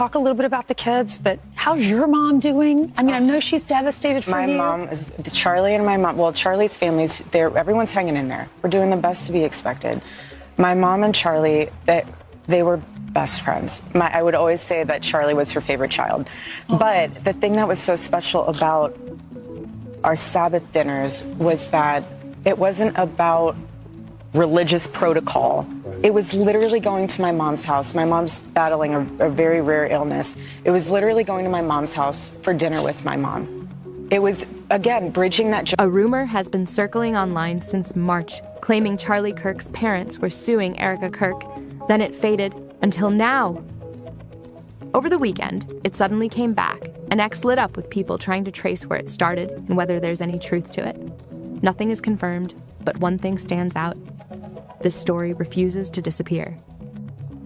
talk a little bit about the kids, but how's your mom doing? I mean, I know she's devastated for you. My mom is, Charlie and my mom, well, Charlie's family's there, everyone's hanging in there. We're doing the best to be expected. My mom and Charlie, they were best friends. I would always say that Charlie was her favorite child. But the thing that was so special about our Sabbath dinners was that it wasn't about religious protocol. It was literally going to my mom's house. My mom's battling a very rare illness. It was literally going to my mom's house for dinner with my mom. It was, again, bridging that. A rumor has been circling online since March, claiming Charlie Kirk's parents were suing Erika Kirk. Then it faded until now. Over the weekend, it suddenly came back, and X lit up with people trying to trace where it started and whether there's any truth to it. Nothing is confirmed, but one thing stands out. This story refuses to disappear.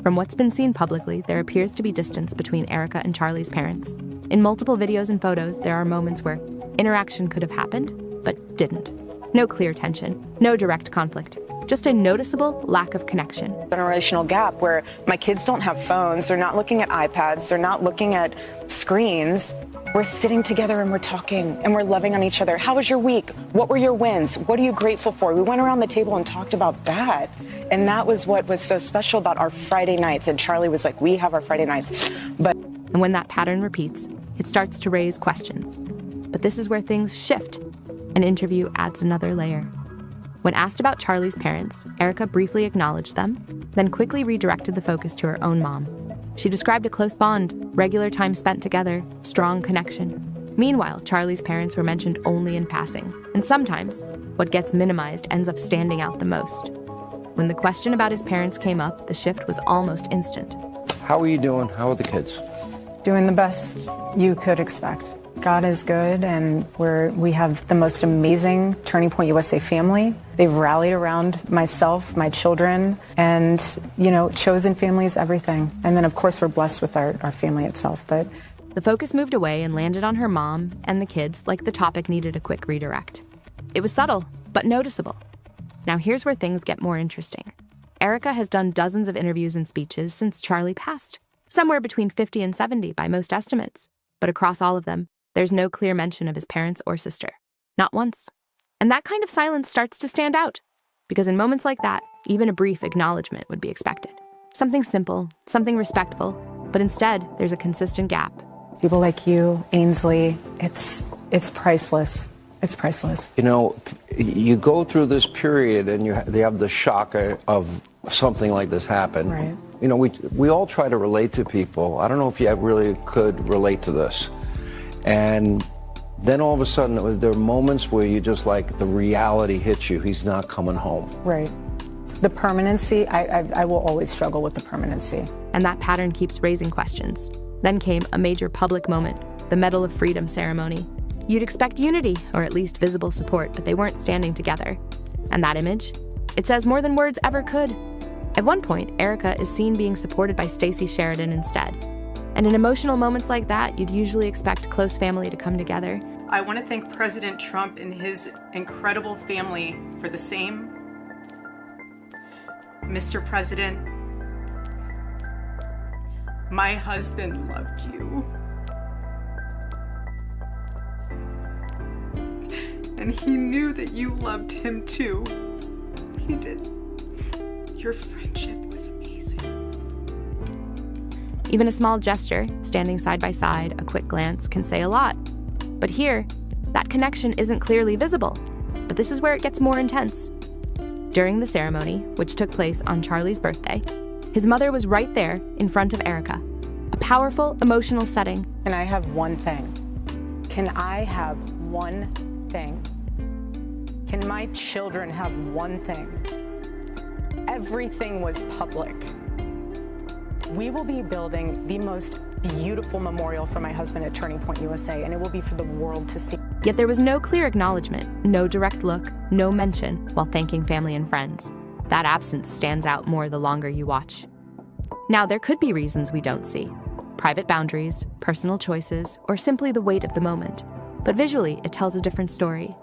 From what's been seen publicly, there appears to be distance between Erika and Charlie's parents. In multiple videos and photos, there are moments where interaction could have happened, but didn't. No clear tension, no direct conflict, just a noticeable lack of connection. Generational gap where my kids don't have phones, they're not looking at iPads, they're not looking at screens. We're sitting together and we're talking and we're loving on each other. How was your week? What were your wins? What are you grateful for? We went around the table and talked about that. And that was what was so special about our Friday nights. And Charlie was like, we have our Friday nights. And when that pattern repeats, it starts to raise questions. But this is where things shift. An interview adds another layer. When asked about Charlie's parents, Erika briefly acknowledged them, then quickly redirected the focus to her own mom. She described a close bond, regular time spent together, strong connection. Meanwhile, Charlie's parents were mentioned only in passing, and sometimes what gets minimized ends up standing out the most. When the question about his parents came up, the shift was almost instant. How are you doing? How are the kids? Doing the best you could expect. God is good, and we have the most amazing Turning Point USA family. They've rallied around myself, my children, and, chosen family is everything. And then, of course, we're blessed with our family itself. But the focus moved away and landed on her mom and the kids like the topic needed a quick redirect. It was subtle, but noticeable. Now here's where things get more interesting. Erika has done dozens of interviews and speeches since Charlie passed, somewhere between 50 and 70 by most estimates. But across all of them, there's no clear mention of his parents or sister. Not once. And that kind of silence starts to stand out, because in moments like that, even a brief acknowledgement would be expected. Something simple, something respectful, but instead, there's a consistent gap. People like you, Ainsley, it's priceless. It's priceless. You go through this period and they have the shock of something like this happen. Right. We all try to relate to people. I don't know if you really could relate to this. And then all of a sudden, there are moments where you just the reality hits you. He's not coming home. Right. The permanency, I will always struggle with the permanency. And that pattern keeps raising questions. Then came a major public moment, the Medal of Freedom ceremony. You'd expect unity, or at least visible support, but they weren't standing together. And that image? It says more than words ever could. At one point, Erika is seen being supported by Stacey Sheridan instead. And in emotional moments like that, you'd usually expect close family to come together. I want to thank President Trump and his incredible family for the same. Mr. President, my husband loved you. And he knew that you loved him too. He did. Your friendship was amazing. Even a small gesture, standing side by side, a quick glance, can say a lot. But here, that connection isn't clearly visible. But this is where it gets more intense. During the ceremony, which took place on Charlie's birthday, his mother was right there in front of Erika. A powerful, emotional setting. Can I have one thing? Can I have one thing? Can my children have one thing? Everything was public. We will be building the most beautiful memorial for my husband at Turning Point USA, and it will be for the world to see. Yet there was no clear acknowledgement, no direct look, no mention while thanking family and friends. That absence stands out more the longer you watch. Now, there could be reasons we don't see. Private boundaries, personal choices, or simply the weight of the moment. But visually, it tells a different story.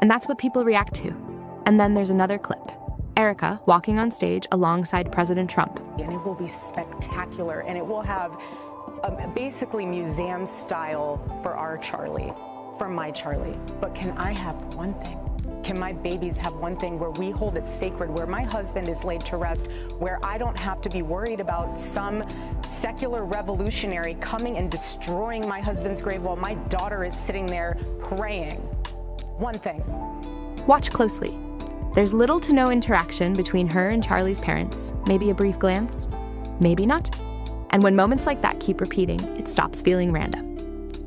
And that's what people react to. And then there's another clip. Erika walking on stage alongside President Trump. And it will be spectacular, and it will have basically museum style for our Charlie, for my Charlie. But can I have one thing? Can my babies have one thing where we hold it sacred, where my husband is laid to rest, where I don't have to be worried about some secular revolutionary coming and destroying my husband's grave while my daughter is sitting there praying? One thing. Watch closely. There's little to no interaction between her and Charlie's parents, maybe a brief glance, maybe not. And when moments like that keep repeating, it stops feeling random.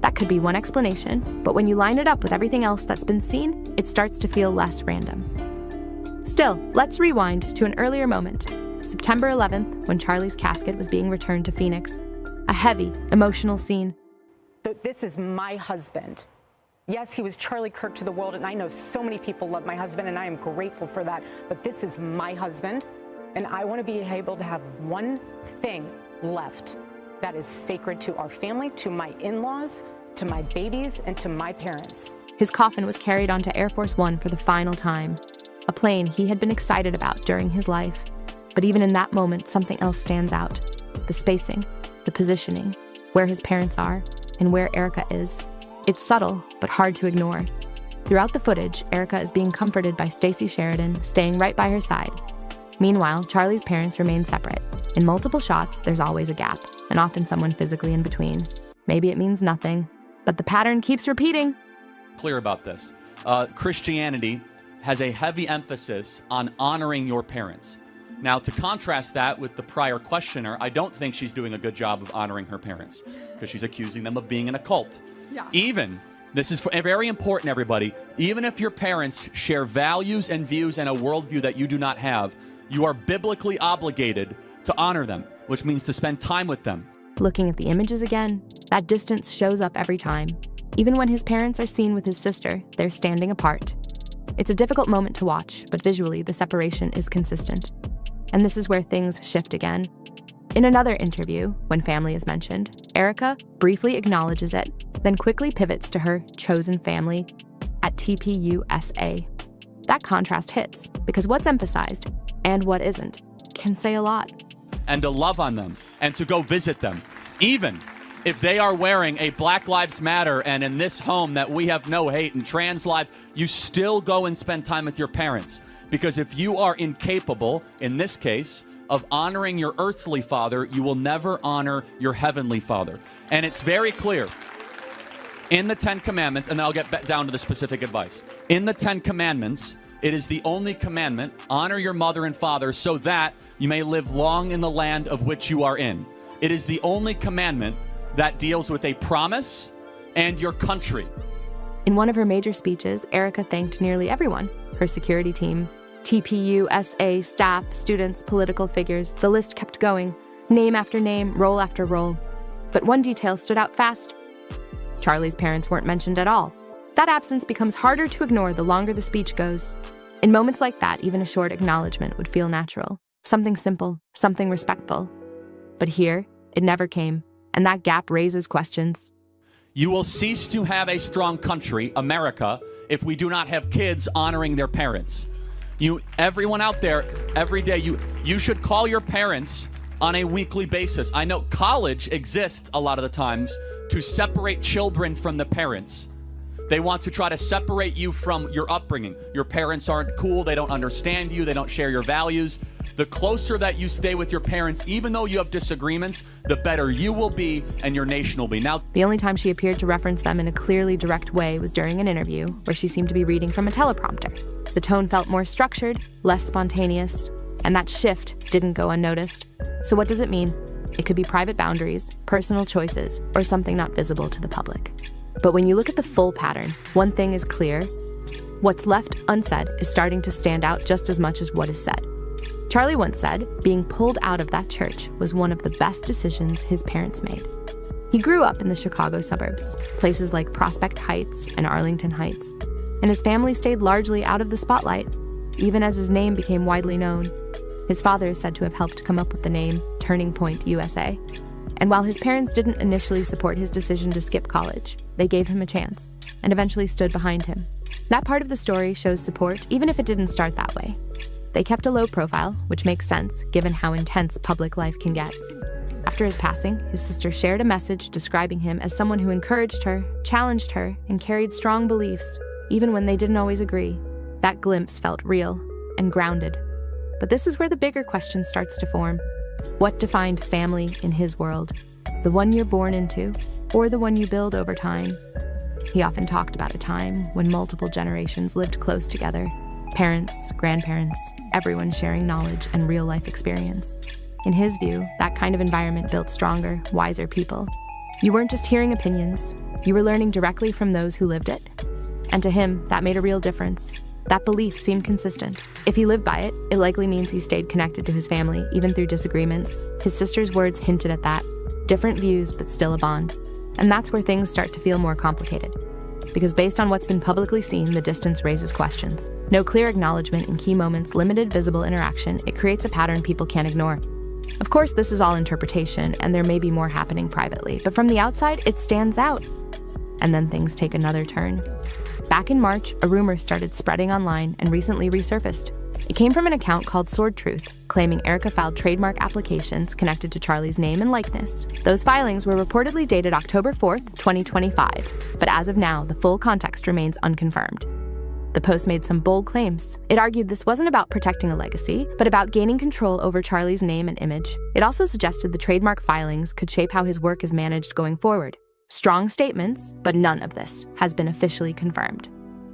That could be one explanation, but when you line it up with everything else that's been seen, it starts to feel less random. Still, let's rewind to an earlier moment, September 11th, when Charlie's casket was being returned to Phoenix. A heavy, emotional scene. This is my husband. Yes, he was Charlie Kirk to the world, and I know so many people love my husband, and I am grateful for that, but this is my husband, and I want to be able to have one thing left that is sacred to our family, to my in-laws, to my babies, and to my parents. His coffin was carried onto Air Force One for the final time, a plane he had been excited about during his life. But even in that moment, something else stands out. The spacing, the positioning, where his parents are, and where Erika is. It's subtle, but hard to ignore. Throughout the footage, Erika is being comforted by Stacey Sheridan, staying right by her side. Meanwhile, Charlie's parents remain separate. In multiple shots, there's always a gap, and often someone physically in between. Maybe it means nothing, but the pattern keeps repeating. Clear about this. Christianity has a heavy emphasis on honoring your parents. Now, to contrast that with the prior questioner, I don't think she's doing a good job of honoring her parents, because she's accusing them of being in a cult. Yeah. This is very important, everybody, even if your parents share values and views and a worldview that you do not have, you are biblically obligated to honor them, which means to spend time with them. Looking at the images again, that distance shows up every time. Even when his parents are seen with his sister, they're standing apart. It's a difficult moment to watch, but visually the separation is consistent. And this is where things shift again. In another interview, when family is mentioned, Erika briefly acknowledges it, then quickly pivots to her chosen family at TPUSA. That contrast hits, because what's emphasized, and what isn't, can say a lot. And to love on them, and to go visit them, even if they are wearing a Black Lives Matter and in this home that we have no hate and trans lives, you still go and spend time with your parents. Because if you are incapable, in this case, of honoring your earthly father, you will never honor your heavenly father. And it's very clear in the 10 Commandments, and then I'll get down to the specific advice. In the 10 Commandments, it is the only commandment, honor your mother and father so that you may live long in the land of which you are in. It is the only commandment that deals with a promise and your country. In one of her major speeches, Erika thanked nearly everyone, her security team, TPUSA staff, students, political figures. The list kept going, name after name, role after role. But one detail stood out fast. Charlie's parents weren't mentioned at all. That absence becomes harder to ignore the longer the speech goes. In moments like that, even a short acknowledgement would feel natural. Something simple, something respectful. But here, it never came, and that gap raises questions. You will cease to have a strong country, America, if we do not have kids honoring their parents. Everyone out there, every day, you should call your parents on a weekly basis. I know college exists a lot of the times to separate children from the parents. They want to try to separate you from your upbringing. Your parents aren't cool, they don't understand you, they don't share your values. The closer that you stay with your parents, even though you have disagreements, the better you will be and your nation will be. Now, the only time she appeared to reference them in a clearly direct way was during an interview where she seemed to be reading from a teleprompter. The tone felt more structured, less spontaneous, and that shift didn't go unnoticed. So what does it mean? It could be private boundaries, personal choices, or something not visible to the public. But when you look at the full pattern, one thing is clear. What's left unsaid is starting to stand out just as much as what is said. Charlie once said being pulled out of that church was one of the best decisions his parents made. He grew up in the Chicago suburbs, places like Prospect Heights and Arlington Heights, and his family stayed largely out of the spotlight, even as his name became widely known. His father is said to have helped come up with the name Turning Point USA. And while his parents didn't initially support his decision to skip college, they gave him a chance and eventually stood behind him. That part of the story shows support, even if it didn't start that way. They kept a low profile, which makes sense given how intense public life can get. After his passing, his sister shared a message describing him as someone who encouraged her, challenged her, and carried strong beliefs, even when they didn't always agree. That glimpse felt real and grounded. But this is where the bigger question starts to form. What defined family in his world? The one you're born into, or the one you build over time? He often talked about a time when multiple generations lived close together. Parents, grandparents, everyone sharing knowledge and real-life experience. In his view, that kind of environment built stronger, wiser people. You weren't just hearing opinions, you were learning directly from those who lived it. And to him, that made a real difference. That belief seemed consistent. If he lived by it, it likely means he stayed connected to his family, even through disagreements. His sister's words hinted at that. Different views, but still a bond. And that's where things start to feel more complicated. Because based on what's been publicly seen, the distance raises questions. No clear acknowledgement in key moments, limited visible interaction, it creates a pattern people can't ignore. Of course, this is all interpretation, and there may be more happening privately, but from the outside, it stands out. And then things take another turn. Back in March, a rumor started spreading online and recently resurfaced. It came from an account called Sword Truth, claiming Erika filed trademark applications connected to Charlie's name and likeness. Those filings were reportedly dated October 4th, 2025, but as of now, the full context remains unconfirmed. The post made some bold claims. It argued this wasn't about protecting a legacy, but about gaining control over Charlie's name and image. It also suggested the trademark filings could shape how his work is managed going forward. Strong statements, but none of this has been officially confirmed.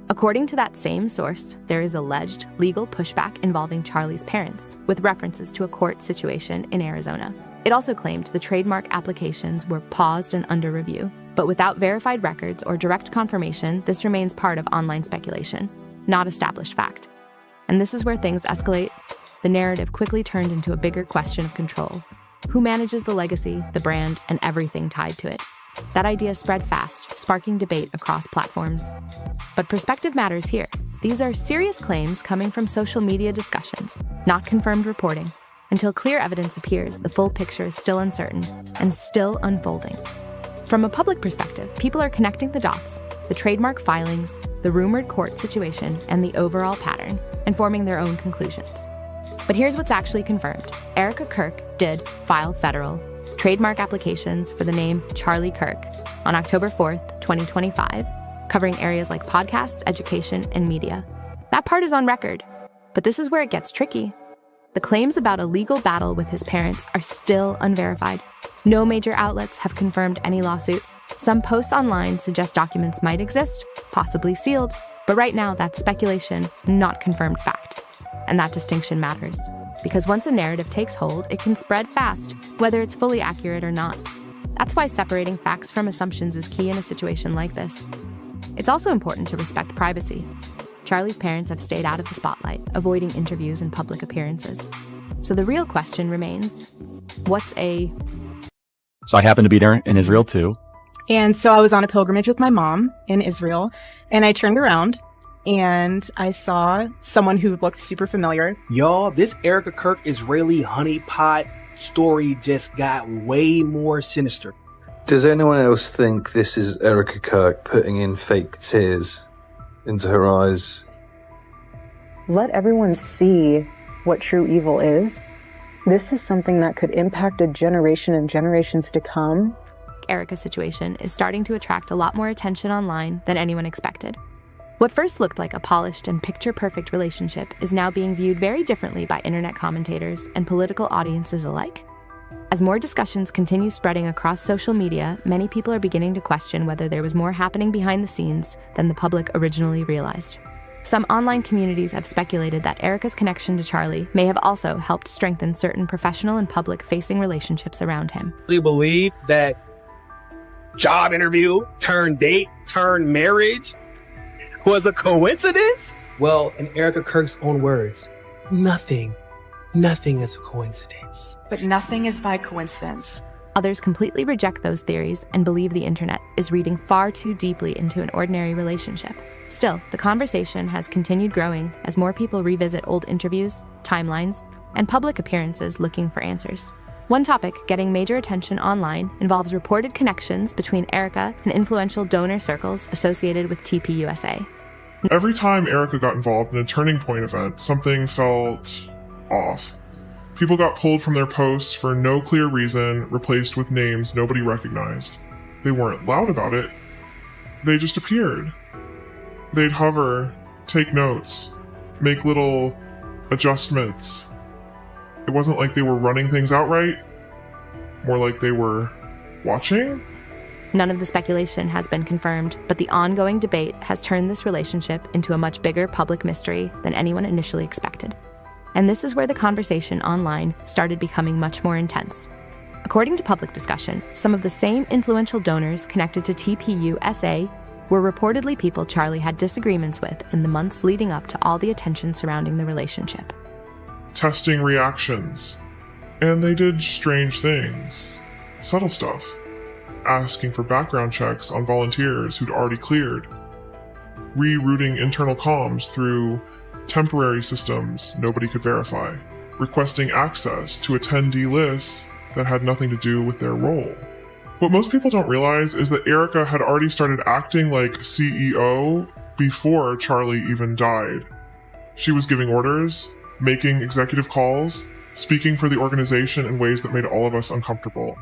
According to that same source, there is alleged legal pushback involving Charlie's parents, with references to a court situation in Arizona. It also claimed the trademark applications were paused and under review, but without verified records or direct confirmation, this remains part of online speculation, not established fact. And this is where things escalate. The narrative quickly turned into a bigger question of control. Who manages the legacy, the brand, and everything tied to it? That idea spread fast, sparking debate across platforms. But perspective matters here. These are serious claims coming from social media discussions, not confirmed reporting. Until clear evidence appears, the full picture is still uncertain and still unfolding. From a public perspective, people are connecting the dots, the trademark filings, the rumored court situation, and the overall pattern, and forming their own conclusions. But here's what's actually confirmed. Erika Kirk did file federal trademark applications for the name Charlie Kirk on October 4th, 2025, covering areas like podcasts, education, and media. That part is on record, but this is where it gets tricky. The claims about a legal battle with his parents are still unverified. No major outlets have confirmed any lawsuit. Some posts online suggest documents might exist, possibly sealed, but right now that's speculation, not confirmed fact. And that distinction matters, because once a narrative takes hold, it can spread fast, whether it's fully accurate or not. That's why separating facts from assumptions is key in a situation like this. It's also important to respect privacy. Charlie's parents have stayed out of the spotlight, avoiding interviews and public appearances. So the real question remains, So I happened to be there in Israel too. And so I was on a pilgrimage with my mom in Israel, and I turned around and I saw someone who looked super familiar. Y'all, this Erika Kirk Israeli honeypot story just got way more sinister. Does anyone else think this is Erika Kirk putting in fake tears into her eyes? Let everyone see what true evil is. This is something that could impact a generation and generations to come. Erika's situation is starting to attract a lot more attention online than anyone expected. What first looked like a polished and picture-perfect relationship is now being viewed very differently by internet commentators and political audiences alike. As more discussions continue spreading across social media, many people are beginning to question whether there was more happening behind the scenes than the public originally realized. Some online communities have speculated that Erika's connection to Charlie may have also helped strengthen certain professional and public-facing relationships around him. Do you believe that job interview turned date turned marriage was a coincidence? Well, in Erika Kirk's own words, nothing is a coincidence. But nothing is by coincidence. Others completely reject those theories and believe the internet is reading far too deeply into an ordinary relationship. Still, the conversation has continued growing as more people revisit old interviews, timelines, and public appearances looking for answers. One topic getting major attention online involves reported connections between Erika and influential donor circles associated with TPUSA. Every time Erika got involved in a turning point event, something felt off. People got pulled from their posts for no clear reason, replaced with names nobody recognized. They weren't loud about it. They just appeared. They'd hover, take notes, make little adjustments. It wasn't like they were running things outright, more like they were watching. None of the speculation has been confirmed, but the ongoing debate has turned this relationship into a much bigger public mystery than anyone initially expected. And this is where the conversation online started becoming much more intense. According to public discussion, some of the same influential donors connected to TPU-SA were reportedly people Charlie had disagreements with in the months leading up to all the attention surrounding the relationship. Testing reactions. And they did strange things. Subtle stuff. Asking for background checks on volunteers who'd already cleared. Rerouting internal comms through temporary systems nobody could verify. Requesting access to attendee lists that had nothing to do with their role. What most people don't realize is that Erika had already started acting like CEO before Charlie even died. She was giving orders, making executive calls, speaking for the organization in ways that made all of us uncomfortable.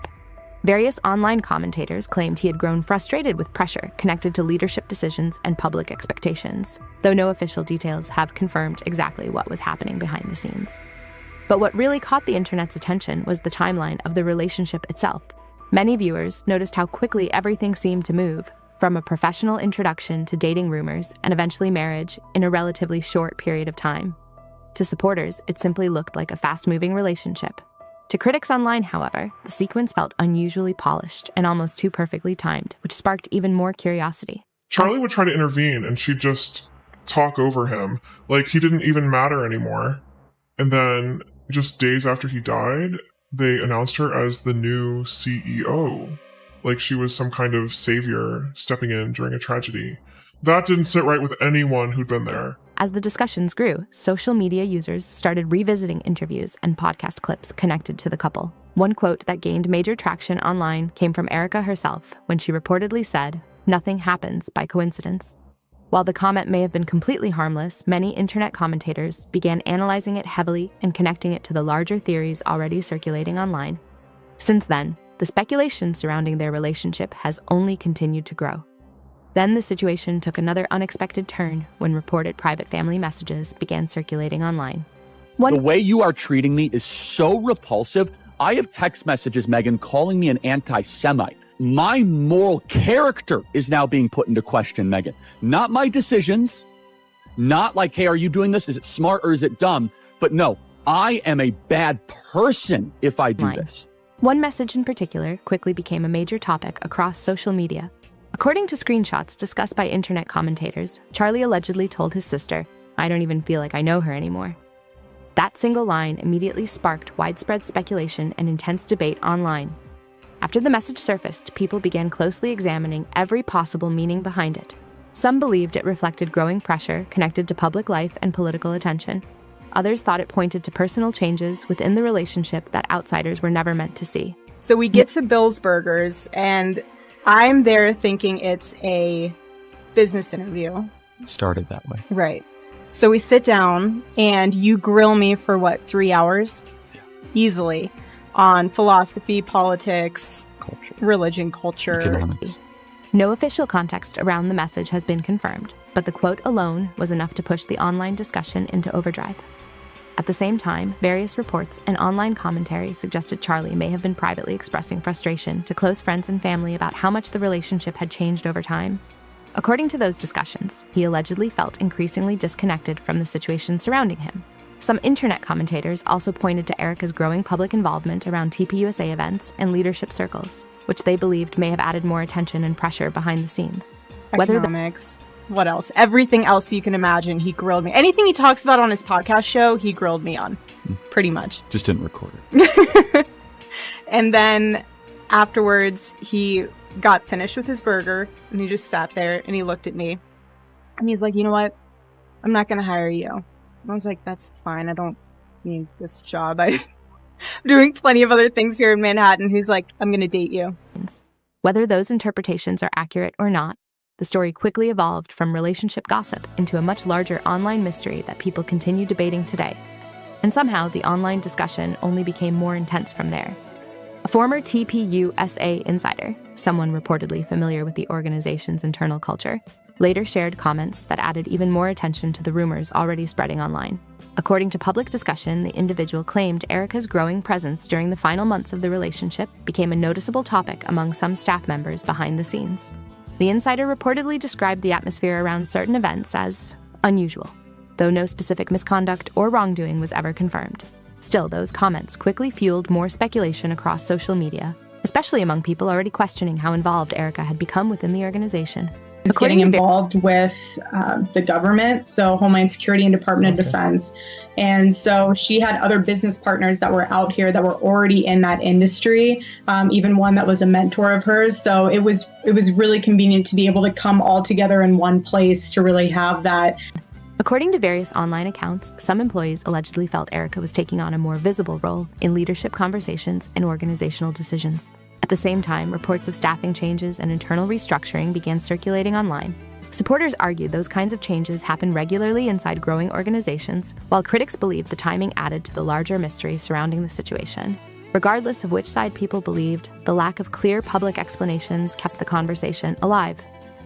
Various online commentators claimed he had grown frustrated with pressure connected to leadership decisions and public expectations, though no official details have confirmed exactly what was happening behind the scenes. But what really caught the internet's attention was the timeline of the relationship itself. Many viewers noticed how quickly everything seemed to move, from a professional introduction to dating rumors and eventually marriage in a relatively short period of time. To supporters, it simply looked like a fast-moving relationship. To critics online, however, the sequence felt unusually polished and almost too perfectly timed, which sparked even more curiosity. Charlie would try to intervene and she'd just talk over him, like he didn't even matter anymore. And then, just days after he died, they announced her as the new CEO, like she was some kind of savior stepping in during a tragedy. That didn't sit right with anyone who'd been there. As the discussions grew, social media users started revisiting interviews and podcast clips connected to the couple. One quote that gained major traction online came from Erika herself when she reportedly said, "Nothing happens by coincidence." While the comment may have been completely harmless, many internet commentators began analyzing it heavily and connecting it to the larger theories already circulating online. Since then, the speculation surrounding their relationship has only continued to grow. Then the situation took another unexpected turn when reported private family messages began circulating online. The way you are treating me is so repulsive. I have text messages, Megan, calling me an anti-Semite. My moral character is now being put into question, Megan. Not my decisions. Not like, hey, are you doing this? Is it smart or is it dumb? But no, I am a bad person if I do this. One message in particular quickly became a major topic across social media. According to screenshots discussed by internet commentators, Charlie allegedly told his sister, "I don't even feel like I know her anymore." That single line immediately sparked widespread speculation and intense debate online. After the message surfaced, people began closely examining every possible meaning behind it. Some believed it reflected growing pressure connected to public life and political attention. Others thought it pointed to personal changes within the relationship that outsiders were never meant to see. So we get to Bill's Burgers, and I'm there thinking it's a business interview. It started that way. Right. So we sit down, and you grill me for, 3 hours? Yeah. Easily. On philosophy, politics, religion, culture. Economics. No official context around the message has been confirmed, but the quote alone was enough to push the online discussion into overdrive. At the same time, various reports and online commentary suggested Charlie may have been privately expressing frustration to close friends and family about how much the relationship had changed over time. According to those discussions, he allegedly felt increasingly disconnected from the situation surrounding him. Some internet commentators also pointed to Erika's growing public involvement around TPUSA events and leadership circles, which they believed may have added more attention and pressure behind the scenes. Economics. What else? Everything else you can imagine, he grilled me. Anything he talks about on his podcast show, he grilled me on. Pretty much. Just didn't record it. And then afterwards, he got finished with his burger, and he just sat there, and he looked at me. And he's like, "You know what? I'm not going to hire you." And I was like, "That's fine. I don't need this job. I'm doing plenty of other things here in Manhattan." He's like, "I'm going to date you." Whether those interpretations are accurate or not, the story quickly evolved from relationship gossip into a much larger online mystery that people continue debating today. And somehow, the online discussion only became more intense from there. A former TPUSA insider, someone reportedly familiar with the organization's internal culture, later shared comments that added even more attention to the rumors already spreading online. According to public discussion, the individual claimed Erika's growing presence during the final months of the relationship became a noticeable topic among some staff members behind the scenes. The insider reportedly described the atmosphere around certain events as unusual, though no specific misconduct or wrongdoing was ever confirmed. Still, those comments quickly fueled more speculation across social media, especially among people already questioning how involved Erika had become within the organization. Getting involved with the government, so Homeland Security and Department of Defense. And so she had other business partners that were out here that were already in that industry, even one that was a mentor of hers. So it was really convenient to be able to come all together in one place to really have that. According to various online accounts, some employees allegedly felt Erika was taking on a more visible role in leadership conversations and organizational decisions. At the same time, reports of staffing changes and internal restructuring began circulating online. Supporters argued those kinds of changes happen regularly inside growing organizations, while critics believed the timing added to the larger mystery surrounding the situation. Regardless of which side people believed, the lack of clear public explanations kept the conversation alive,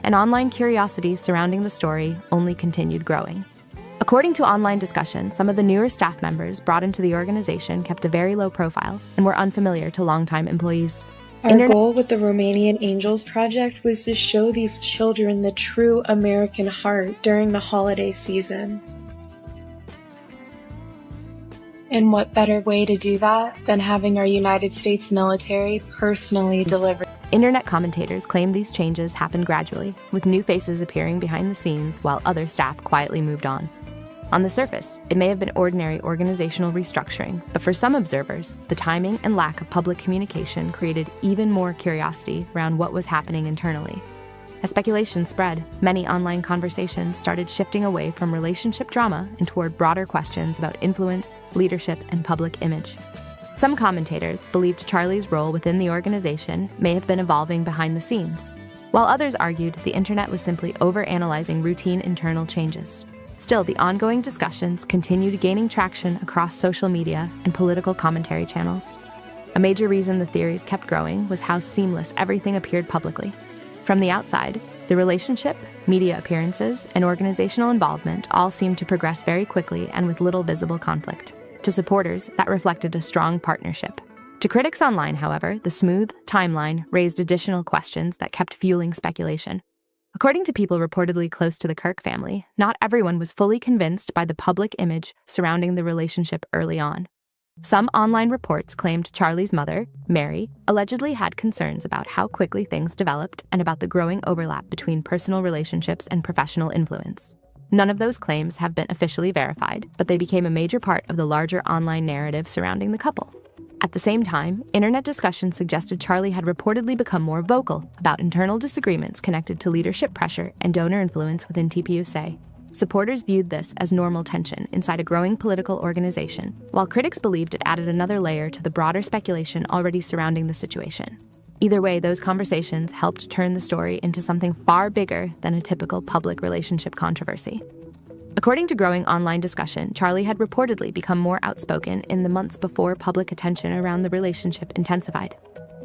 and online curiosity surrounding the story only continued growing. According to online discussion, some of the newer staff members brought into the organization kept a very low profile and were unfamiliar to longtime employees. Our goal with the Romanian Angels Project was to show these children the true American heart during the holiday season. And what better way to do that than having our United States military personally deliver? Internet commentators claim these changes happened gradually, with new faces appearing behind the scenes while other staff quietly moved on. On the surface, it may have been ordinary organizational restructuring, but for some observers, the timing and lack of public communication created even more curiosity around what was happening internally. As speculation spread, many online conversations started shifting away from relationship drama and toward broader questions about influence, leadership, and public image. Some commentators believed Charlie's role within the organization may have been evolving behind the scenes, while others argued the internet was simply overanalyzing routine internal changes. Still, the ongoing discussions continued gaining traction across social media and political commentary channels. A major reason the theories kept growing was how seamless everything appeared publicly. From the outside, the relationship, media appearances, and organizational involvement all seemed to progress very quickly and with little visible conflict. To supporters, that reflected a strong partnership. To critics online, however, the smooth timeline raised additional questions that kept fueling speculation. According to people reportedly close to the Kirk family, not everyone was fully convinced by the public image surrounding the relationship early on. Some online reports claimed Charlie's mother, Mary, allegedly had concerns about how quickly things developed and about the growing overlap between personal relationships and professional influence. None of those claims have been officially verified, but they became a major part of the larger online narrative surrounding the couple. At the same time, internet discussion suggested Charlie had reportedly become more vocal about internal disagreements connected to leadership pressure and donor influence within TPUSA. Supporters viewed this as normal tension inside a growing political organization, while critics believed it added another layer to the broader speculation already surrounding the situation. Either way, those conversations helped turn the story into something far bigger than a typical public relationship controversy. According to growing online discussion, Charlie had reportedly become more outspoken in the months before public attention around the relationship intensified.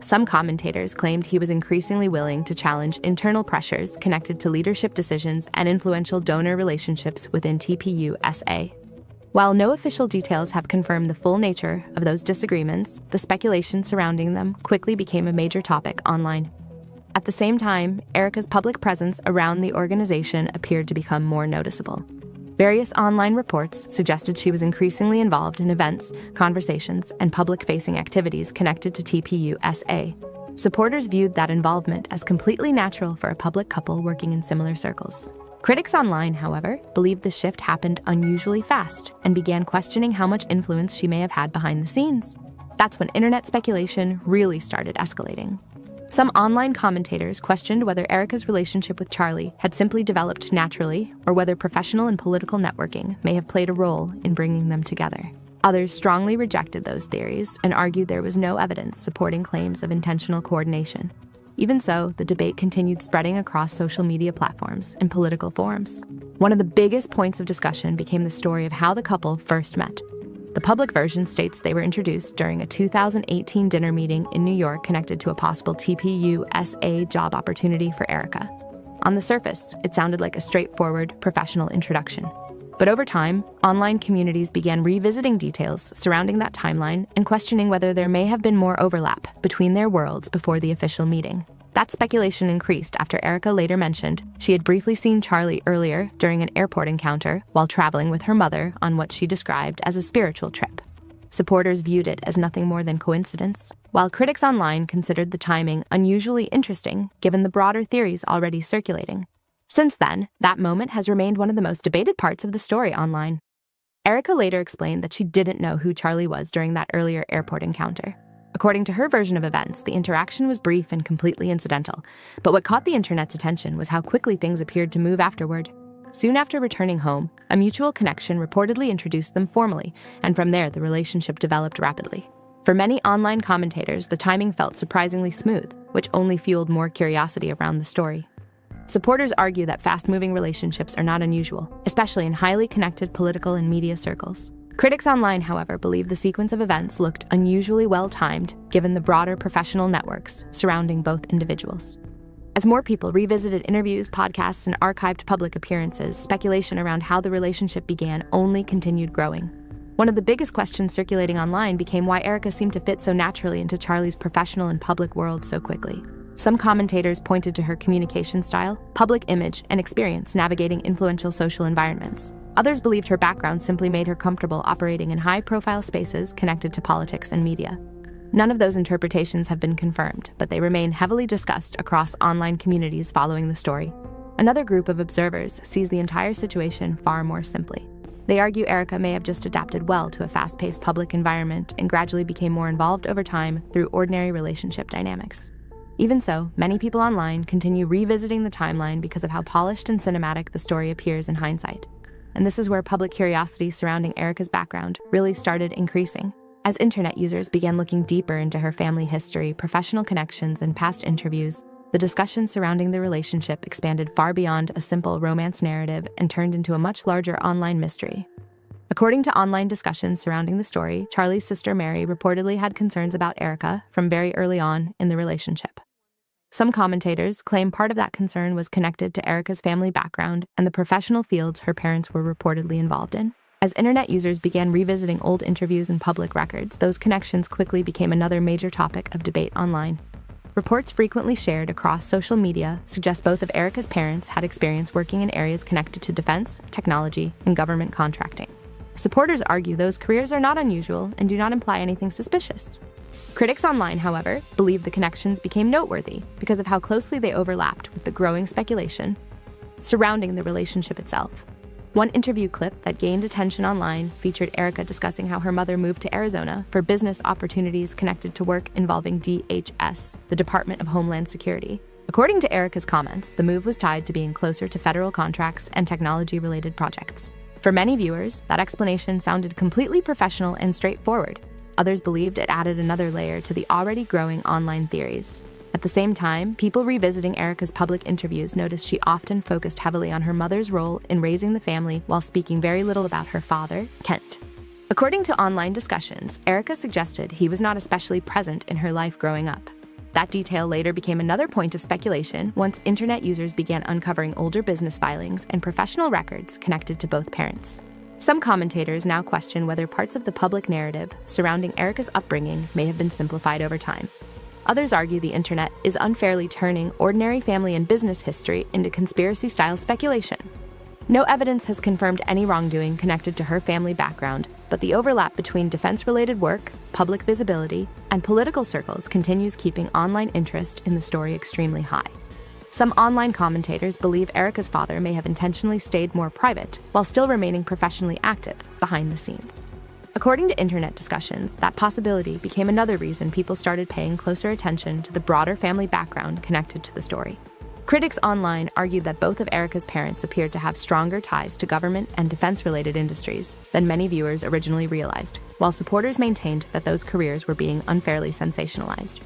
Some commentators claimed he was increasingly willing to challenge internal pressures connected to leadership decisions and influential donor relationships within TPUSA. While no official details have confirmed the full nature of those disagreements, the speculation surrounding them quickly became a major topic online. At the same time, Erika's public presence around the organization appeared to become more noticeable. Various online reports suggested she was increasingly involved in events, conversations, and public-facing activities connected to TPUSA. Supporters viewed that involvement as completely natural for a public couple working in similar circles. Critics online, however, believed the shift happened unusually fast and began questioning how much influence she may have had behind the scenes. That's when internet speculation really started escalating. Some online commentators questioned whether Erika's relationship with Charlie had simply developed naturally or whether professional and political networking may have played a role in bringing them together. Others strongly rejected those theories and argued there was no evidence supporting claims of intentional coordination. Even so, the debate continued spreading across social media platforms and political forums. One of the biggest points of discussion became the story of how the couple first met. The public version states they were introduced during a 2018 dinner meeting in New York connected to a possible TPUSA job opportunity for Erika. On the surface, it sounded like a straightforward, professional introduction. But over time, online communities began revisiting details surrounding that timeline and questioning whether there may have been more overlap between their worlds before the official meeting. That speculation increased after Erika later mentioned she had briefly seen Charlie earlier during an airport encounter while traveling with her mother on what she described as a spiritual trip. Supporters viewed it as nothing more than coincidence, while critics online considered the timing unusually interesting given the broader theories already circulating. Since then, that moment has remained one of the most debated parts of the story online. Erika later explained that she didn't know who Charlie was during that earlier airport encounter. According to her version of events, the interaction was brief and completely incidental, but what caught the internet's attention was how quickly things appeared to move afterward. Soon after returning home, a mutual connection reportedly introduced them formally, and from there the relationship developed rapidly. For many online commentators, the timing felt surprisingly smooth, which only fueled more curiosity around the story. Supporters argue that fast-moving relationships are not unusual, especially in highly connected political and media circles. Critics online, however, believe the sequence of events looked unusually well-timed given the broader professional networks surrounding both individuals. As more people revisited interviews, podcasts, and archived public appearances, speculation around how the relationship began only continued growing. One of the biggest questions circulating online became why Erika seemed to fit so naturally into Charlie's professional and public world so quickly. Some commentators pointed to her communication style, public image, and experience navigating influential social environments. Others believed her background simply made her comfortable operating in high-profile spaces connected to politics and media. None of those interpretations have been confirmed, but they remain heavily discussed across online communities following the story. Another group of observers sees the entire situation far more simply. They argue Erika may have just adapted well to a fast-paced public environment and gradually became more involved over time through ordinary relationship dynamics. Even so, many people online continue revisiting the timeline because of how polished and cinematic the story appears in hindsight. And this is where public curiosity surrounding Erika's background really started increasing. As internet users began looking deeper into her family history, professional connections, and past interviews, the discussion surrounding the relationship expanded far beyond a simple romance narrative and turned into a much larger online mystery. According to online discussions surrounding the story, Charlie's sister Mary reportedly had concerns about Erika from very early on in the relationship. Some commentators claim part of that concern was connected to Erika's family background and the professional fields her parents were reportedly involved in. As internet users began revisiting old interviews and public records, those connections quickly became another major topic of debate online. Reports frequently shared across social media suggest both of Erika's parents had experience working in areas connected to defense, technology, and government contracting. Supporters argue those careers are not unusual and do not imply anything suspicious. Critics online, however, believe the connections became noteworthy because of how closely they overlapped with the growing speculation surrounding the relationship itself. One interview clip that gained attention online featured Erika discussing how her mother moved to Arizona for business opportunities connected to work involving DHS, the Department of Homeland Security. According to Erika's comments, the move was tied to being closer to federal contracts and technology-related projects. For many viewers, that explanation sounded completely professional and straightforward. Others believed it added another layer to the already growing online theories. At the same time, people revisiting Erika's public interviews noticed she often focused heavily on her mother's role in raising the family while speaking very little about her father, Kent. According to online discussions, Erika suggested he was not especially present in her life growing up. That detail later became another point of speculation once internet users began uncovering older business filings and professional records connected to both parents. Some commentators now question whether parts of the public narrative surrounding Erika's upbringing may have been simplified over time. Others argue the internet is unfairly turning ordinary family and business history into conspiracy-style speculation. No evidence has confirmed any wrongdoing connected to her family background, but the overlap between defense-related work, public visibility, and political circles continues keeping online interest in the story extremely high. Some online commentators believe Erika's father may have intentionally stayed more private while still remaining professionally active behind the scenes. According to internet discussions, that possibility became another reason people started paying closer attention to the broader family background connected to the story. Critics online argued that both of Erika's parents appeared to have stronger ties to government and defense-related industries than many viewers originally realized, while supporters maintained that those careers were being unfairly sensationalized.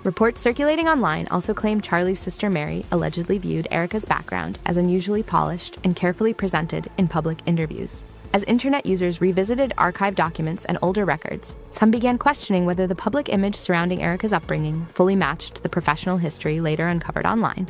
Reports circulating online also claim Charlie's sister Mary allegedly viewed Erika's background as unusually polished and carefully presented in public interviews. As internet users revisited archived documents and older records, some began questioning whether the public image surrounding Erika's upbringing fully matched the professional history later uncovered online.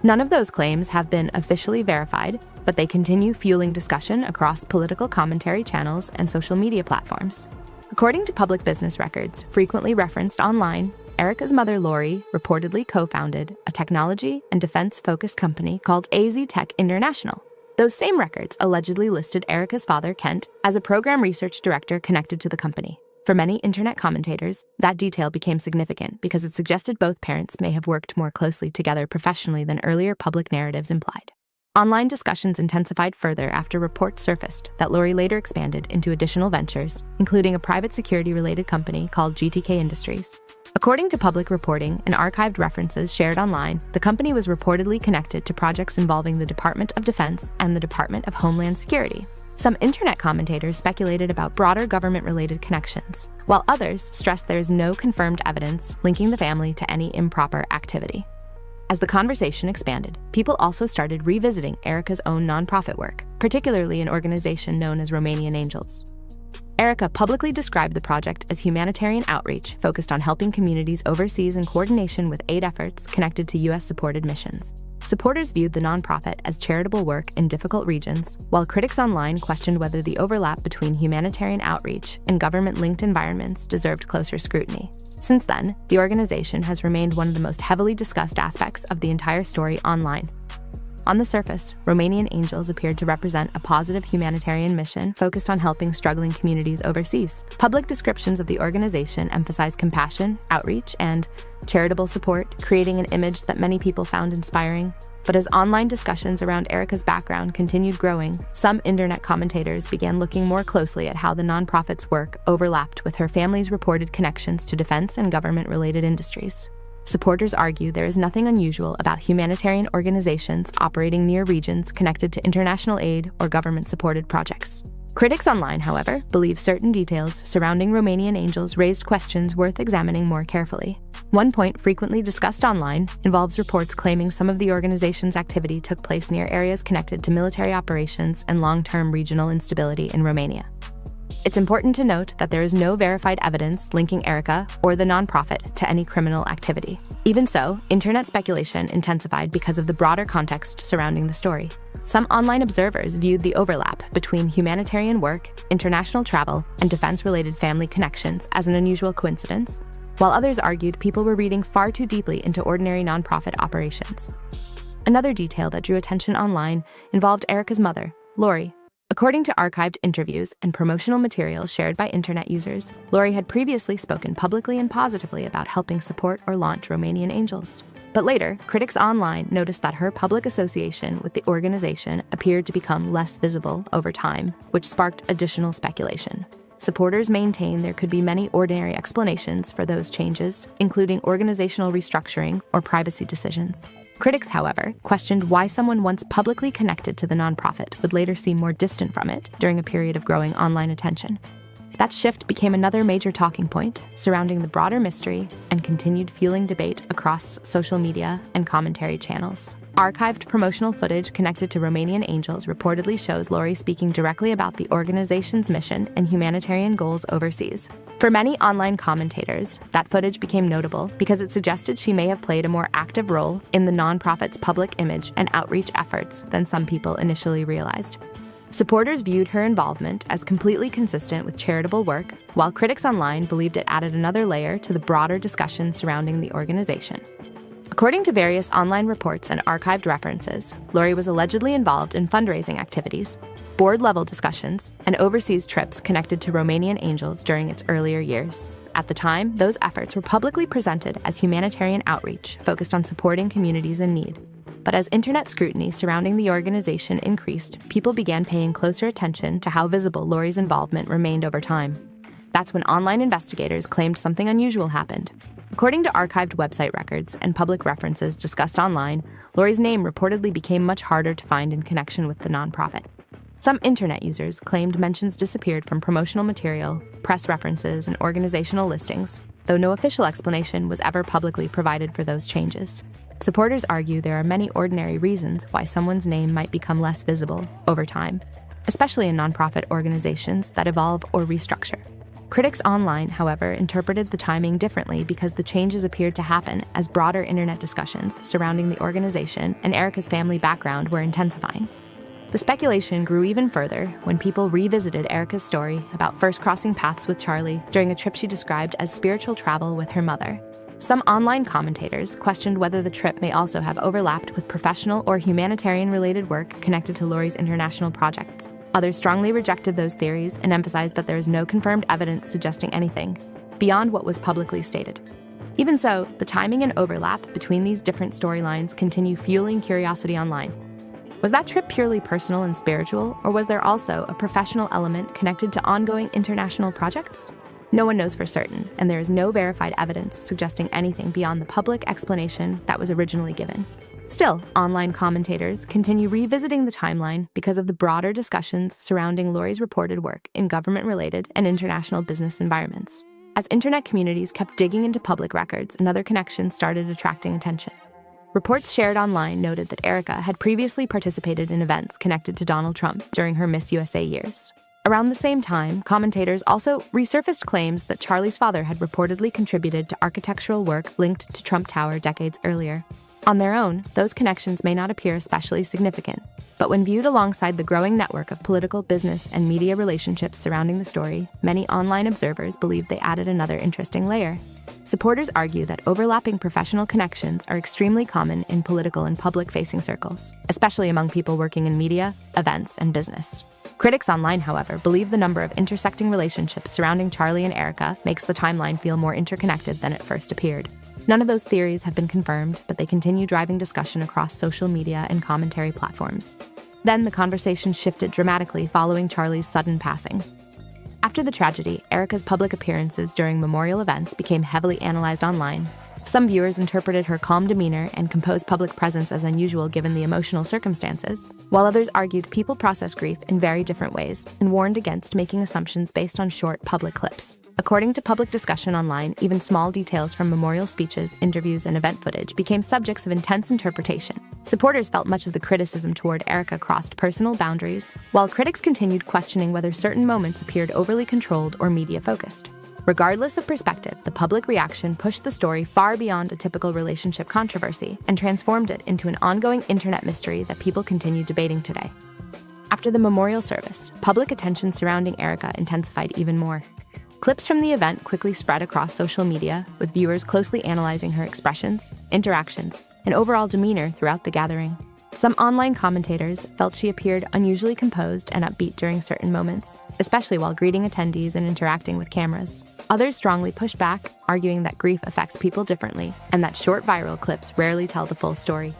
None of those claims have been officially verified, but they continue fueling discussion across political commentary channels and social media platforms. According to public business records frequently referenced online, Erika's mother, Lori, reportedly co-founded a technology and defense-focused company called AZ Tech International. Those same records allegedly listed Erika's father, Kent, as a program research director connected to the company. For many internet commentators, that detail became significant because it suggested both parents may have worked more closely together professionally than earlier public narratives implied. Online discussions intensified further after reports surfaced that Lori later expanded into additional ventures, including a private security-related company called GTK Industries. According to public reporting and archived references shared online, the company was reportedly connected to projects involving the Department of Defense and the Department of Homeland Security. Some internet commentators speculated about broader government-related connections, while others stressed there is no confirmed evidence linking the family to any improper activity. As the conversation expanded, people also started revisiting Erika's own nonprofit work, particularly an organization known as Romanian Angels. Erika publicly described the project as humanitarian outreach focused on helping communities overseas in coordination with aid efforts connected to U.S.-supported missions. Supporters viewed the nonprofit as charitable work in difficult regions, while critics online questioned whether the overlap between humanitarian outreach and government-linked environments deserved closer scrutiny. Since then, the organization has remained one of the most heavily discussed aspects of the entire story online. On the surface, Romanian Angels appeared to represent a positive humanitarian mission focused on helping struggling communities overseas. Public descriptions of the organization emphasized compassion, outreach, and charitable support, creating an image that many people found inspiring. But as online discussions around Erika's background continued growing, some internet commentators began looking more closely at how the nonprofit's work overlapped with her family's reported connections to defense and government-related industries. Supporters argue there is nothing unusual about humanitarian organizations operating near regions connected to international aid or government-supported projects. Critics online, however, believe certain details surrounding Romanian Angels raised questions worth examining more carefully. One point frequently discussed online involves reports claiming some of the organization's activity took place near areas connected to military operations and long-term regional instability in Romania. It's important to note that there is no verified evidence linking Erika or the nonprofit to any criminal activity. Even so, internet speculation intensified because of the broader context surrounding the story. Some online observers viewed the overlap between humanitarian work, international travel, and defense-related family connections as an unusual coincidence, while others argued people were reading far too deeply into ordinary nonprofit operations. Another detail that drew attention online involved Erika's mother, Lori. According to archived interviews and promotional material shared by internet users, Lori had previously spoken publicly and positively about helping support or launch Romanian Angels. But later, critics online noticed that her public association with the organization appeared to become less visible over time, which sparked additional speculation. Supporters maintain there could be many ordinary explanations for those changes, including organizational restructuring or privacy decisions. Critics, however, questioned why someone once publicly connected to the nonprofit would later seem more distant from it during a period of growing online attention. That shift became another major talking point surrounding the broader mystery and continued fueling debate across social media and commentary channels. Archived promotional footage connected to Romanian Angels reportedly shows Lori speaking directly about the organization's mission and humanitarian goals overseas. For many online commentators, that footage became notable because it suggested she may have played a more active role in the nonprofit's public image and outreach efforts than some people initially realized. Supporters viewed her involvement as completely consistent with charitable work, while critics online believed it added another layer to the broader discussion surrounding the organization. According to various online reports and archived references, Lori was allegedly involved in fundraising activities, board-level discussions, and overseas trips connected to Romanian Angels during its earlier years. At the time, those efforts were publicly presented as humanitarian outreach focused on supporting communities in need. But as internet scrutiny surrounding the organization increased, people began paying closer attention to how visible Lori's involvement remained over time. That's when online investigators claimed something unusual happened. According to archived website records and public references discussed online, Lori's name reportedly became much harder to find in connection with the nonprofit. Some internet users claimed mentions disappeared from promotional material, press references, and organizational listings, though no official explanation was ever publicly provided for those changes. Supporters argue there are many ordinary reasons why someone's name might become less visible over time. especially in nonprofit organizations that evolve or restructure. Critics online, however, interpreted the timing differently because the changes appeared to happen as broader internet discussions surrounding the organization and Erika's family background were intensifying. The speculation grew even further when people revisited Erika's story about first crossing paths with Charlie during a trip she described as spiritual travel with her mother. Some online commentators questioned whether the trip may also have overlapped with professional or humanitarian-related work connected to Lori's international projects. Others strongly rejected those theories and emphasized that there is no confirmed evidence suggesting anything beyond what was publicly stated. Even so, the timing and overlap between these different storylines continue fueling curiosity online. Was that trip purely personal and spiritual, or was there also a professional element connected to ongoing international projects? No one knows for certain, and there is no verified evidence suggesting anything beyond the public explanation that was originally given. Still, online commentators continue revisiting the timeline because of the broader discussions surrounding Lori's reported work in government-related and international business environments. As internet communities kept digging into public records, another connection started attracting attention. Reports shared online noted that Erika had previously participated in events connected to Donald Trump during her Miss USA years. Around the same time, commentators also resurfaced claims that Charlie's father had reportedly contributed to architectural work linked to Trump Tower decades earlier. On their own, those connections may not appear especially significant, but when viewed alongside the growing network of political, business, and media relationships surrounding the story, many online observers believe they added another interesting layer. Supporters argue that overlapping professional connections are extremely common in political and public-facing circles, especially among people working in media, events, and business. Critics online, however, believe the number of intersecting relationships surrounding Charlie and Erika makes the timeline feel more interconnected than it first appeared. None of those theories have been confirmed, but they continue driving discussion across social media and commentary platforms. Then the conversation shifted dramatically following Charlie's sudden passing. After the tragedy, Erika's public appearances during memorial events became heavily analyzed online. Some viewers interpreted her calm demeanor and composed public presence as unusual given the emotional circumstances, while others argued people process grief in very different ways and warned against making assumptions based on short public clips. According to public discussion online, even small details from memorial speeches, interviews, and event footage became subjects of intense interpretation. Supporters felt much of the criticism toward Erika crossed personal boundaries, while critics continued questioning whether certain moments appeared overly controlled or media-focused. Regardless of perspective, the public reaction pushed the story far beyond a typical relationship controversy and transformed it into an ongoing internet mystery that people continue debating today. After the memorial service, public attention surrounding Erika intensified even more. Clips from the event quickly spread across social media, with viewers closely analyzing her expressions, interactions, and overall demeanor throughout the gathering. Some online commentators felt she appeared unusually composed and upbeat during certain moments, especially while greeting attendees and interacting with cameras. Others strongly pushed back, arguing that grief affects people differently and that short viral clips rarely tell the full story.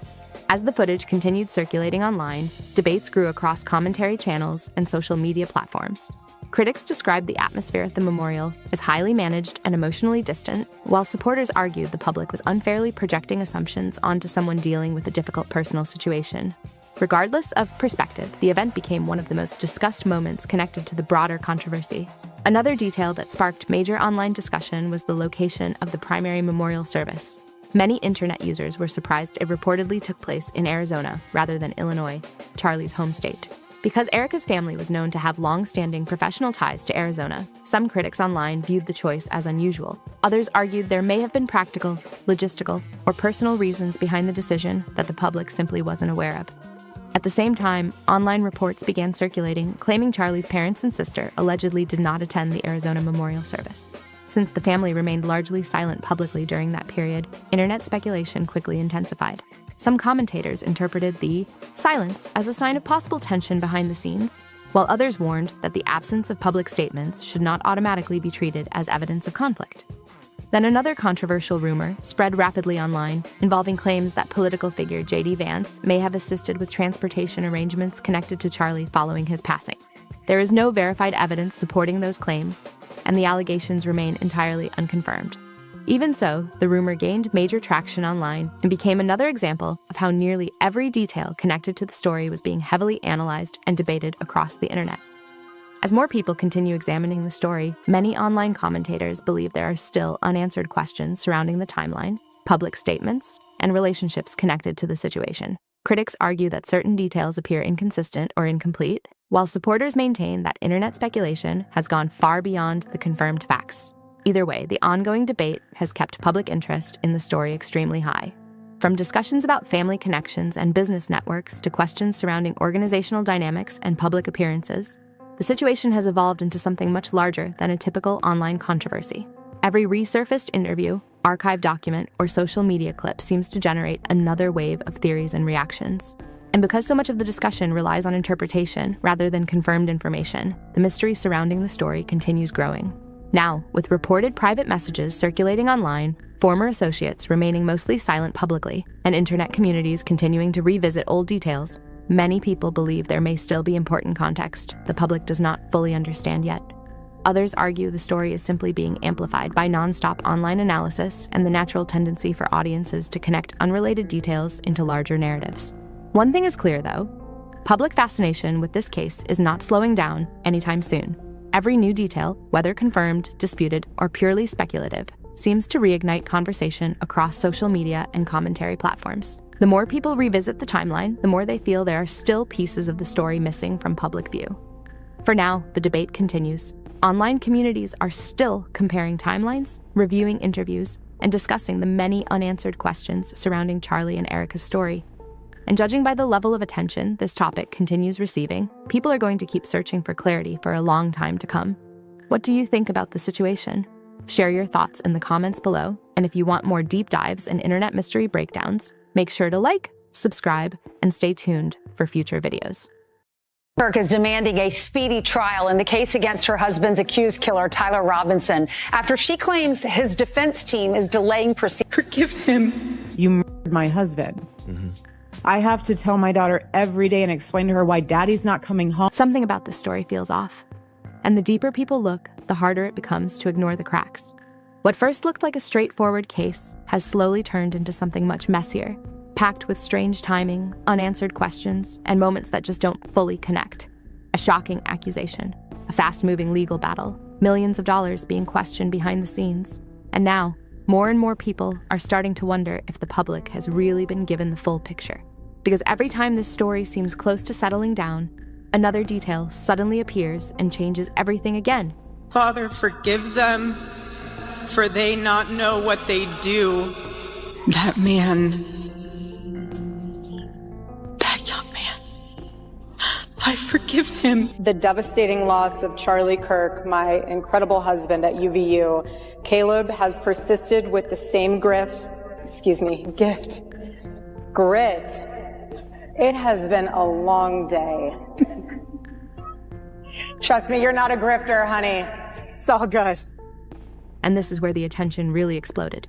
As the footage continued circulating online, debates grew across commentary channels and social media platforms. Critics described the atmosphere at the memorial as highly managed and emotionally distant, while supporters argued the public was unfairly projecting assumptions onto someone dealing with a difficult personal situation. Regardless of perspective, the event became one of the most discussed moments connected to the broader controversy. Another detail that sparked major online discussion was the location of the primary memorial service. Many internet users were surprised it reportedly took place in Arizona rather than Illinois, Charlie's home state. Because Erika's family was known to have long-standing professional ties to Arizona, some critics online viewed the choice as unusual. Others argued there may have been practical, logistical, or personal reasons behind the decision that the public simply wasn't aware of. At the same time, online reports began circulating, claiming Charlie's parents and sister allegedly did not attend the Arizona memorial service. Since the family remained largely silent publicly during that period, internet speculation quickly intensified. Some commentators interpreted the silence as a sign of possible tension behind the scenes, while others warned that the absence of public statements should not automatically be treated as evidence of conflict. Then another controversial rumor spread rapidly online, involving claims that political figure J.D. Vance may have assisted with transportation arrangements connected to Charlie following his passing. There is no verified evidence supporting those claims, and the allegations remain entirely unconfirmed. Even so, the rumor gained major traction online and became another example of how nearly every detail connected to the story was being heavily analyzed and debated across the internet. As more people continue examining the story, many online commentators believe there are still unanswered questions surrounding the timeline, public statements, and relationships connected to the situation. Critics argue that certain details appear inconsistent or incomplete, while supporters maintain that internet speculation has gone far beyond the confirmed facts. Either way, the ongoing debate has kept public interest in the story extremely high. From discussions about family connections and business networks to questions surrounding organizational dynamics and public appearances, the situation has evolved into something much larger than a typical online controversy. Every resurfaced interview, archived document, or social media clip seems to generate another wave of theories and reactions. And because so much of the discussion relies on interpretation rather than confirmed information, the mystery surrounding the story continues growing. Now, with reported private messages circulating online, former associates remaining mostly silent publicly, and internet communities continuing to revisit old details, many people believe there may still be important context the public does not fully understand yet. Others argue the story is simply being amplified by nonstop online analysis and the natural tendency for audiences to connect unrelated details into larger narratives. One thing is clear, though. Public fascination with this case is not slowing down anytime soon. Every new detail, whether confirmed, disputed, or purely speculative, seems to reignite conversation across social media and commentary platforms. The more people revisit the timeline, the more they feel there are still pieces of the story missing from public view. For now, the debate continues. Online communities are still comparing timelines, reviewing interviews, and discussing the many unanswered questions surrounding Charlie and Erika's story. And judging by the level of attention this topic continues receiving, people are going to keep searching for clarity for a long time to come. What do you think about the situation? Share your thoughts in the comments below, and if you want more deep dives and internet mystery breakdowns, make sure to like, subscribe, and stay tuned for future videos. Kirk is demanding a speedy trial in the case against her husband's accused killer, Tyler Robinson, after she claims his defense team is delaying proceedings. Forgive him. You murdered my husband. I have to tell my daughter every day and explain to her why daddy's not coming home. Something about this story feels off. And the deeper people look, the harder it becomes to ignore the cracks. What first looked like a straightforward case has slowly turned into something much messier, packed with strange timing, unanswered questions, and moments that just don't fully connect. A shocking accusation, a fast-moving legal battle, millions of dollars being questioned behind the scenes. And now, more and more people are starting to wonder if the public has really been given the full picture. Because every time this story seems close to settling down, another detail suddenly appears and changes everything again. Father, forgive them, for they not know what they do. That young man, I forgive him. The devastating loss of Charlie Kirk, my incredible husband at UVU, Caleb has persisted with the same grit. It has been a long day. Trust me, you're not a grifter, honey. It's all good. And this is where the attention really exploded.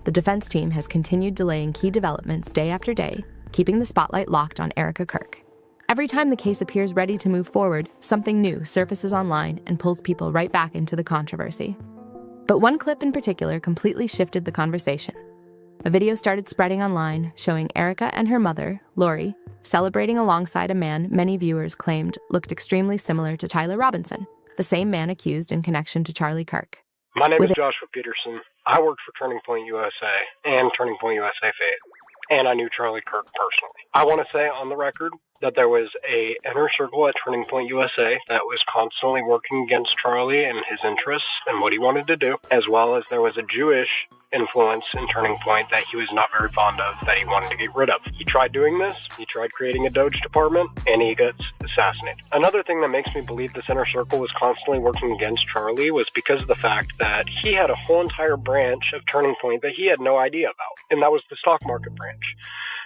The defense team has continued delaying key developments day after day, keeping the spotlight locked on Erika Kirk. Every time the case appears ready to move forward, something new surfaces online and pulls people right back into the controversy. But one clip in particular completely shifted the conversation. A video started spreading online showing Erika and her mother, Lori, celebrating alongside a man many viewers claimed looked extremely similar to Tyler Robinson, the same man accused in connection to Charlie Kirk. My name is Joshua Peterson. I worked for Turning Point USA and Turning Point USA Fate, and I knew Charlie Kirk personally. I want to say on the record that there was a inner circle at Turning Point USA that was constantly working against Charlie and his interests and what he wanted to do, as well as there was a Jewish influence in Turning Point that he was not very fond of, that he wanted to get rid of. He tried doing this, he tried creating a Doge department, and he gets assassinated. Another thing that makes me believe this inner circle was constantly working against Charlie was because of the fact that he had a whole entire branch of Turning Point that he had no idea about, and that was the stock market branch.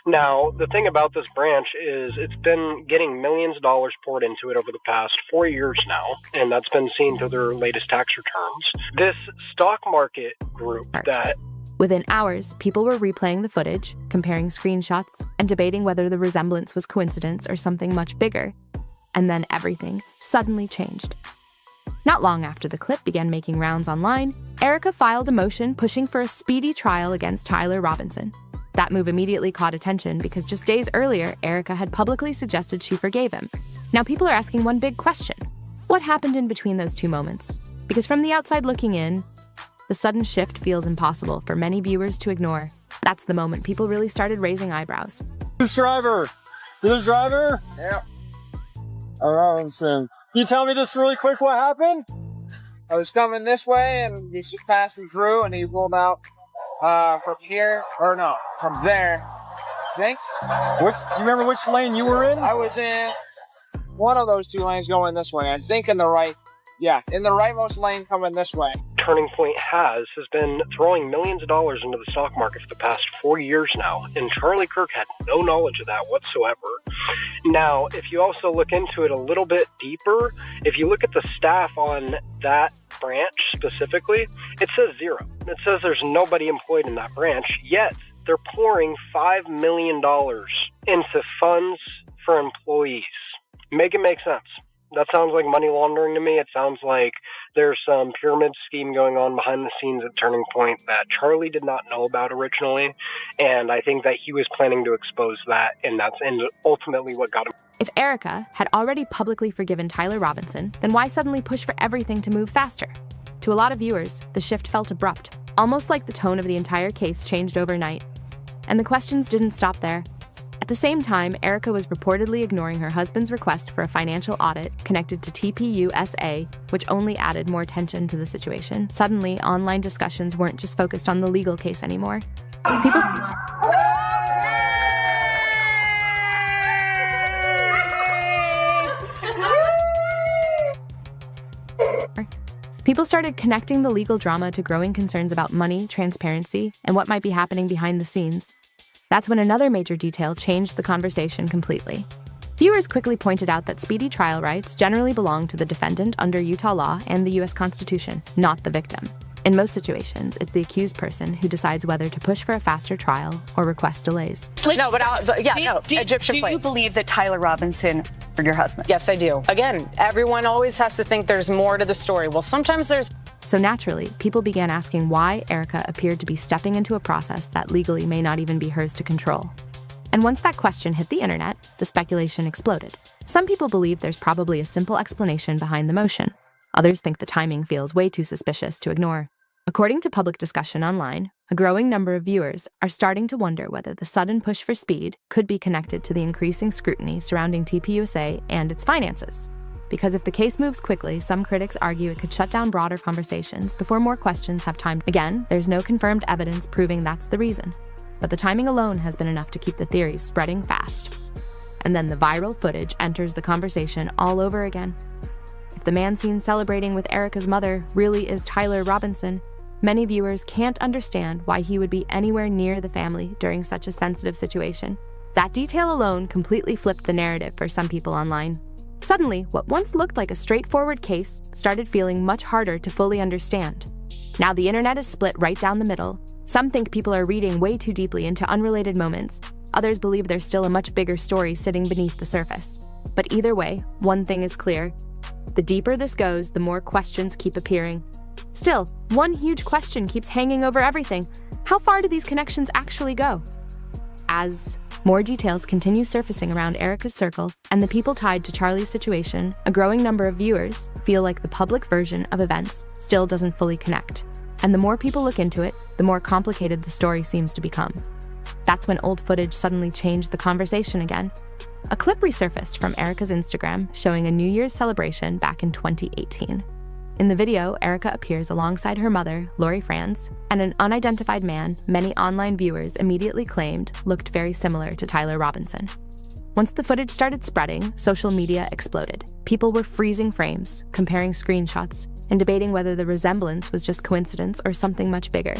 Now, the thing about this branch is it's been getting millions of dollars poured into it over the past 4 years now, and that's been seen through their latest tax returns. This stock market group that... Within hours, people were replaying the footage, comparing screenshots, and debating whether the resemblance was coincidence or something much bigger. And then everything suddenly changed. Not long after the clip began making rounds online, Erika filed a motion pushing for a speedy trial against Tyler Robinson. That move immediately caught attention because just days earlier, Erika had publicly suggested she forgave him. Now people are asking one big question. What happened in between those two moments? Because from the outside looking in, the sudden shift feels impossible for many viewers to ignore. That's the moment people really started raising eyebrows. This driver! This driver? Yeah. Robinson. Can you tell me just really quick what happened? I was coming this way, and he's just passing through, and he pulled out from here, or no, from there, I think. Do you remember which lane you were in? I was in one of those two lanes going this way. I think in the right, yeah, in the rightmost lane coming this way. Turning Point has been throwing millions of dollars into the stock market for the past 4 years now, and Charlie Kirk had no knowledge of that whatsoever. Now, if you also look into it a little bit deeper, if you look at the staff on that branch specifically, it says 0. It says there's nobody employed in that branch, yet they're pouring $5 million into funds for employees. Make it make sense. That sounds like money laundering to me. It sounds like there's some pyramid scheme going on behind the scenes at Turning Point that Charlie did not know about originally, and I think that he was planning to expose that, and that's ultimately what got him. If Erika had already publicly forgiven Tyler Robinson, then why suddenly push for everything to move faster? To a lot of viewers, the shift felt abrupt, almost like the tone of the entire case changed overnight. And the questions didn't stop there. At the same time, Erika was reportedly ignoring her husband's request for a financial audit connected to TPUSA, which only added more tension to the situation. Suddenly, online discussions weren't just focused on the legal case anymore. People started connecting the legal drama to growing concerns about money, transparency, and what might be happening behind the scenes. That's when another major detail changed the conversation completely. Viewers quickly pointed out that speedy trial rights generally belong to the defendant under Utah law and the U.S. Constitution, not the victim. In most situations, it's the accused person who decides whether to push for a faster trial or request delays. No, but Egyptian plates. Do you believe that Tyler Robinson murdered your husband? Yes, I do. Again, everyone always has to think there's more to the story. Well, sometimes there's. So naturally, people began asking why Erika appeared to be stepping into a process that legally may not even be hers to control. And once that question hit the internet, the speculation exploded. Some people believe there's probably a simple explanation behind the motion. Others think the timing feels way too suspicious to ignore. According to public discussion online, a growing number of viewers are starting to wonder whether the sudden push for speed could be connected to the increasing scrutiny surrounding TPUSA and its finances. Because if the case moves quickly, some critics argue it could shut down broader conversations before more questions have time. Again, there's no confirmed evidence proving that's the reason, but the timing alone has been enough to keep the theories spreading fast. And then the viral footage enters the conversation all over again. If the man seen celebrating with Erika's mother really is Tyler Robinson, many viewers can't understand why he would be anywhere near the family during such a sensitive situation. That detail alone completely flipped the narrative for some people online. Suddenly, what once looked like a straightforward case started feeling much harder to fully understand. Now the internet is split right down the middle. Some think people are reading way too deeply into unrelated moments. Others believe there's still a much bigger story sitting beneath the surface. But either way, one thing is clear. The deeper this goes, the more questions keep appearing. Still, one huge question keeps hanging over everything. How far do these connections actually go? As more details continue surfacing around Erika's circle and the people tied to Charlie's situation, a growing number of viewers feel like the public version of events still doesn't fully connect. And the more people look into it, the more complicated the story seems to become. That's when old footage suddenly changed the conversation again. A clip resurfaced from Erika's Instagram showing a New Year's celebration back in 2018. In the video, Erika appears alongside her mother, Lori Franz, and an unidentified man many online viewers immediately claimed looked very similar to Tyler Robinson. Once the footage started spreading, social media exploded. People were freezing frames, comparing screenshots, and debating whether the resemblance was just coincidence or something much bigger.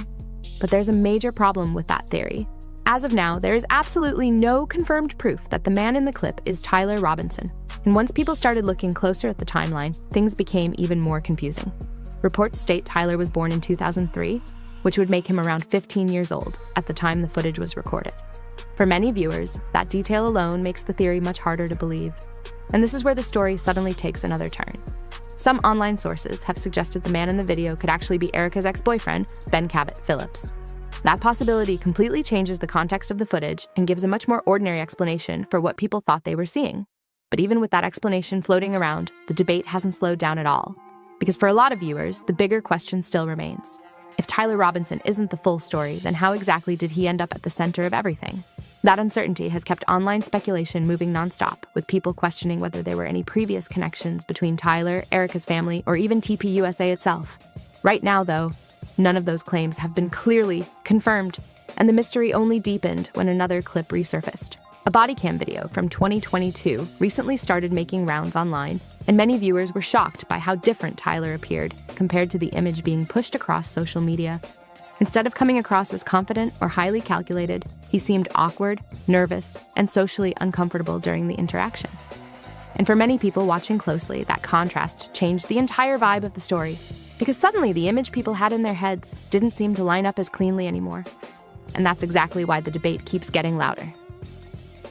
But there's a major problem with that theory. As of now, there is absolutely no confirmed proof that the man in the clip is Tyler Robinson. And once people started looking closer at the timeline, things became even more confusing. Reports state Tyler was born in 2003, which would make him around 15 years old at the time the footage was recorded. For many viewers, that detail alone makes the theory much harder to believe. And this is where the story suddenly takes another turn. Some online sources have suggested the man in the video could actually be Erika's ex-boyfriend, Ben Cabot Phillips. That possibility completely changes the context of the footage and gives a much more ordinary explanation for what people thought they were seeing. But even with that explanation floating around, the debate hasn't slowed down at all. Because for a lot of viewers, the bigger question still remains. If Tyler Robinson isn't the full story, then how exactly did he end up at the center of everything? That uncertainty has kept online speculation moving nonstop, with people questioning whether there were any previous connections between Tyler, Erika's family, or even TPUSA itself. Right now, though, none of those claims have been clearly confirmed, and the mystery only deepened when another clip resurfaced. A body cam video from 2022 recently started making rounds online, and many viewers were shocked by how different Tyler appeared compared to the image being pushed across social media. Instead of coming across as confident or highly calculated, he seemed awkward, nervous, and socially uncomfortable during the interaction. And for many people watching closely, that contrast changed the entire vibe of the story, because suddenly the image people had in their heads didn't seem to line up as cleanly anymore. And that's exactly why the debate keeps getting louder.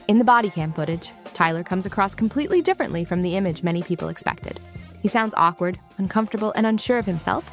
In the body cam footage, Tyler comes across completely differently from the image many people expected. He sounds awkward, uncomfortable, and unsure of himself,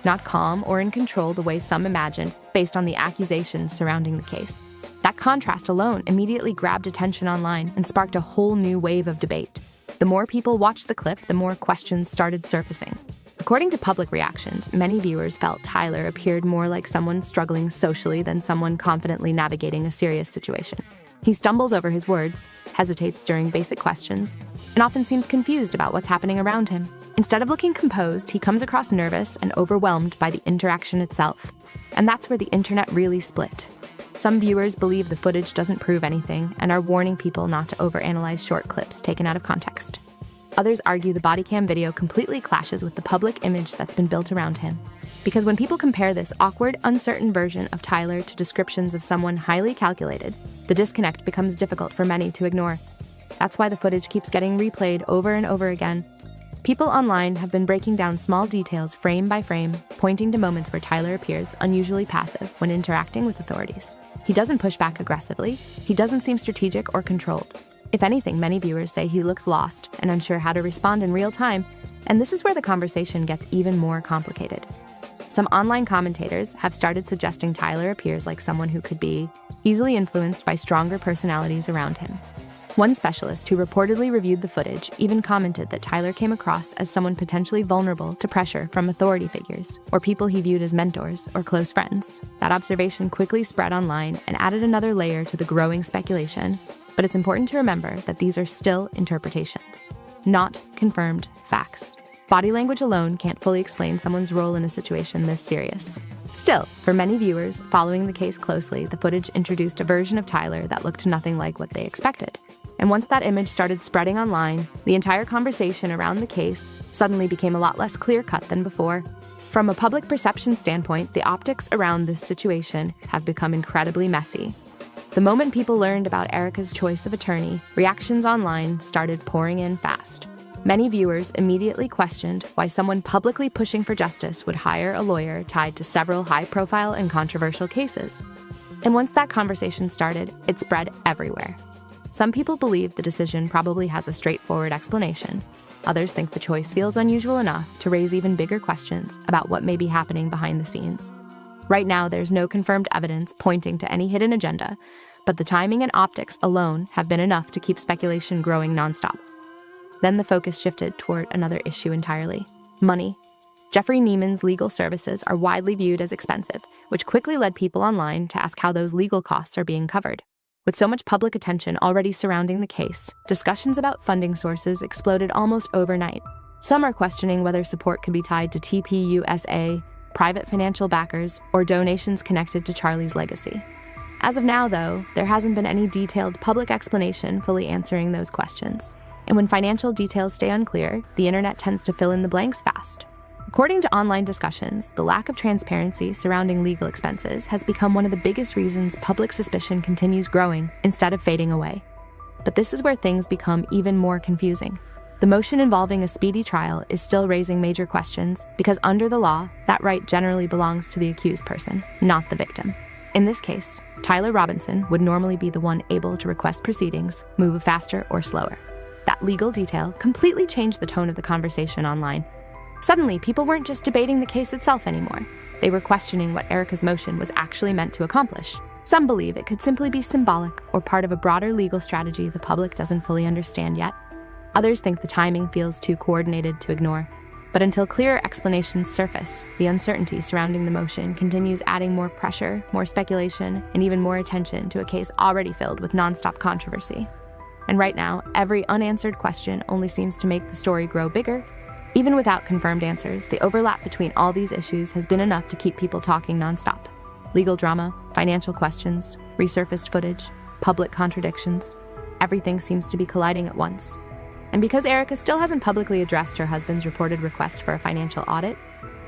not calm or in control the way some imagined based on the accusations surrounding the case. That contrast alone immediately grabbed attention online and sparked a whole new wave of debate. The more people watched the clip, the more questions started surfacing. According to public reactions, many viewers felt Tyler appeared more like someone struggling socially than someone confidently navigating a serious situation. He stumbles over his words, hesitates during basic questions, and often seems confused about what's happening around him. Instead of looking composed, he comes across nervous and overwhelmed by the interaction itself. And that's where the internet really split. Some viewers believe the footage doesn't prove anything and are warning people not to overanalyze short clips taken out of context. Others argue the body cam video completely clashes with the public image that's been built around him. Because when people compare this awkward, uncertain version of Tyler to descriptions of someone highly calculated, the disconnect becomes difficult for many to ignore. That's why the footage keeps getting replayed over and over again. People online have been breaking down small details frame by frame, pointing to moments where Tyler appears unusually passive when interacting with authorities. He doesn't push back aggressively. He doesn't seem strategic or controlled. If anything, many viewers say he looks lost and unsure how to respond in real time, and this is where the conversation gets even more complicated. Some online commentators have started suggesting Tyler appears like someone who could be easily influenced by stronger personalities around him. One specialist who reportedly reviewed the footage even commented that Tyler came across as someone potentially vulnerable to pressure from authority figures or people he viewed as mentors or close friends. That observation quickly spread online and added another layer to the growing speculation. But it's important to remember that these are still interpretations, not confirmed facts. Body language alone can't fully explain someone's role in a situation this serious. Still, for many viewers following the case closely, the footage introduced a version of Tyler that looked nothing like what they expected. And once that image started spreading online, the entire conversation around the case suddenly became a lot less clear-cut than before. From a public perception standpoint, the optics around this situation have become incredibly messy. The moment people learned about Erika's choice of attorney, reactions online started pouring in fast. Many viewers immediately questioned why someone publicly pushing for justice would hire a lawyer tied to several high-profile and controversial cases. And once that conversation started, it spread everywhere. Some people believe the decision probably has a straightforward explanation. Others think the choice feels unusual enough to raise even bigger questions about what may be happening behind the scenes. Right now, there's no confirmed evidence pointing to any hidden agenda, but the timing and optics alone have been enough to keep speculation growing nonstop. Then the focus shifted toward another issue entirely: money. Jeffrey Neiman's legal services are widely viewed as expensive, which quickly led people online to ask how those legal costs are being covered. With so much public attention already surrounding the case, discussions about funding sources exploded almost overnight. Some are questioning whether support could be tied to TPUSA, private financial backers, or donations connected to Charlie's legacy. As of now, though, there hasn't been any detailed public explanation fully answering those questions. And when financial details stay unclear, the internet tends to fill in the blanks fast. According to online discussions, the lack of transparency surrounding legal expenses has become one of the biggest reasons public suspicion continues growing instead of fading away. But this is where things become even more confusing. The motion involving a speedy trial is still raising major questions because under the law, that right generally belongs to the accused person, not the victim. In this case, Tyler Robinson would normally be the one able to request proceedings move faster or slower. That legal detail completely changed the tone of the conversation online. Suddenly, people weren't just debating the case itself anymore. They were questioning what Erika's motion was actually meant to accomplish. Some believe it could simply be symbolic or part of a broader legal strategy the public doesn't fully understand yet. Others think the timing feels too coordinated to ignore. But until clearer explanations surface, the uncertainty surrounding the motion continues, adding more pressure, more speculation, and even more attention to a case already filled with nonstop controversy. And right now, every unanswered question only seems to make the story grow bigger. Even without confirmed answers, the overlap between all these issues has been enough to keep people talking nonstop. Legal drama, financial questions, resurfaced footage, public contradictions. Everything seems to be colliding at once. And because Erika still hasn't publicly addressed her husband's reported request for a financial audit,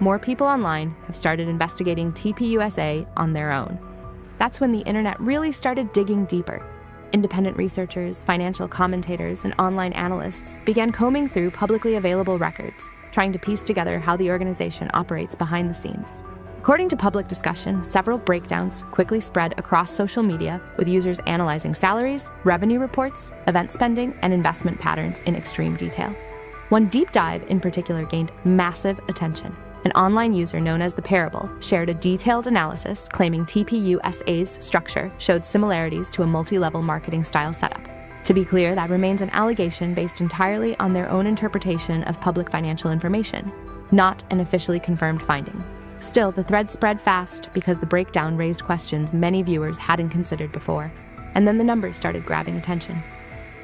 more people online have started investigating TPUSA on their own. That's when the internet really started digging deeper. Independent researchers, financial commentators, and online analysts began combing through publicly available records, trying to piece together how the organization operates behind the scenes. According to public discussion, several breakdowns quickly spread across social media, with users analyzing salaries, revenue reports, event spending, and investment patterns in extreme detail. One deep dive in particular gained massive attention. An online user known as The Parable shared a detailed analysis claiming TPUSA's structure showed similarities to a multi-level marketing style setup. To be clear, that remains an allegation based entirely on their own interpretation of public financial information, not an officially confirmed finding. Still, the thread spread fast because the breakdown raised questions many viewers hadn't considered before, and then the numbers started grabbing attention.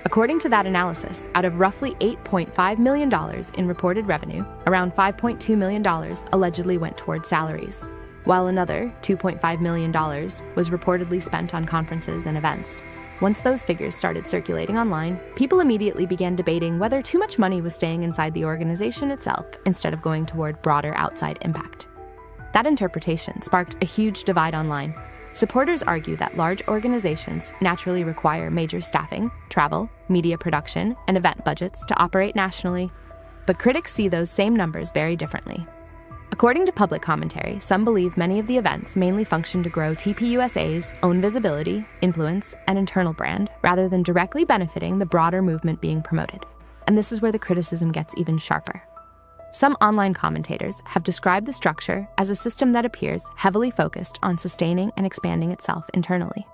According to that analysis, out of roughly $8.5 million in reported revenue, around $5.2 million allegedly went toward salaries, while another $2.5 million was reportedly spent on conferences and events. Once those figures started circulating online, people immediately began debating whether too much money was staying inside the organization itself instead of going toward broader outside impact. That interpretation sparked a huge divide online. Supporters argue that large organizations naturally require major staffing, travel, media production, and event budgets to operate nationally, but critics see those same numbers very differently. According to public commentary, some believe many of the events mainly function to grow TPUSA's own visibility, influence, and internal brand, rather than directly benefiting the broader movement being promoted. And this is where the criticism gets even sharper. Some online commentators have described the structure as a system that appears heavily focused on sustaining and expanding itself internally.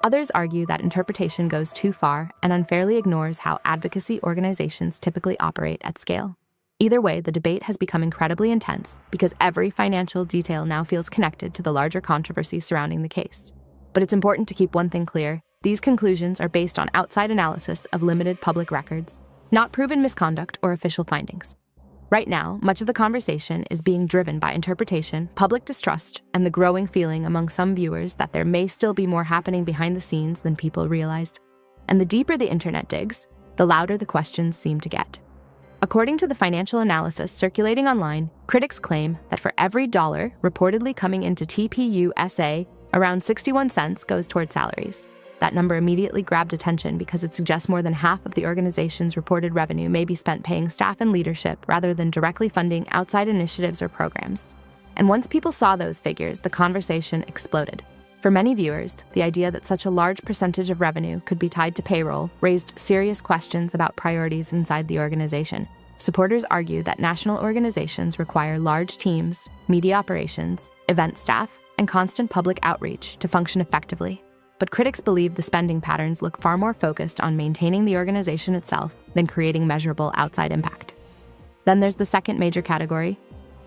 Others argue that interpretation goes too far and unfairly ignores how advocacy organizations typically operate at scale. Either way, the debate has become incredibly intense because every financial detail now feels connected to the larger controversy surrounding the case. But it's important to keep one thing clear: these conclusions are based on outside analysis of limited public records, not proven misconduct or official findings. Right now, much of the conversation is being driven by interpretation, public distrust, and the growing feeling among some viewers that there may still be more happening behind the scenes than people realized. And the deeper the internet digs, the louder the questions seem to get. According to the financial analysis circulating online, critics claim that for every dollar reportedly coming into TPUSA, around 61 cents goes toward salaries. That number immediately grabbed attention because it suggests more than half of the organization's reported revenue may be spent paying staff and leadership rather than directly funding outside initiatives or programs. And once people saw those figures, the conversation exploded. For many viewers, the idea that such a large percentage of revenue could be tied to payroll raised serious questions about priorities inside the organization. Supporters argue that national organizations require large teams, media operations, event staff, and constant public outreach to function effectively. But critics believe the spending patterns look far more focused on maintaining the organization itself than creating measurable outside impact. Then there's the second major category,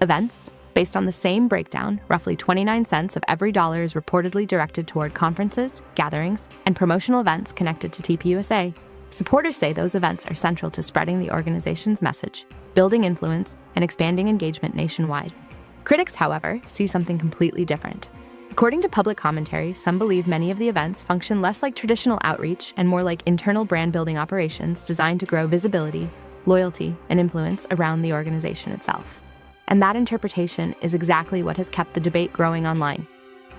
events. Based on the same breakdown, roughly 29 cents of every dollar is reportedly directed toward conferences, gatherings, and promotional events connected to TPUSA. Supporters say those events are central to spreading the organization's message, building influence, and expanding engagement nationwide. Critics, however, see something completely different. According to public commentary, some believe many of the events function less like traditional outreach and more like internal brand-building operations designed to grow visibility, loyalty, and influence around the organization itself. And that interpretation is exactly what has kept the debate growing online.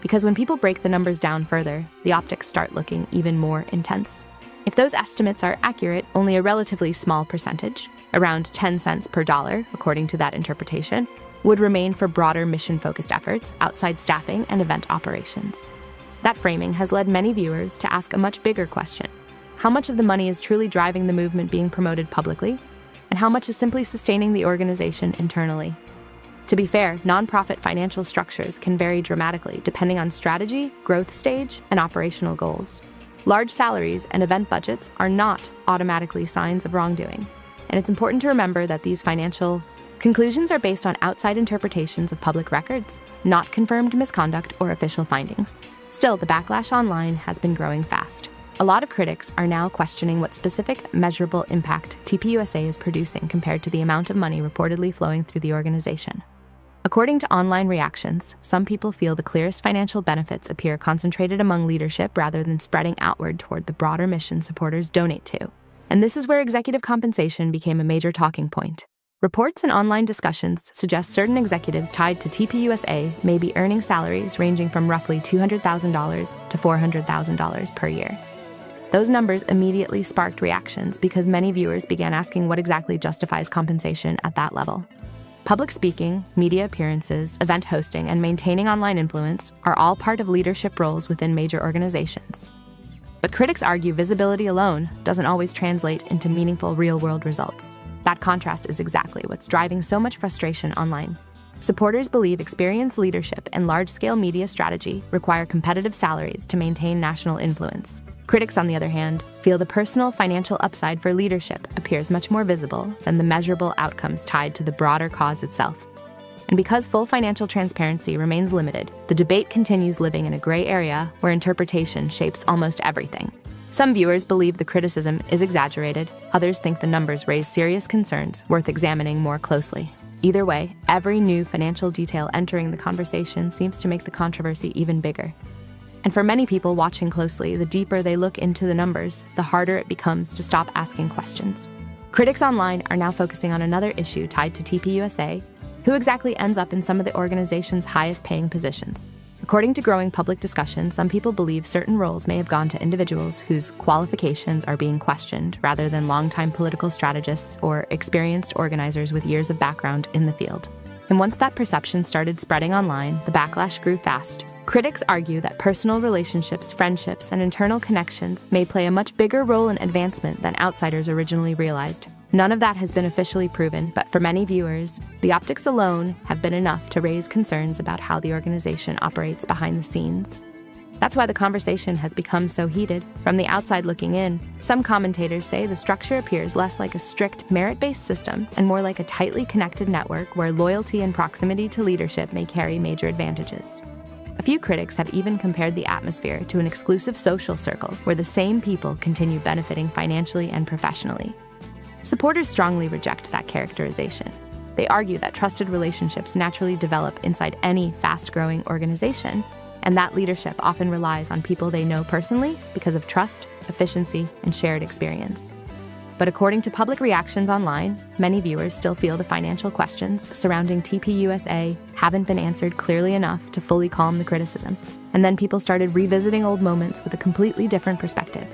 Because when people break the numbers down further, the optics start looking even more intense. If those estimates are accurate, only a relatively small percentage, around 10 cents per dollar, according to that interpretation, would remain for broader mission-focused efforts outside staffing and event operations. That framing has led many viewers to ask a much bigger question. How much of the money is truly driving the movement being promoted publicly? And how much is simply sustaining the organization internally? To be fair, nonprofit financial structures can vary dramatically depending on strategy, growth stage, and operational goals. Large salaries and event budgets are not automatically signs of wrongdoing. And it's important to remember that these financial Conclusions are based on outside interpretations of public records, not confirmed misconduct or official findings. Still, the backlash online has been growing fast. A lot of critics are now questioning what specific measurable impact TPUSA is producing compared to the amount of money reportedly flowing through the organization. According to online reactions, some people feel the clearest financial benefits appear concentrated among leadership rather than spreading outward toward the broader mission supporters donate to. And this is where executive compensation became a major talking point. Reports and online discussions suggest certain executives tied to TPUSA may be earning salaries ranging from roughly $200,000 to $400,000 per year. Those numbers immediately sparked reactions because many viewers began asking what exactly justifies compensation at that level. Public speaking, media appearances, event hosting, and maintaining online influence are all part of leadership roles within major organizations. But critics argue visibility alone doesn't always translate into meaningful real-world results. That contrast is exactly what's driving so much frustration online. Supporters believe experienced leadership and large-scale media strategy require competitive salaries to maintain national influence. Critics, on the other hand, feel the personal financial upside for leadership appears much more visible than the measurable outcomes tied to the broader cause itself. And because full financial transparency remains limited, the debate continues living in a gray area where interpretation shapes almost everything. Some viewers believe the criticism is exaggerated, others think the numbers raise serious concerns worth examining more closely. Either way, every new financial detail entering the conversation seems to make the controversy even bigger. And for many people watching closely, the deeper they look into the numbers, the harder it becomes to stop asking questions. Critics online are now focusing on another issue tied to TPUSA: who exactly ends up in some of the organization's highest-paying positions. According to growing public discussion, some people believe certain roles may have gone to individuals whose qualifications are being questioned rather than longtime political strategists or experienced organizers with years of background in the field. And once that perception started spreading online, the backlash grew fast. Critics argue that personal relationships, friendships, and internal connections may play a much bigger role in advancement than outsiders originally realized. None of that has been officially proven, but for many viewers, the optics alone have been enough to raise concerns about how the organization operates behind the scenes. That's why the conversation has become so heated. From the outside looking in, some commentators say the structure appears less like a strict merit-based system and more like a tightly connected network where loyalty and proximity to leadership may carry major advantages. A few critics have even compared the atmosphere to an exclusive social circle where the same people continue benefiting financially and professionally. Supporters strongly reject that characterization. They argue that trusted relationships naturally develop inside any fast-growing organization, and that leadership often relies on people they know personally because of trust, efficiency, and shared experience. But according to public reactions online, many viewers still feel the financial questions surrounding TPUSA haven't been answered clearly enough to fully calm the criticism. And then people started revisiting old moments with a completely different perspective.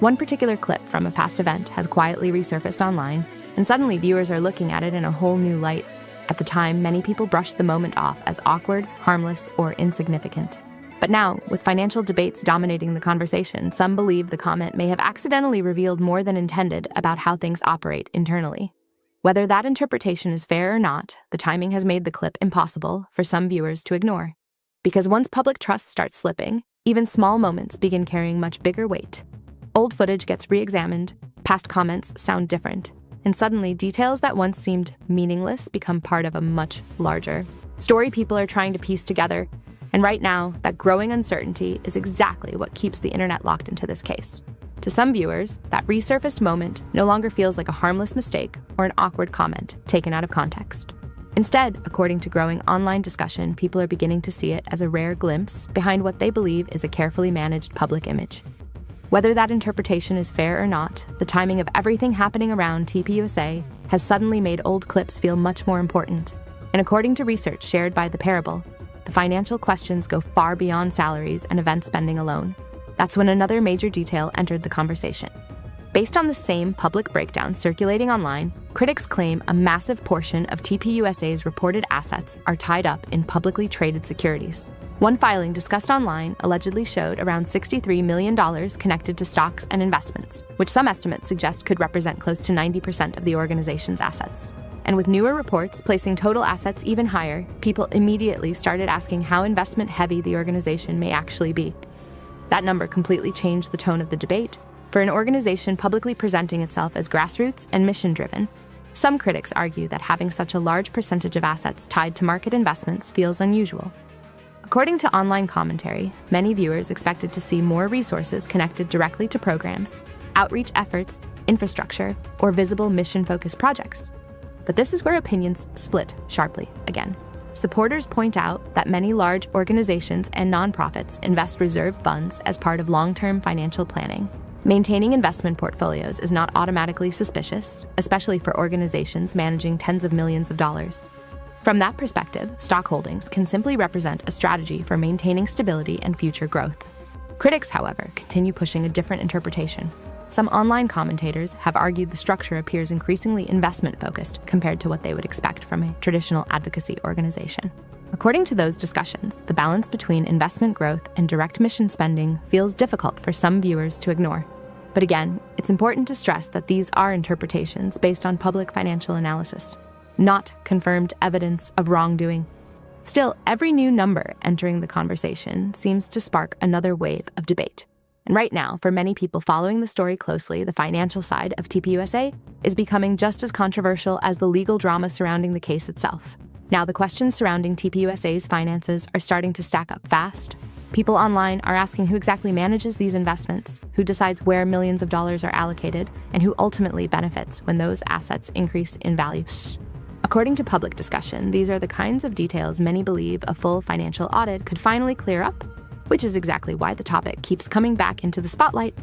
One particular clip from a past event has quietly resurfaced online, and suddenly viewers are looking at it in a whole new light. At the time, many people brushed the moment off as awkward, harmless, or insignificant. But now, with financial debates dominating the conversation, some believe the comment may have accidentally revealed more than intended about how things operate internally. Whether that interpretation is fair or not, the timing has made the clip impossible for some viewers to ignore. Because once public trust starts slipping, even small moments begin carrying much bigger weight. Old footage gets re-examined, past comments sound different, and suddenly details that once seemed meaningless become part of a much larger story people are trying to piece together. And right now, that growing uncertainty is exactly what keeps the internet locked into this case. To some viewers, that resurfaced moment no longer feels like a harmless mistake or an awkward comment taken out of context. Instead, according to growing online discussion, people are beginning to see it as a rare glimpse behind what they believe is a carefully managed public image. Whether that interpretation is fair or not, the timing of everything happening around TPUSA has suddenly made old clips feel much more important. And according to research shared by The Parable, the financial questions go far beyond salaries and event spending alone. That's when another major detail entered the conversation. Based on the same public breakdown circulating online, critics claim a massive portion of TPUSA's reported assets are tied up in publicly traded securities. One filing discussed online allegedly showed around $63 million connected to stocks and investments, which some estimates suggest could represent close to 90% of the organization's assets. And with newer reports placing total assets even higher, people immediately started asking how investment-heavy the organization may actually be. That number completely changed the tone of the debate. For an organization publicly presenting itself as grassroots and mission-driven, Some critics argue that having such a large percentage of assets tied to market investments feels unusual. According to online commentary, many viewers expected to see more resources connected directly to programs, outreach efforts, infrastructure, or visible mission-focused projects. But this is where opinions split sharply again. Supporters point out that many large organizations and nonprofits invest reserve funds as part of long-term financial planning. Maintaining investment portfolios is not automatically suspicious, especially for organizations managing tens of millions of dollars. From that perspective, stock holdings can simply represent a strategy for maintaining stability and future growth. Critics, however, continue pushing a different interpretation. Some online commentators have argued the structure appears increasingly investment-focused compared to what they would expect from a traditional advocacy organization. According to those discussions, the balance between investment growth and direct mission spending feels difficult for some viewers to ignore. But again, it's important to stress that these are interpretations based on public financial analysis, not confirmed evidence of wrongdoing. Still, every new number entering the conversation seems to spark another wave of debate. And right now, for many people following the story closely, the financial side of TPUSA is becoming just as controversial as the legal drama surrounding the case itself. Now, the questions surrounding TPUSA's finances are starting to stack up fast. People online are asking who exactly manages these investments, who decides where millions of dollars are allocated, and who ultimately benefits when those assets increase in value. According to public discussion, these are the kinds of details many believe a full financial audit could finally clear up, which is exactly why the topic keeps coming back into the spotlight.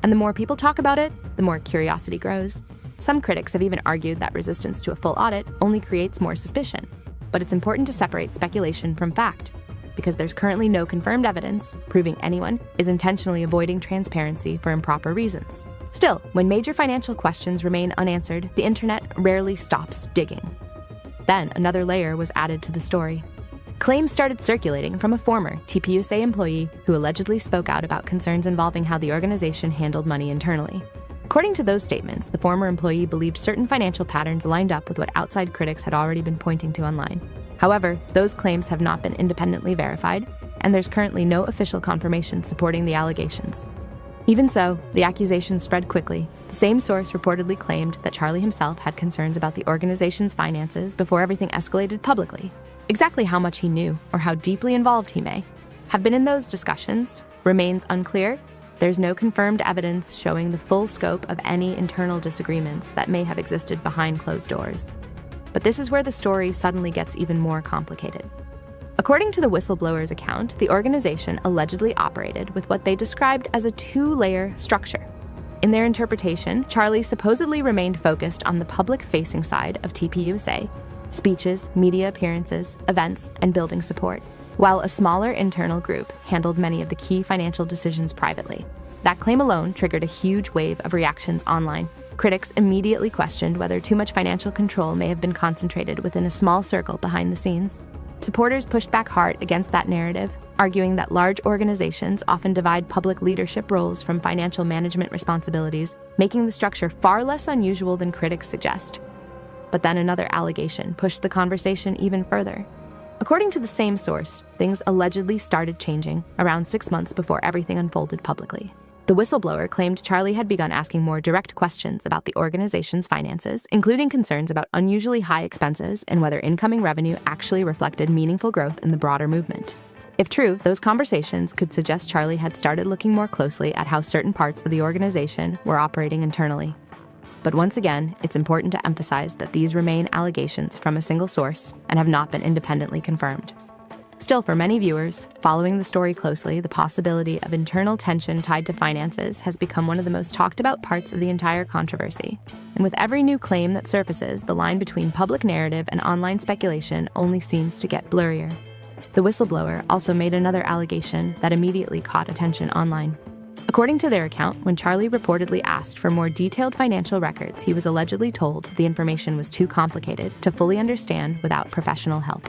And the more people talk about it, the more curiosity grows. Some critics have even argued that resistance to a full audit only creates more suspicion. But it's important to separate speculation from fact, because there's currently no confirmed evidence proving anyone is intentionally avoiding transparency for improper reasons. Still, when major financial questions remain unanswered, the internet rarely stops digging. Then another layer was added to the story. Claims started circulating from a former TPUSA employee who allegedly spoke out about concerns involving how the organization handled money internally. According to those statements, the former employee believed certain financial patterns lined up with what outside critics had already been pointing to online. However, those claims have not been independently verified, and there's currently no official confirmation supporting the allegations. Even so, the accusations spread quickly. The same source reportedly claimed that Charlie himself had concerns about the organization's finances before everything escalated publicly. Exactly how much he knew, or how deeply involved he may have been in those discussions, remains unclear. There's no confirmed evidence showing the full scope of any internal disagreements that may have existed behind closed doors. But this is where the story suddenly gets even more complicated. According to the whistleblower's account, the organization allegedly operated with what they described as a two-layer structure. In their interpretation, Charlie supposedly remained focused on the public-facing side of TPUSA, speeches, media appearances, events, and building support, while a smaller internal group handled many of the key financial decisions privately. That claim alone triggered a huge wave of reactions online. Critics immediately questioned whether too much financial control may have been concentrated within a small circle behind the scenes. Supporters pushed back hard against that narrative, arguing that large organizations often divide public leadership roles from financial management responsibilities, making the structure far less unusual than critics suggest. But then another allegation pushed the conversation even further. According to the same source, things allegedly started changing around 6 months before everything unfolded publicly. The whistleblower claimed Charlie had begun asking more direct questions about the organization's finances, including concerns about unusually high expenses and whether incoming revenue actually reflected meaningful growth in the broader movement. If true, those conversations could suggest Charlie had started looking more closely at how certain parts of the organization were operating internally. But once again, it's important to emphasize that these remain allegations from a single source and have not been independently confirmed. Still, for many viewers, following the story closely, the possibility of internal tension tied to finances has become one of the most talked about parts of the entire controversy. And with every new claim that surfaces, the line between public narrative and online speculation only seems to get blurrier. The whistleblower also made another allegation that immediately caught attention online. According to their account, when Charlie reportedly asked for more detailed financial records, he was allegedly told the information was too complicated to fully understand without professional help.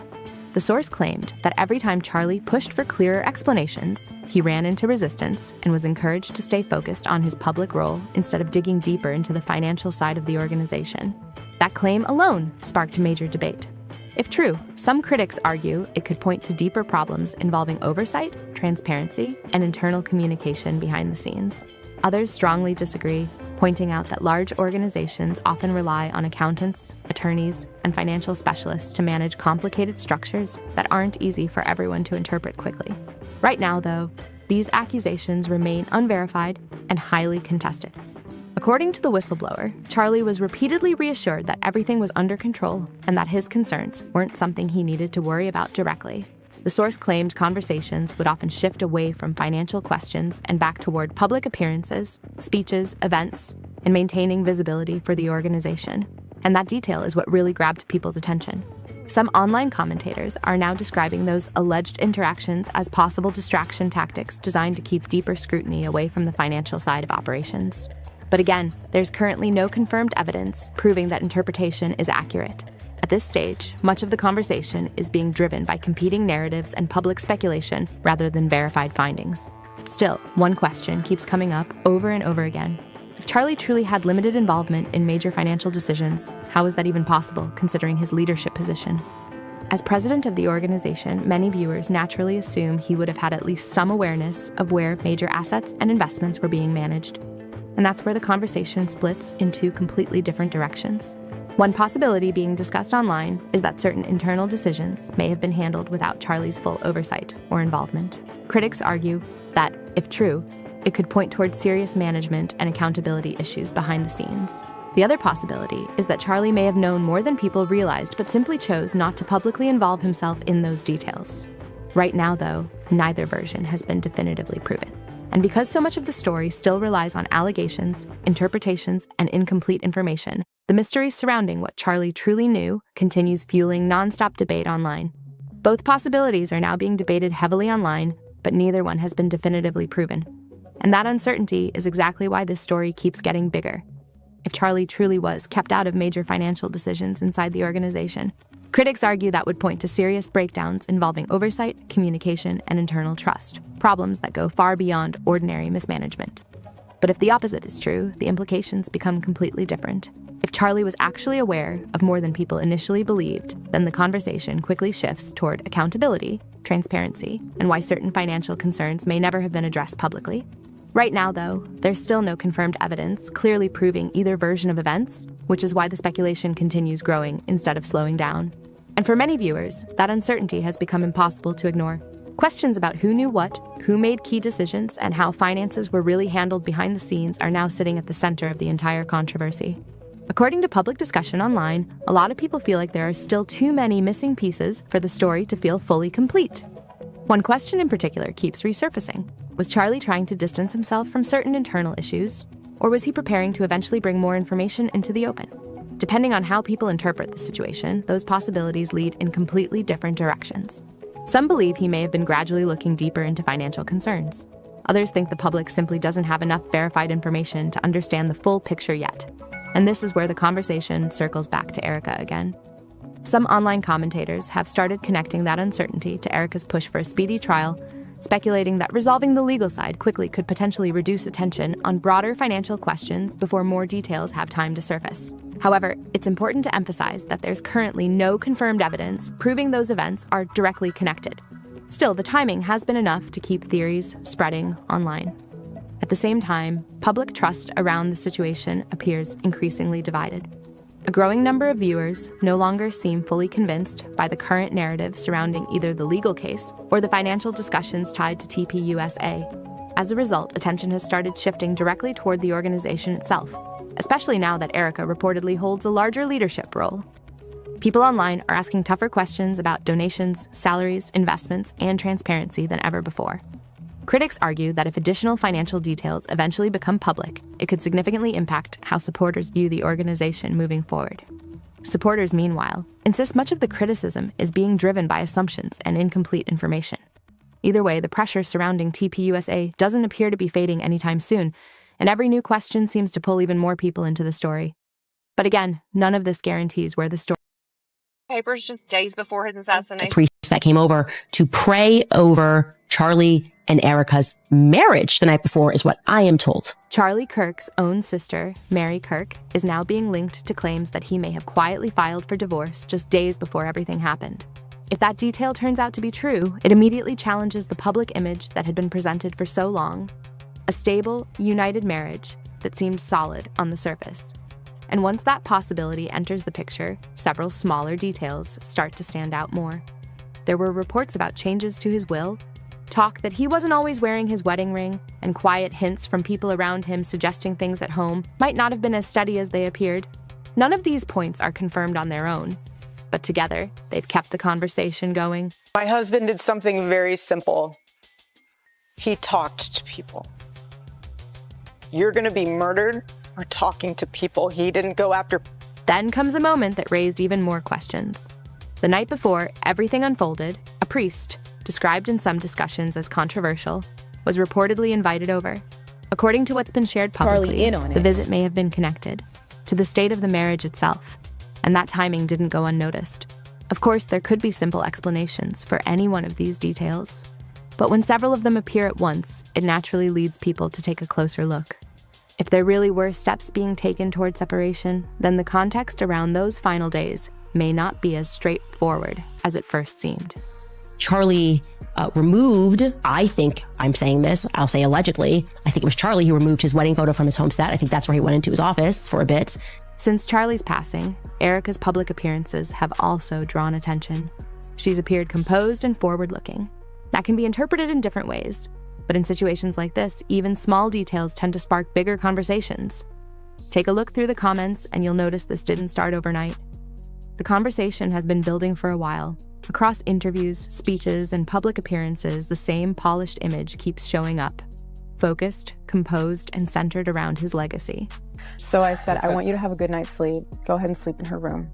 The source claimed that every time Charlie pushed for clearer explanations, he ran into resistance and was encouraged to stay focused on his public role instead of digging deeper into the financial side of the organization. That claim alone sparked major debate. If true, some critics argue it could point to deeper problems involving oversight, transparency, and internal communication behind the scenes. Others strongly disagree, pointing out that large organizations often rely on accountants, attorneys, and financial specialists to manage complicated structures that aren't easy for everyone to interpret quickly. Right now, though, these accusations remain unverified and highly contested. According to the whistleblower, Charlie was repeatedly reassured that everything was under control and that his concerns weren't something he needed to worry about directly. The source claimed conversations would often shift away from financial questions and back toward public appearances, speeches, events, and maintaining visibility for the organization. And that detail is what really grabbed people's attention. Some online commentators are now describing those alleged interactions as possible distraction tactics designed to keep deeper scrutiny away from the financial side of operations. But again, there's currently no confirmed evidence proving that interpretation is accurate. At this stage, much of the conversation is being driven by competing narratives and public speculation rather than verified findings. Still, one question keeps coming up over and over again. If Charlie truly had limited involvement in major financial decisions, how is that even possible, considering his leadership position? As president of the organization, many viewers naturally assume he would have had at least some awareness of where major assets and investments were being managed. And that's where the conversation splits in two completely different directions. One possibility being discussed online is that certain internal decisions may have been handled without Charlie's full oversight or involvement. Critics argue that, if true, it could point towards serious management and accountability issues behind the scenes. The other possibility is that Charlie may have known more than people realized but simply chose not to publicly involve himself in those details. Right now, though, neither version has been definitively proven. And because so much of the story still relies on allegations, interpretations, and incomplete information, the mystery surrounding what Charlie truly knew continues fueling nonstop debate online. Both possibilities are now being debated heavily online, but neither one has been definitively proven. And that uncertainty is exactly why this story keeps getting bigger. If Charlie truly was kept out of major financial decisions inside the organization, critics argue that would point to serious breakdowns involving oversight, communication, and internal trust, problems that go far beyond ordinary mismanagement. But if the opposite is true, the implications become completely different. If Charlie was actually aware of more than people initially believed, then the conversation quickly shifts toward accountability, transparency, and why certain financial concerns may never have been addressed publicly. Right now, though, there's still no confirmed evidence clearly proving either version of events, which is why the speculation continues growing instead of slowing down. And for many viewers, that uncertainty has become impossible to ignore. Questions about who knew what, who made key decisions, and how finances were really handled behind the scenes are now sitting at the center of the entire controversy. According to public discussion online, a lot of people feel like there are still too many missing pieces for the story to feel fully complete. One question in particular keeps resurfacing. Was Charlie trying to distance himself from certain internal issues, or was he preparing to eventually bring more information into the open? Depending on how people interpret the situation, those possibilities lead in completely different directions. Some believe he may have been gradually looking deeper into financial concerns. Others think the public simply doesn't have enough verified information to understand the full picture yet. And this is where the conversation circles back to Erika again. Some online commentators have started connecting that uncertainty to Erika's push for a speedy trial, speculating that resolving the legal side quickly could potentially reduce attention on broader financial questions before more details have time to surface. However, it's important to emphasize that there's currently no confirmed evidence proving those events are directly connected. Still, the timing has been enough to keep theories spreading online. At the same time, public trust around the situation appears increasingly divided. A growing number of viewers no longer seem fully convinced by the current narrative surrounding either the legal case or the financial discussions tied to TPUSA. As a result, attention has started shifting directly toward the organization itself, especially now that Erika reportedly holds a larger leadership role. People online are asking tougher questions about donations, salaries, investments, and transparency than ever before. Critics argue that if additional financial details eventually become public, it could significantly impact how supporters view the organization moving forward. Supporters, meanwhile, insist much of the criticism is being driven by assumptions and incomplete information. Either way, the pressure surrounding TPUSA doesn't appear to be fading anytime soon, and every new question seems to pull even more people into the story. But again, none of this guarantees where the story papers just days before his assassination. The priest that came over to pray over Charlie and Erika's marriage the night before is what I am told. Charlie Kirk's own sister, Mary Kirk, is now being linked to claims that he may have quietly filed for divorce just days before everything happened. If that detail turns out to be true, it immediately challenges the public image that had been presented for so long. A stable, united marriage, that seemed solid on the surface. And once that possibility enters the picture, several smaller details start to stand out more. There were reports about changes to his will, talk that he wasn't always wearing his wedding ring, and quiet hints from people around him suggesting things at home might not have been as steady as they appeared. None of these points are confirmed on their own, but together, they've kept the conversation going. My husband did something very simple. He talked to people. You're going to be murdered or talking to people. He didn't go after. Then comes a moment that raised even more questions. The night before everything unfolded, a priest, described in some discussions as controversial, was reportedly invited over. According to what's been shared publicly, the visit may have been connected to the state of the marriage itself, and that timing didn't go unnoticed. Of course, there could be simple explanations for any one of these details, but when several of them appear at once, it naturally leads people to take a closer look. If there really were steps being taken toward separation, then the context around those final days may not be as straightforward as it first seemed. Charlie removed, I think I'm saying this, I'll say allegedly, I think it was Charlie who removed his wedding photo from his home set. I think that's where he went into his office for a bit. Since Charlie's passing, Erika's public appearances have also drawn attention. She's appeared composed and forward-looking. That can be interpreted in different ways, but in situations like this, even small details tend to spark bigger conversations. Take a look through the comments and you'll notice this didn't start overnight. The conversation has been building for a while. Across interviews, speeches, and public appearances, the same polished image keeps showing up. Focused, composed, and centered around his legacy. So I said, I want you to have a good night's sleep. Go ahead and sleep in her room.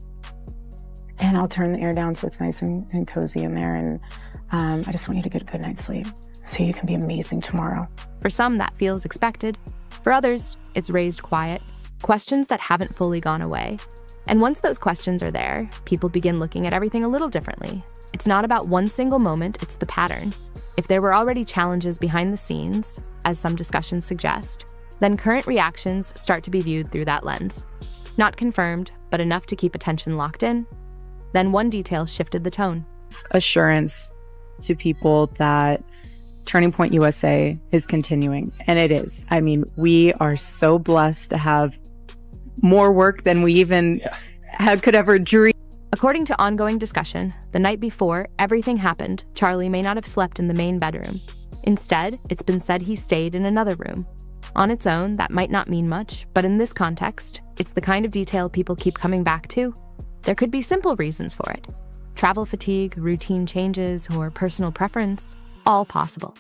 And I'll turn the air down so it's nice and cozy in there. And I just want you to get a good night's sleep so you can be amazing tomorrow. For some, that feels expected. For others, it's raised quiet, questions that haven't fully gone away. And once those questions are there, people begin looking at everything a little differently. It's not about one single moment, it's the pattern. If there were already challenges behind the scenes, as some discussions suggest, then current reactions start to be viewed through that lens. Not confirmed, but enough to keep attention locked in. Then one detail shifted the tone. Assurance to people that Turning Point USA is continuing, and it is. I mean, we are so blessed to have more work than we even could ever dream. According to ongoing discussion, the night before everything happened, Charlie may not have slept in the main bedroom. Instead, it's been said he stayed in another room. On its own, that might not mean much, but in this context, it's the kind of detail people keep coming back to. There could be simple reasons for it. Travel fatigue, routine changes, or personal preference, all possible.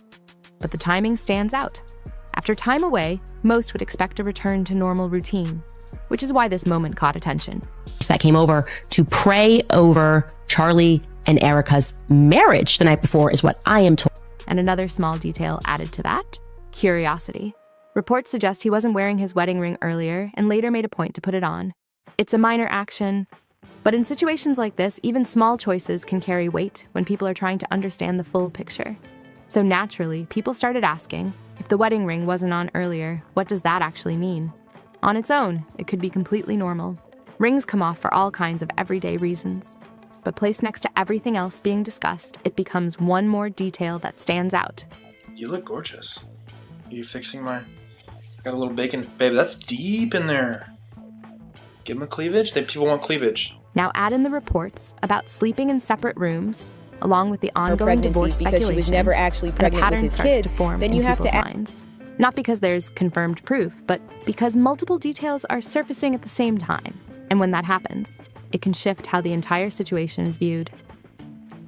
But the timing stands out. After time away, most would expect a return to normal routine, which is why this moment caught attention. That came over to pray over Charlie and Erika's marriage the night before is what I am told. And another small detail added to that, curiosity. Reports suggest he wasn't wearing his wedding ring earlier and later made a point to put it on. It's a minor action, but in situations like this, even small choices can carry weight when people are trying to understand the full picture. So naturally, people started asking, if the wedding ring wasn't on earlier, what does that actually mean? On its own, it could be completely normal. Rings come off for all kinds of everyday reasons. But placed next to everything else being discussed, it becomes one more detail that stands out. You look gorgeous. You fixing my... Got a little bacon. Babe, that's deep in there. Give them a cleavage? People want cleavage. Now add in the reports about sleeping in separate rooms, along with the ongoing divorce speculation, because she was never actually pregnant with his kids, then you have to minds. Not because there's confirmed proof, but because multiple details are surfacing at the same time. And when that happens, it can shift how the entire situation is viewed.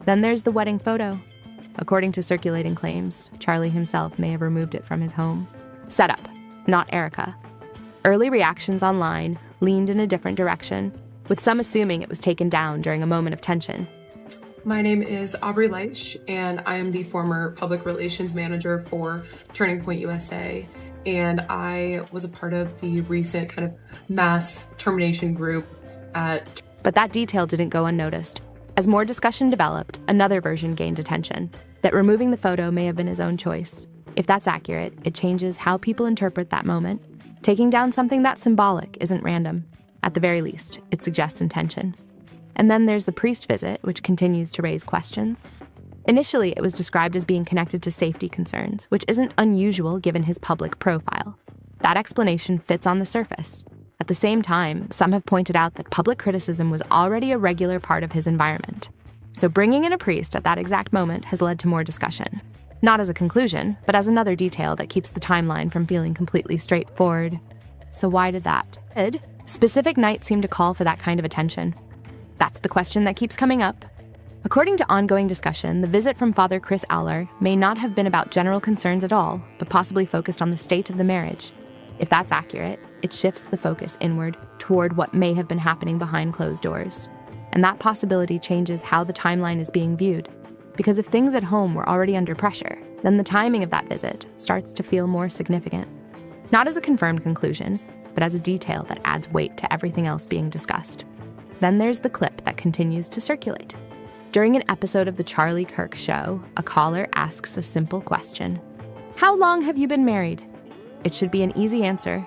Then there's the wedding photo. According to circulating claims, Charlie himself may have removed it from his home. Setup, not Erika. Early reactions online leaned in a different direction, with some assuming it was taken down during a moment of tension. My name is Aubrey Leitch, and I am the former public relations manager for Turning Point USA, and I was a part of the recent kind of mass termination group at... But that detail didn't go unnoticed. As more discussion developed, another version gained attention, that removing the photo may have been his own choice. If that's accurate, it changes how people interpret that moment. Taking down something that symbolic isn't random. At the very least, it suggests intention. And then there's the priest visit, which continues to raise questions. Initially, it was described as being connected to safety concerns, which isn't unusual given his public profile. That explanation fits on the surface. At the same time, some have pointed out that public criticism was already a regular part of his environment. So bringing in a priest at that exact moment has led to more discussion. Not as a conclusion, but as another detail that keeps the timeline from feeling completely straightforward. So why did that? Specific nights seem to call for that kind of attention. That's the question that keeps coming up. According to ongoing discussion, the visit from Father Chris Aller may not have been about general concerns at all, but possibly focused on the state of the marriage. If that's accurate, it shifts the focus inward toward what may have been happening behind closed doors. And that possibility changes how the timeline is being viewed. Because if things at home were already under pressure, then the timing of that visit starts to feel more significant. Not as a confirmed conclusion, but as a detail that adds weight to everything else being discussed. Then there's the clip that continues to circulate. During an episode of The Charlie Kirk Show, a caller asks a simple question. How long have you been married? It should be an easy answer.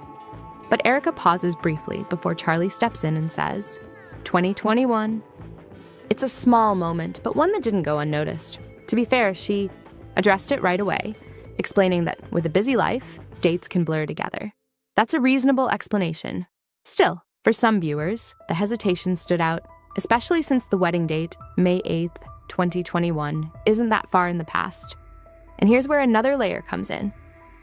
But Erika pauses briefly before Charlie steps in and says, 2021. It's a small moment, but one that didn't go unnoticed. To be fair, she addressed it right away, explaining that with a busy life, dates can blur together. That's a reasonable explanation. Still, for some viewers, the hesitation stood out, especially since the wedding date, May 8th, 2021, isn't that far in the past. And here's where another layer comes in.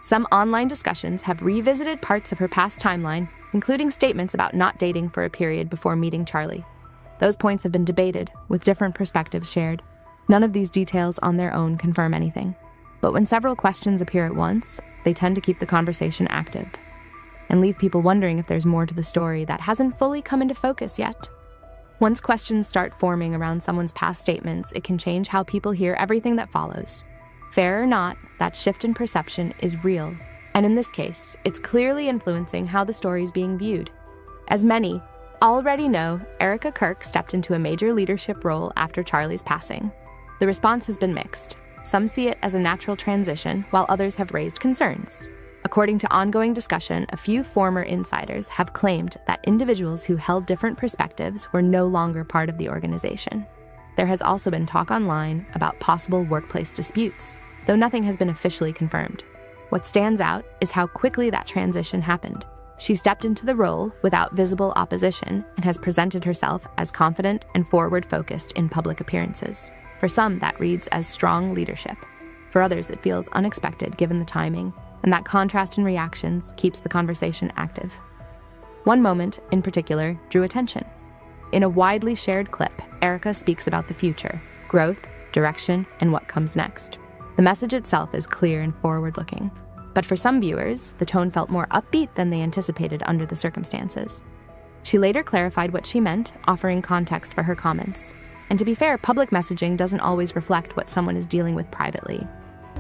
Some online discussions have revisited parts of her past timeline, including statements about not dating for a period before meeting Charlie. Those points have been debated, with different perspectives shared. None of these details on their own confirm anything. But when several questions appear at once, they tend to keep the conversation active and leave people wondering if there's more to the story that hasn't fully come into focus yet. Once questions start forming around someone's past statements, it can change how people hear everything that follows. Fair or not, that shift in perception is real. And in this case, it's clearly influencing how the story is being viewed. As many already know, Erika Kirk stepped into a major leadership role after Charlie's passing. The response has been mixed. Some see it as a natural transition, while others have raised concerns. According to ongoing discussion, a few former insiders have claimed that individuals who held different perspectives were no longer part of the organization. There has also been talk online about possible workplace disputes, though nothing has been officially confirmed. What stands out is how quickly that transition happened. She stepped into the role without visible opposition and has presented herself as confident and forward-focused in public appearances. For some, that reads as strong leadership. For others, it feels unexpected given the timing, and that contrast in reactions keeps the conversation active. One moment, in particular, drew attention. In a widely shared clip, Erika speaks about the future, growth, direction, and what comes next. The message itself is clear and forward-looking. But for some viewers, the tone felt more upbeat than they anticipated under the circumstances. She later clarified what she meant, offering context for her comments. And to be fair, public messaging doesn't always reflect what someone is dealing with privately.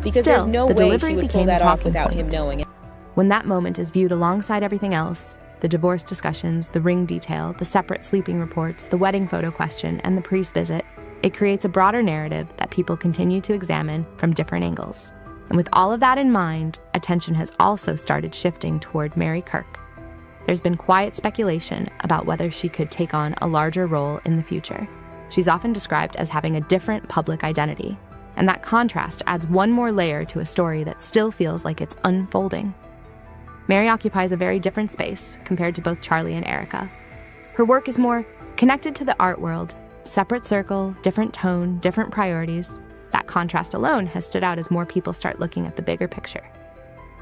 Because Still, there's no the way delivery she would became pull that the off talking without point. him knowing it. When that moment is viewed alongside everything else, the divorce discussions, the ring detail, the separate sleeping reports, the wedding photo question, and the priest visit, it creates a broader narrative that people continue to examine from different angles. And with all of that in mind, attention has also started shifting toward Mary Kirk. There's been quiet speculation about whether she could take on a larger role in the future. She's often described as having a different public identity, and that contrast adds one more layer to a story that still feels like it's unfolding. Mary occupies a very different space compared to both Charlie and Erika. Her work is more connected to the art world, separate circle, different tone, different priorities. That contrast alone has stood out as more people start looking at the bigger picture.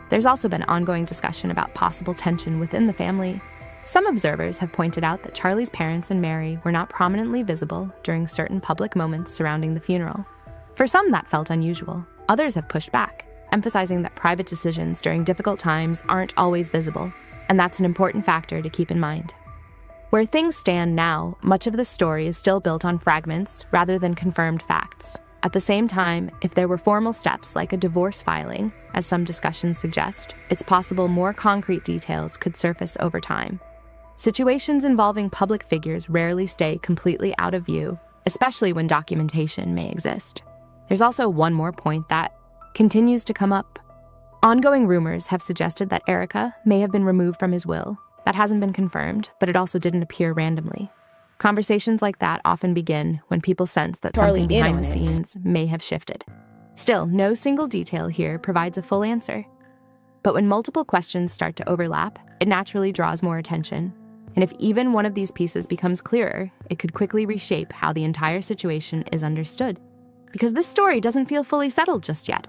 There's also been ongoing discussion about possible tension within the family. Some observers have pointed out that Charlie's parents and Mary were not prominently visible during certain public moments surrounding the funeral. For some, that felt unusual. Others have pushed back, emphasizing that private decisions during difficult times aren't always visible, and that's an important factor to keep in mind. Where things stand now, much of the story is still built on fragments rather than confirmed facts. At the same time, if there were formal steps like a divorce filing, as some discussions suggest, it's possible more concrete details could surface over time. Situations involving public figures rarely stay completely out of view, especially when documentation may exist. There's also one more point that continues to come up. Ongoing rumors have suggested that Erika may have been removed from his will. That hasn't been confirmed, but it also didn't appear randomly. Conversations like that often begin when people sense that Charlie something behind the in on it. scenes may have shifted. Still, no single detail here provides a full answer. But when multiple questions start to overlap, it naturally draws more attention. And if even one of these pieces becomes clearer, it could quickly reshape how the entire situation is understood. Because this story doesn't feel fully settled just yet.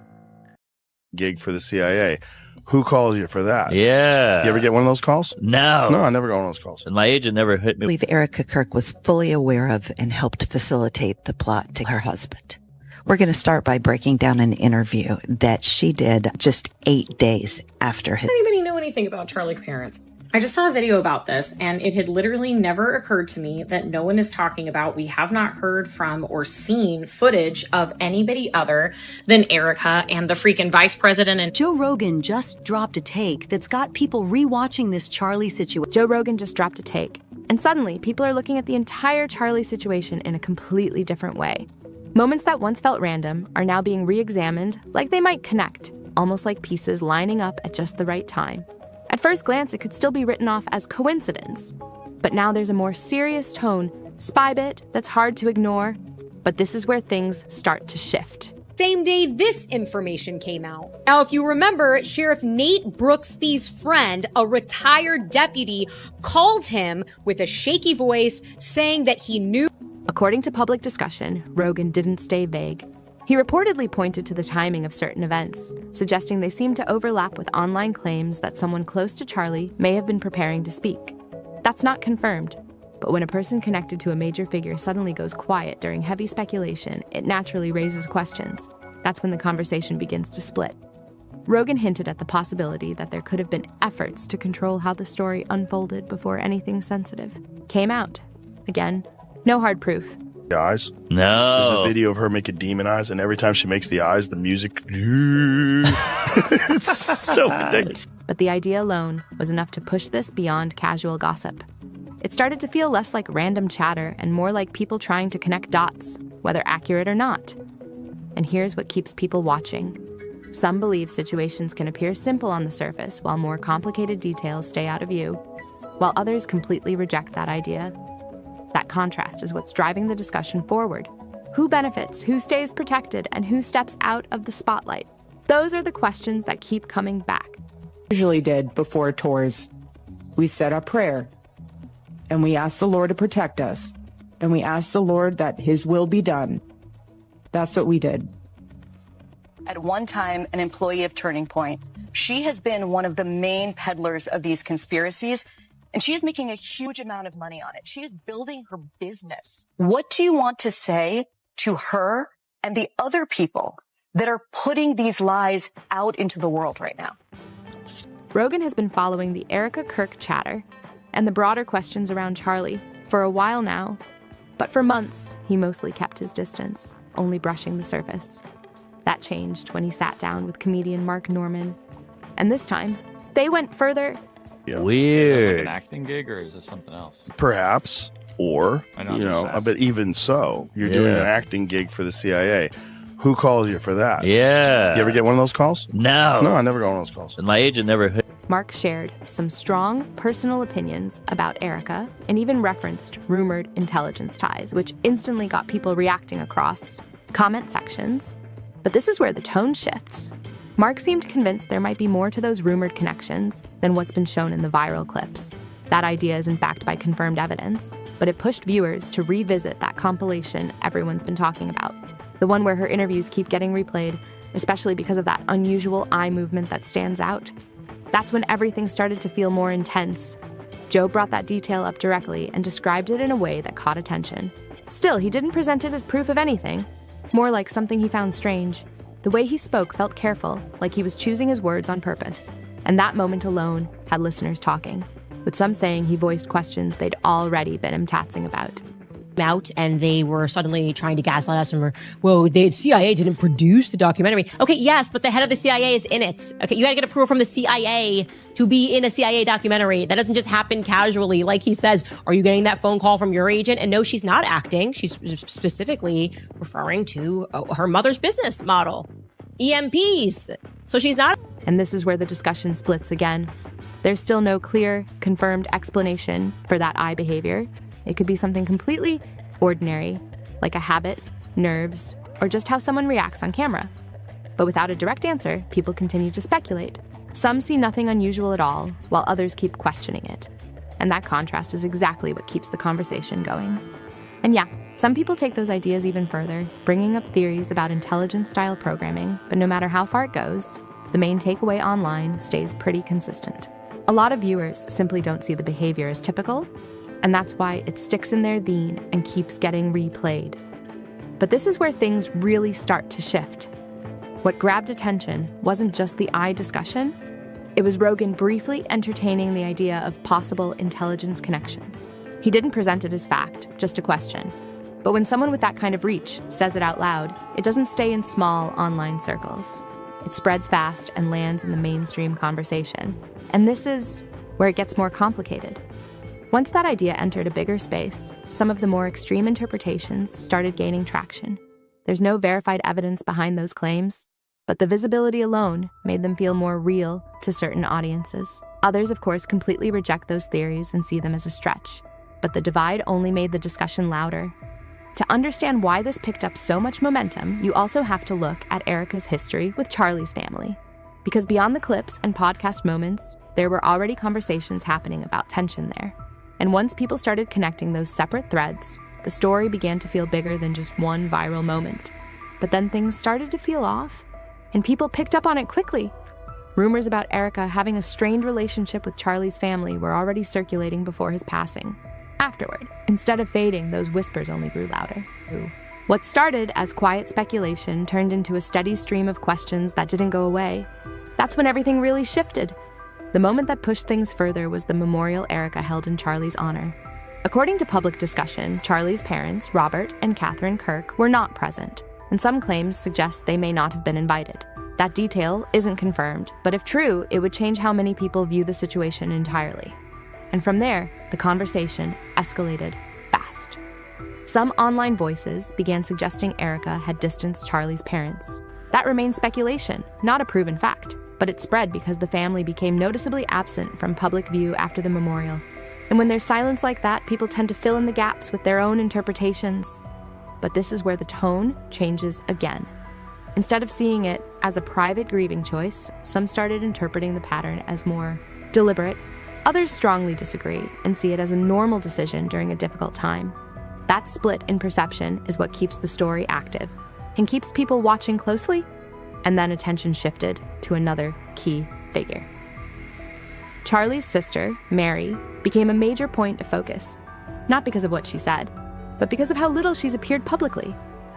Gig for the CIA. Who calls you for that? Yeah. You ever get one of those calls? No. No, I never got one of those calls. And my agent never hit me. I believe Erika Kirk was fully aware of and helped facilitate the plot to her husband. We're going to start by breaking down an interview that she did just 8 days after his... Does anybody know anything about Charlie's parents? I just saw a video about this, and it had literally never occurred to me that no one is talking about. We have not heard from or seen footage of anybody other than Erika and the freaking vice president. And Joe Rogan just dropped a take that's got people rewatching this Charlie situation. Joe Rogan just dropped a take, and suddenly people are looking at the entire Charlie situation in a completely different way. Moments that once felt random are now being re-examined like they might connect, almost like pieces lining up at just the right time. At first glance, it could still be written off as coincidence. But now there's a more serious tone, spy bit that's hard to ignore. But this is where things start to shift. Same day this information came out. Now, if you remember, Sheriff Nate Brooksby's friend, a retired deputy, called him with a shaky voice saying that he knew. According to public discussion, Rogan didn't stay vague. He reportedly pointed to the timing of certain events, suggesting they seemed to overlap with online claims that someone close to Charlie may have been preparing to speak. That's not confirmed, but when a person connected to a major figure suddenly goes quiet during heavy speculation, it naturally raises questions. That's when the conversation begins to split. Rogan hinted at the possibility that there could have been efforts to control how the story unfolded before anything sensitive came out. Again, no hard proof. Eyes? No. There's a video of her making demon eyes, and every time she makes the eyes, the music. It's so ridiculous. But the idea alone was enough to push this beyond casual gossip. It started to feel less like random chatter and more like people trying to connect dots, whether accurate or not. And here's what keeps people watching. Some believe situations can appear simple on the surface while more complicated details stay out of view, while others completely reject that idea. That contrast is what's driving the discussion forward. Who benefits, who stays protected, and who steps out of the spotlight? Those are the questions that keep coming back. Usually did before tours. We said a prayer, and we asked the Lord to protect us, and we asked the Lord that His will be done. That's what we did. At one time, an employee of Turning Point, she has been one of the main peddlers of these conspiracies. And she is making a huge amount of money on it. She is building her business. What do you want to say to her and the other people that are putting these lies out into the world right now? Rogan has been following the Erika Kirk chatter and the broader questions around Charlie for a while now. But for months, he mostly kept his distance, only brushing the surface. That changed when he sat down with comedian Mark Norman. And this time, they went further. Weird. An acting gig, or is this something else? Perhaps, or, but even so, you're doing an acting gig for the CIA. Who calls you for that? Yeah. You ever get one of those calls? No. No, I never got one of those calls. And my agent never hit. Mark shared some strong personal opinions about Erika and even referenced rumored intelligence ties, which instantly got people reacting across comment sections. But this is where the tone shifts. Mark seemed convinced there might be more to those rumored connections than what's been shown in the viral clips. That idea isn't backed by confirmed evidence, but it pushed viewers to revisit that compilation everyone's been talking about. The one where her interviews keep getting replayed, especially because of that unusual eye movement that stands out. That's when everything started to feel more intense. Joe brought that detail up directly and described it in a way that caught attention. Still, he didn't present it as proof of anything, more like something he found strange. The way he spoke felt careful, like he was choosing his words on purpose. And that moment alone had listeners talking, with some saying he voiced questions they'd already been tatsing about. Out and they were suddenly trying to gaslight us and the CIA didn't produce the documentary. Okay, yes, but the head of the CIA is in it. Okay, you gotta get approval from the CIA to be in a CIA documentary. That doesn't just happen casually. Like he says, are you getting that phone call from your agent? And no, she's not acting. She's specifically referring to her mother's business model, EMPs. So she's not. And this is where the discussion splits again. There's still no clear, confirmed explanation for that eye behavior. It could be something completely ordinary, like a habit, nerves, or just how someone reacts on camera. But without a direct answer, people continue to speculate. Some see nothing unusual at all, while others keep questioning it. And that contrast is exactly what keeps the conversation going. And yeah, some people take those ideas even further, bringing up theories about intelligence-style programming, but no matter how far it goes, the main takeaway online stays pretty consistent. A lot of viewers simply don't see the behavior as typical, and that's why it sticks in their bean and keeps getting replayed. But this is where things really start to shift. What grabbed attention wasn't just the eye discussion, it was Rogan briefly entertaining the idea of possible intelligence connections. He didn't present it as fact, just a question. But when someone with that kind of reach says it out loud, it doesn't stay in small online circles. It spreads fast and lands in the mainstream conversation. And this is where it gets more complicated. Once that idea entered a bigger space, some of the more extreme interpretations started gaining traction. There's no verified evidence behind those claims, but the visibility alone made them feel more real to certain audiences. Others, of course, completely reject those theories and see them as a stretch. But the divide only made the discussion louder. To understand why this picked up so much momentum, you also have to look at Erika's history with Charlie's family. Because beyond the clips and podcast moments, there were already conversations happening about tension there. And once people started connecting those separate threads, the story began to feel bigger than just one viral moment. But then things started to feel off, and people picked up on it quickly. Rumors about Erika having a strained relationship with Charlie's family were already circulating before his passing. Afterward, instead of fading, those whispers only grew louder. What started as quiet speculation turned into a steady stream of questions that didn't go away. That's when everything really shifted. The moment that pushed things further was the memorial Erika held in Charlie's honor. According to public discussion, Charlie's parents, Robert and Catherine Kirk, were not present, and some claims suggest they may not have been invited. That detail isn't confirmed, but if true, it would change how many people view the situation entirely. And from there, the conversation escalated fast. Some online voices began suggesting Erika had distanced Charlie's parents. That remains speculation, not a proven fact, but it spread because the family became noticeably absent from public view after the memorial. And when there's silence like that, people tend to fill in the gaps with their own interpretations. But this is where the tone changes again. Instead of seeing it as a private grieving choice, some started interpreting the pattern as more deliberate. Others strongly disagree and see it as a normal decision during a difficult time. That split in perception is what keeps the story active and keeps people watching closely, and then attention shifted to another key figure. Charlie's sister, Mary, became a major point of focus, not because of what she said, but because of how little she's appeared publicly.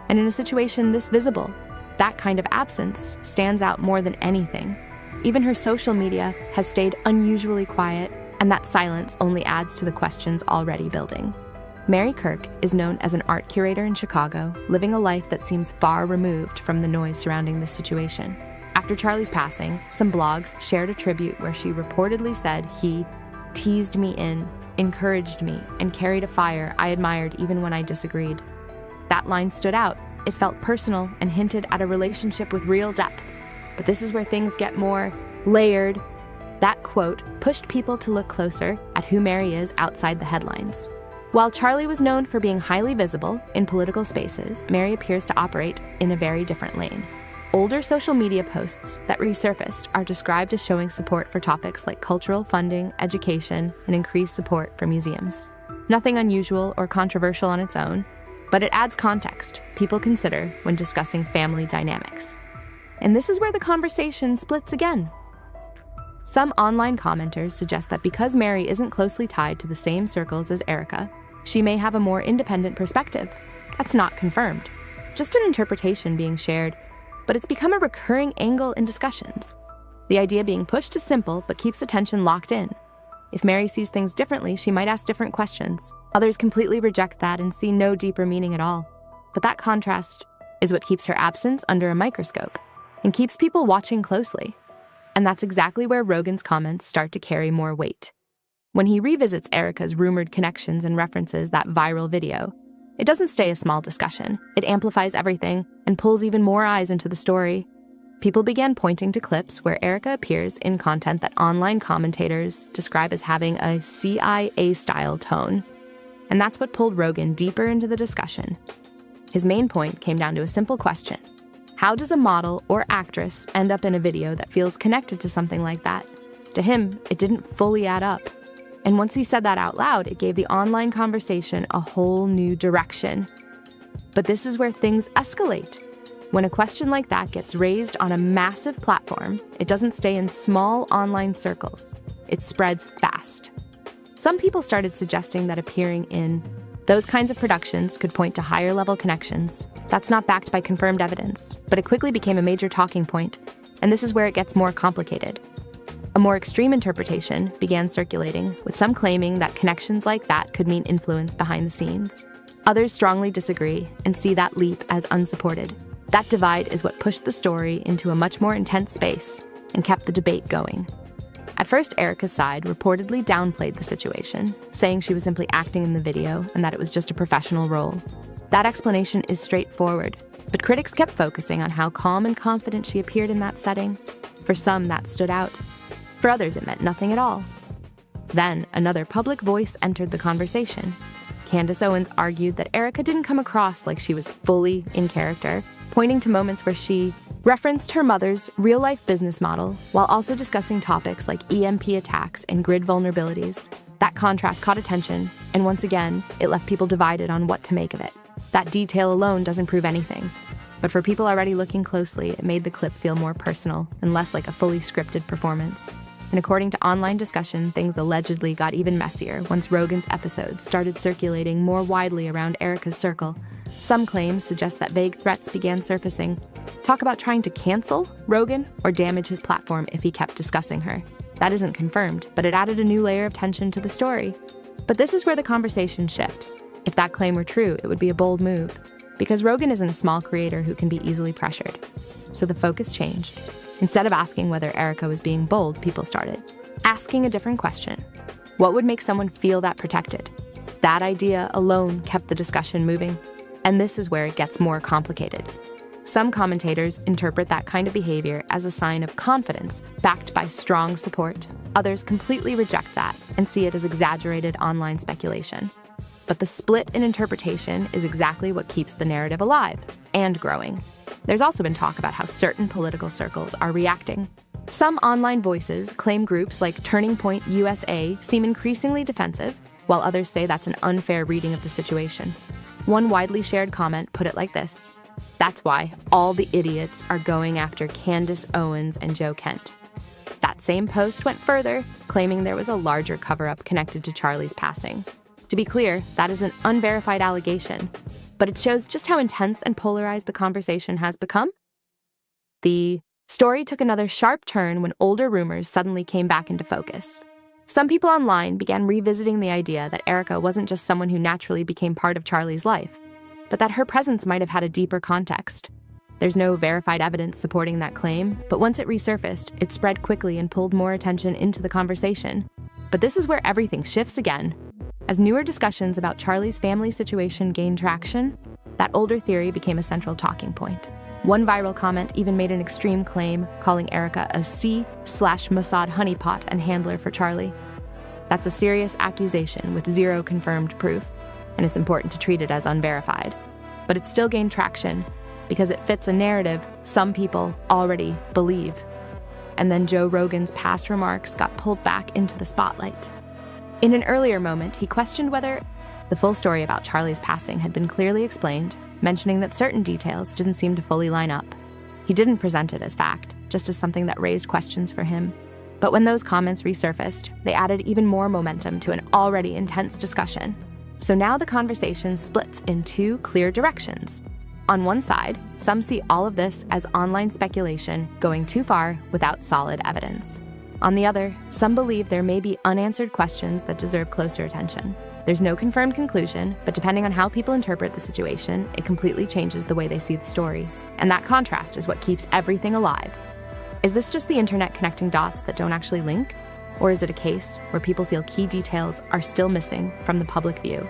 And in a situation this visible, that kind of absence stands out more than anything. Even her social media has stayed unusually quiet, and that silence only adds to the questions already building. Mary Kirk is known as an art curator in Chicago, living a life that seems far removed from the noise surrounding this situation. After Charlie's passing, some blogs shared a tribute where she reportedly said he teased me in, encouraged me, and carried a fire I admired even when I disagreed. That line stood out. It felt personal and hinted at a relationship with real depth. But this is where things get more layered. That quote pushed people to look closer at who Mary is outside the headlines. While Charlie was known for being highly visible in political spaces, Mary appears to operate in a very different lane. Older social media posts that resurfaced are described as showing support for topics like cultural funding, education, and increased support for museums. Nothing unusual or controversial on its own, but it adds context people consider when discussing family dynamics. And this is where the conversation splits again. Some online commenters suggest that because Mary isn't closely tied to the same circles as Erika, she may have a more independent perspective. That's not confirmed, just an interpretation being shared, but it's become a recurring angle in discussions. The idea being pushed is simple, but keeps attention locked in. If Mary sees things differently, she might ask different questions. Others completely reject that and see no deeper meaning at all. But that contrast is what keeps her absence under a microscope and keeps people watching closely. And that's exactly where Rogan's comments start to carry more weight. When he revisits Erika's rumored connections and references that viral video, it doesn't stay a small discussion. It amplifies everything and pulls even more eyes into the story. People began pointing to clips where Erika appears in content that online commentators describe as having a CIA-style tone. And that's what pulled Rogan deeper into the discussion. His main point came down to a simple question. How does a model or actress end up in a video that feels connected to something like that? To him, it didn't fully add up. And once he said that out loud, it gave the online conversation a whole new direction. But this is where things escalate. When a question like that gets raised on a massive platform, it doesn't stay in small online circles. It spreads fast. Some people started suggesting that appearing in those kinds of productions could point to higher-level connections. That's not backed by confirmed evidence, but it quickly became a major talking point, and this is where it gets more complicated. A more extreme interpretation began circulating, with some claiming that connections like that could mean influence behind the scenes. Others strongly disagree and see that leap as unsupported. That divide is what pushed the story into a much more intense space and kept the debate going. At first, Erika's side reportedly downplayed the situation, saying she was simply acting in the video and that it was just a professional role. That explanation is straightforward, but critics kept focusing on how calm and confident she appeared in that setting. For some, that stood out. For others, it meant nothing at all. Then, another public voice entered the conversation. Candace Owens argued that Erika didn't come across like she was fully in character, pointing to moments where she referenced her mother's real-life business model while also discussing topics like EMP attacks and grid vulnerabilities. That contrast caught attention, and once again, it left people divided on what to make of it. That detail alone doesn't prove anything. But for people already looking closely, it made the clip feel more personal and less like a fully scripted performance. And according to online discussion, things allegedly got even messier once Rogan's episodes started circulating more widely around Erika's circle. Some claims suggest that vague threats began surfacing. Talk about trying to cancel Rogan or damage his platform if he kept discussing her. That isn't confirmed, but it added a new layer of tension to the story. But this is where the conversation shifts. If that claim were true, it would be a bold move, because Rogan isn't a small creator who can be easily pressured. So the focus changed. Instead of asking whether Erika was being bold, people started asking a different question. What would make someone feel that protected? That idea alone kept the discussion moving. And this is where it gets more complicated. Some commentators interpret that kind of behavior as a sign of confidence backed by strong support. Others completely reject that and see it as exaggerated online speculation. But the split in interpretation is exactly what keeps the narrative alive and growing. There's also been talk about how certain political circles are reacting. Some online voices claim groups like Turning Point USA seem increasingly defensive, while others say that's an unfair reading of the situation. One widely shared comment put it like this: "That's why all the idiots are going after Candace Owens and Joe Kent." That same post went further, claiming there was a larger cover-up connected to Charlie's passing. To be clear, that is an unverified allegation, but it shows just how intense and polarized the conversation has become. The story took another sharp turn when older rumors suddenly came back into focus. Some people online began revisiting the idea that Erika wasn't just someone who naturally became part of Charlie's life, but that her presence might have had a deeper context. There's no verified evidence supporting that claim, but once it resurfaced, it spread quickly and pulled more attention into the conversation. But this is where everything shifts again. As newer discussions about Charlie's family situation gained traction, that older theory became a central talking point. One viral comment even made an extreme claim, calling Erika a C/Mossad honeypot and handler for Charlie. That's a serious accusation with zero confirmed proof, and it's important to treat it as unverified. But it still gained traction because it fits a narrative some people already believe. And then Joe Rogan's past remarks got pulled back into the spotlight. In an earlier moment, he questioned whether the full story about Charlie's passing had been clearly explained, mentioning that certain details didn't seem to fully line up. He didn't present it as fact, just as something that raised questions for him. But when those comments resurfaced, they added even more momentum to an already intense discussion. So now the conversation splits in two clear directions. On one side, some see all of this as online speculation going too far without solid evidence. On the other, some believe there may be unanswered questions that deserve closer attention. There's no confirmed conclusion, but depending on how people interpret the situation, it completely changes the way they see the story. And that contrast is what keeps everything alive. Is this just the internet connecting dots that don't actually link? Or is it a case where people feel key details are still missing from the public view?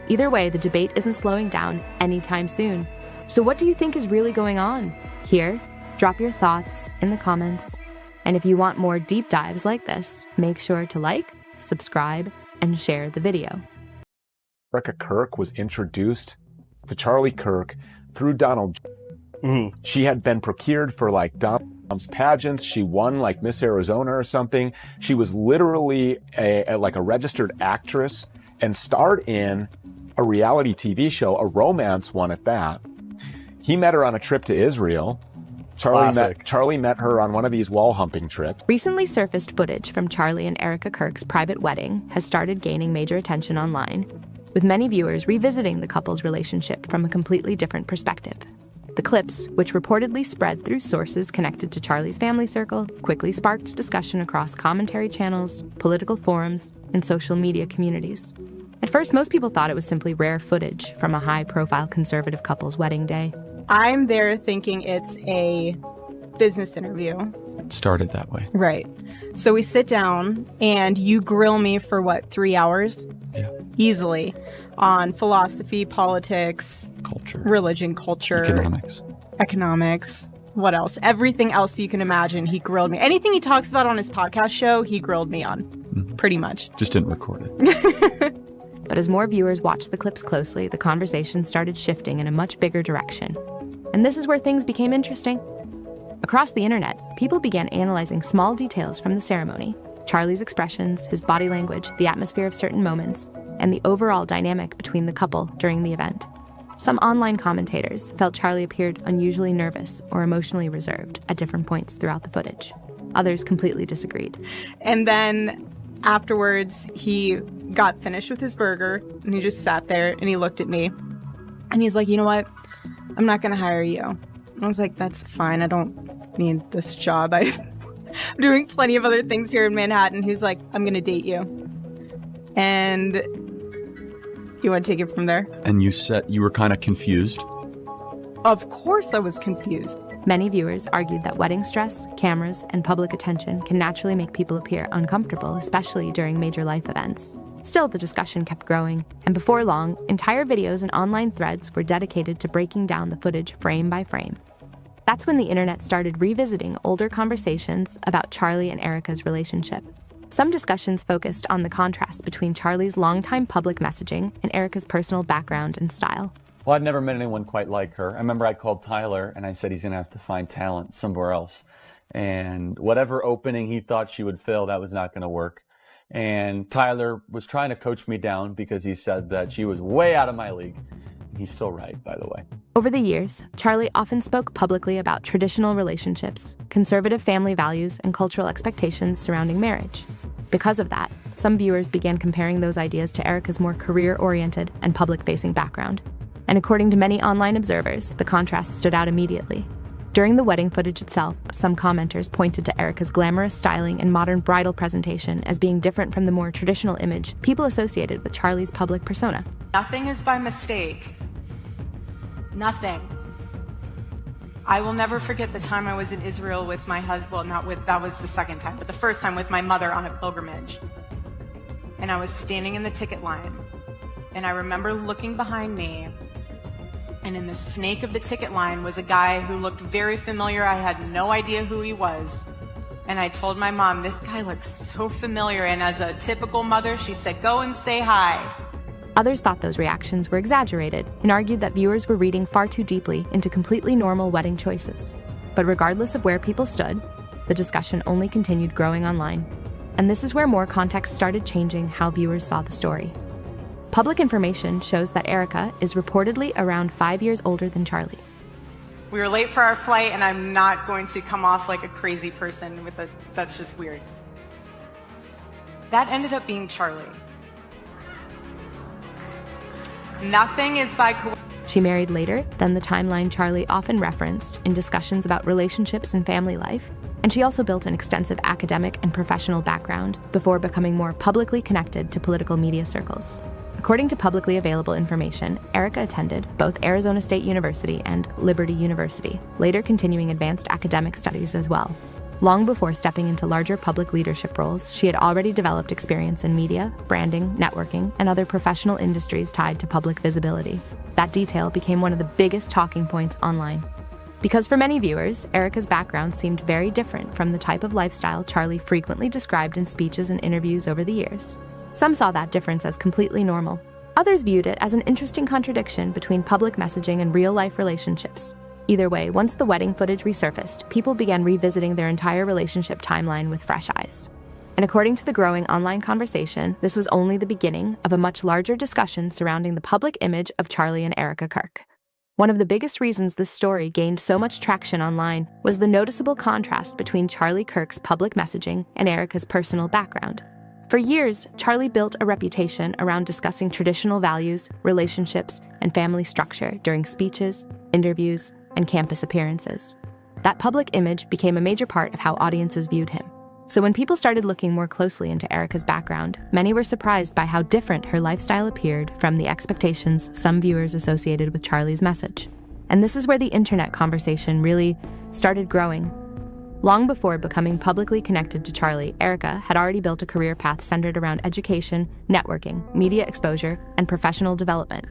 Either way, the debate isn't slowing down anytime soon. So what do you think is really going on? Here, drop your thoughts in the comments. And if you want more deep dives like this, make sure to like, subscribe, and share the video. Erika Kirk was introduced to Charlie Kirk through Donald. She had been procured for like Dom's pageants. She won like Miss Arizona or something. She was literally a registered actress and starred in a reality TV show, a romance one at that. He met her on a trip to Israel. Charlie met her on one of these wall humping trips. Recently surfaced footage from Charlie and Erika Kirk's private wedding has started gaining major attention online, with many viewers revisiting the couple's relationship from a completely different perspective. The clips, which reportedly spread through sources connected to Charlie's family circle, quickly sparked discussion across commentary channels, political forums, and social media communities. At first, most people thought it was simply rare footage from a high-profile conservative couple's wedding day. I'm there thinking it's a business interview. It started that way. Right. So we sit down and you grill me for 3 hours? Yeah. Easily. On philosophy, politics, culture, religion, culture, economics. What else? Everything else you can imagine, he grilled me. Anything he talks about on his podcast show, he grilled me on. Pretty much. Just didn't record it. But as more viewers watched the clips closely, the conversation started shifting in a much bigger direction. And this is where things became interesting. Across the internet, people began analyzing small details from the ceremony: Charlie's expressions, his body language, the atmosphere of certain moments, and the overall dynamic between the couple during the event. Some online commentators felt Charlie appeared unusually nervous or emotionally reserved at different points throughout the footage. Others completely disagreed. And then afterwards, he got finished with his burger, and he just sat there, and he looked at me, and he's like, you know what? I'm not going to hire you. And I was like, that's fine. I don't need this job. I'm doing plenty of other things here in Manhattan. He's like, I'm going to date you. And you want to take it from there? And you said you were kind of confused? Of course I was confused. Many viewers argued that wedding stress, cameras, and public attention can naturally make people appear uncomfortable, especially during major life events. Still, the discussion kept growing, and before long, entire videos and online threads were dedicated to breaking down the footage frame by frame. That's when the internet started revisiting older conversations about Charlie and Erika's relationship. Some discussions focused on the contrast between Charlie's longtime public messaging and Erika's personal background and style. Well, I've never met anyone quite like her. I remember I called Tyler and I said he's going to have to find talent somewhere else. And whatever opening he thought she would fill, that was not going to work. And Tyler was trying to coach me down because he said that she was way out of my league. He's still right, by the way. Over the years, Charlie often spoke publicly about traditional relationships, conservative family values, and cultural expectations surrounding marriage. Because of that, some viewers began comparing those ideas to Erika's more career-oriented and public-facing background. And according to many online observers, the contrast stood out immediately. During the wedding footage itself, some commenters pointed to Erika's glamorous styling and modern bridal presentation as being different from the more traditional image people associated with Charlie's public persona. Nothing is by mistake. Nothing. I will never forget the time I was in Israel with my husband. Well, that was the second time, but the first time with my mother on a pilgrimage. And I was standing in the ticket line. And I remember looking behind me, and in the snake of the ticket line was a guy who looked very familiar. I had no idea who he was. And I told my mom, this guy looks so familiar. And as a typical mother, she said, go and say hi. Others thought those reactions were exaggerated and argued that viewers were reading far too deeply into completely normal wedding choices. But regardless of where people stood, the discussion only continued growing online. And this is where more context started changing how viewers saw the story. Public information shows that Erika is reportedly around 5 years older than Charlie. We were late for our flight, and I'm not going to come off like a crazy person that's just weird. That ended up being Charlie. Nothing is by coincidence. She married later than the timeline Charlie often referenced in discussions about relationships and family life, and she also built an extensive academic and professional background before becoming more publicly connected to political media circles. According to publicly available information, Erika attended both Arizona State University and Liberty University, later continuing advanced academic studies as well. Long before stepping into larger public leadership roles, she had already developed experience in media, branding, networking, and other professional industries tied to public visibility. That detail became one of the biggest talking points online. Because for many viewers, Erika's background seemed very different from the type of lifestyle Charlie frequently described in speeches and interviews over the years. Some saw that difference as completely normal. Others viewed it as an interesting contradiction between public messaging and real-life relationships. Either way, once the wedding footage resurfaced, people began revisiting their entire relationship timeline with fresh eyes. And according to the growing online conversation, this was only the beginning of a much larger discussion surrounding the public image of Charlie and Erika Kirk. One of the biggest reasons this story gained so much traction online was the noticeable contrast between Charlie Kirk's public messaging and Erika's personal background. For years, Charlie built a reputation around discussing traditional values, relationships, and family structure during speeches, interviews, and campus appearances. That public image became a major part of how audiences viewed him. So when people started looking more closely into Erika's background, many were surprised by how different her lifestyle appeared from the expectations some viewers associated with Charlie's message. And this is where the internet conversation really started growing. Long before becoming publicly connected to Charlie, Erika had already built a career path centered around education, networking, media exposure, and professional development.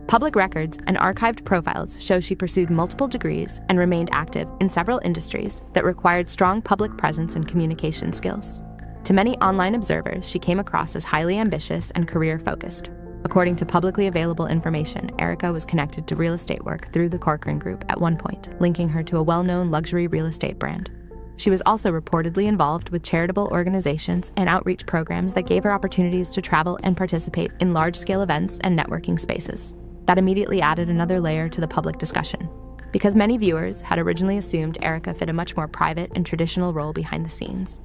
Public records and archived profiles show she pursued multiple degrees and remained active in several industries that required strong public presence and communication skills. To many online observers, she came across as highly ambitious and career-focused. According to publicly available information, Erika was connected to real estate work through the Corcoran Group at one point, linking her to a well-known luxury real estate brand. She was also reportedly involved with charitable organizations and outreach programs that gave her opportunities to travel and participate in large-scale events and networking spaces. That immediately added another layer to the public discussion, because many viewers had originally assumed Erika fit a much more private and traditional role behind the scenes.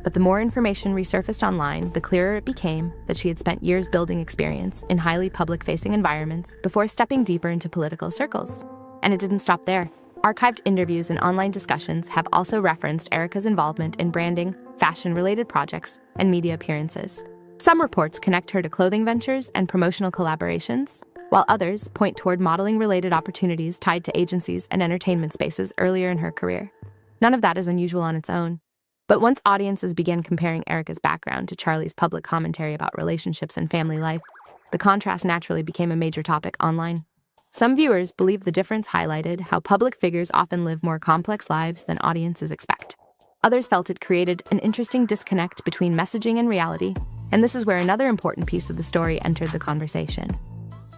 But the more information resurfaced online, the clearer it became that she had spent years building experience in highly public-facing environments before stepping deeper into political circles. And it didn't stop there. Archived interviews and online discussions have also referenced Erika's involvement in branding, fashion-related projects, and media appearances. Some reports connect her to clothing ventures and promotional collaborations, while others point toward modeling-related opportunities tied to agencies and entertainment spaces earlier in her career. None of that is unusual on its own. But once audiences began comparing Erika's background to Charlie's public commentary about relationships and family life, the contrast naturally became a major topic online. Some viewers believe the difference highlighted how public figures often live more complex lives than audiences expect. Others felt it created an interesting disconnect between messaging and reality, and this is where another important piece of the story entered the conversation.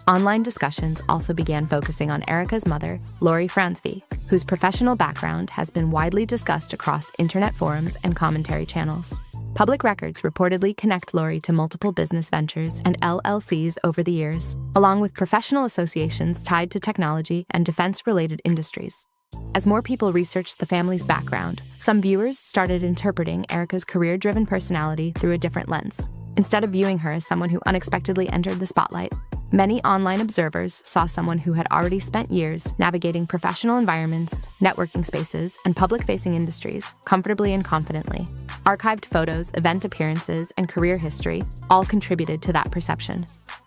Online discussions also began focusing on Erika's mother, Lori Fransvy, whose professional background has been widely discussed across internet forums and commentary channels. Public records reportedly connect Lori to multiple business ventures and LLCs over the years, along with professional associations tied to technology and defense-related industries. As more people researched the family's background, some viewers started interpreting Erika's career-driven personality through a different lens. Instead of viewing her as someone who unexpectedly entered the spotlight, many online observers saw someone who had already spent years navigating professional environments, networking spaces, and public-facing industries comfortably and confidently. Archived photos, event appearances, and career history all contributed to that perception.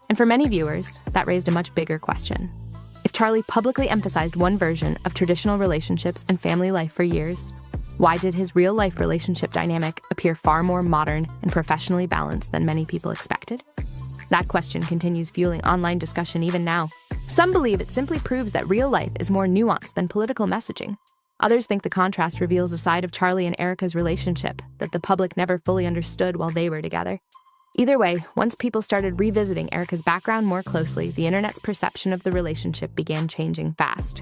And for many viewers, that raised a much bigger question. If Charlie publicly emphasized one version of traditional relationships and family life for years, why did his real-life relationship dynamic appear far more modern and professionally balanced than many people expected? That question continues fueling online discussion even now. Some believe it simply proves that real life is more nuanced than political messaging. Others think the contrast reveals a side of Charlie and Erika's relationship that the public never fully understood while they were together. Either way, once people started revisiting Erika's background more closely, the internet's perception of the relationship began changing fast.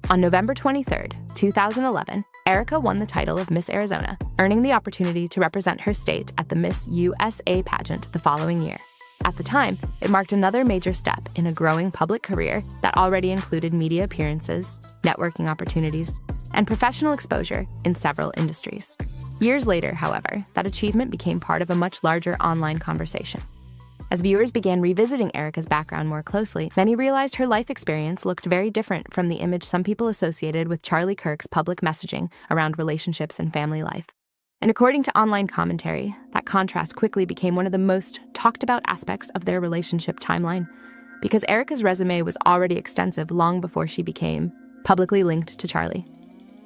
On November 23rd, 2011, Erika won the title of Miss Arizona, earning the opportunity to represent her state at the Miss USA pageant the following year. At the time, it marked another major step in a growing public career that already included media appearances, networking opportunities, and professional exposure in several industries. Years later, however, that achievement became part of a much larger online conversation. As viewers began revisiting Erika's background more closely, many realized her life experience looked very different from the image some people associated with Charlie Kirk's public messaging around relationships and family life. And according to online commentary, that contrast quickly became one of the most talked about aspects of their relationship timeline, because Erika's resume was already extensive long before she became publicly linked to Charlie.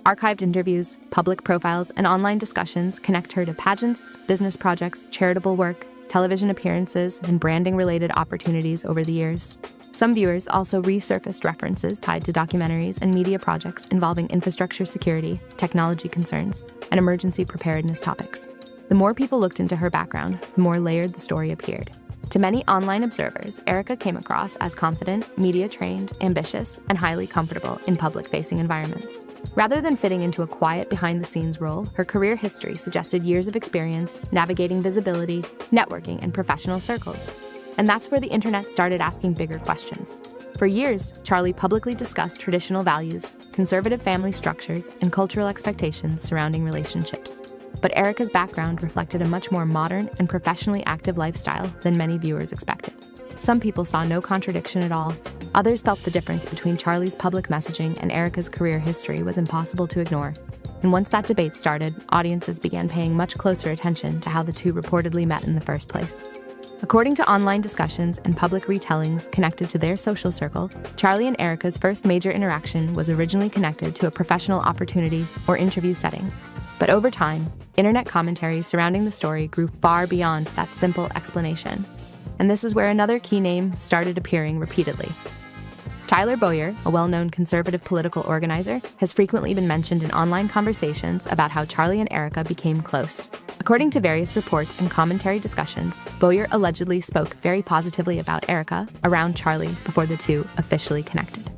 Archived interviews, public profiles, and online discussions connect her to pageants, business projects, charitable work, television appearances, and branding-related opportunities over the years. Some viewers also resurfaced references tied to documentaries and media projects involving infrastructure security, technology concerns, and emergency preparedness topics. The more people looked into her background, the more layered the story appeared. To many online observers, Erika came across as confident, media-trained, ambitious, and highly comfortable in public-facing environments. Rather than fitting into a quiet behind-the-scenes role, her career history suggested years of experience navigating visibility, networking, and professional circles. And that's where the internet started asking bigger questions. For years, Charlie publicly discussed traditional values, conservative family structures, and cultural expectations surrounding relationships. But Erika's background reflected a much more modern and professionally active lifestyle than many viewers expected. Some people saw no contradiction at all. Others felt the difference between Charlie's public messaging and Erika's career history was impossible to ignore. And once that debate started, audiences began paying much closer attention to how the two reportedly met in the first place. According to online discussions and public retellings connected to their social circle, Charlie and Erika's first major interaction was originally connected to a professional opportunity or interview setting. But over time, internet commentary surrounding the story grew far beyond that simple explanation. And this is where another key name started appearing repeatedly. Tyler Boyer, a well-known conservative political organizer, has frequently been mentioned in online conversations about how Charlie and Erika became close. According to various reports and commentary discussions, Boyer allegedly spoke very positively about Erika around Charlie before the two officially connected.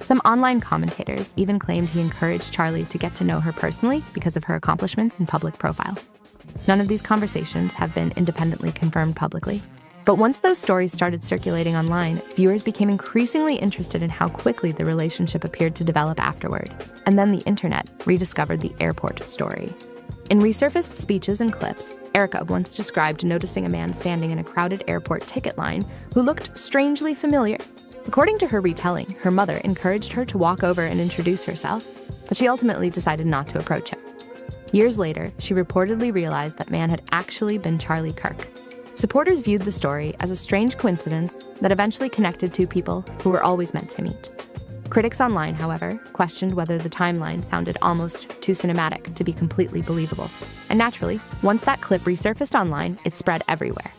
Some online commentators even claimed he encouraged Charlie to get to know her personally because of her accomplishments and public profile. None of these conversations have been independently confirmed publicly. But once those stories started circulating online, viewers became increasingly interested in how quickly the relationship appeared to develop afterward. And then the internet rediscovered the airport story. In resurfaced speeches and clips, Erika once described noticing a man standing in a crowded airport ticket line who looked strangely familiar. According to her retelling, her mother encouraged her to walk over and introduce herself, but she ultimately decided not to approach him. Years later, she reportedly realized that man had actually been Charlie Kirk. Supporters viewed the story as a strange coincidence that eventually connected two people who were always meant to meet. Critics online, however, questioned whether the timeline sounded almost too cinematic to be completely believable. And naturally, once that clip resurfaced online, it spread everywhere.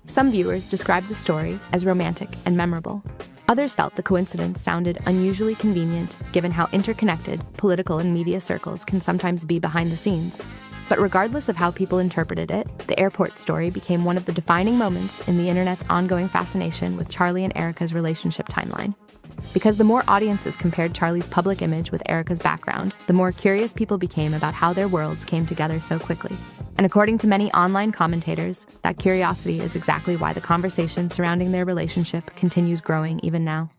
Some viewers described the story as romantic and memorable. Others felt the coincidence sounded unusually convenient, given how interconnected political and media circles can sometimes be behind the scenes. But regardless of how people interpreted it, the airport story became one of the defining moments in the internet's ongoing fascination with Charlie and Erika's relationship timeline. Because the more audiences compared Charlie's public image with Erika's background, the more curious people became about how their worlds came together so quickly. And according to many online commentators, that curiosity is exactly why the conversation surrounding their relationship continues growing even now.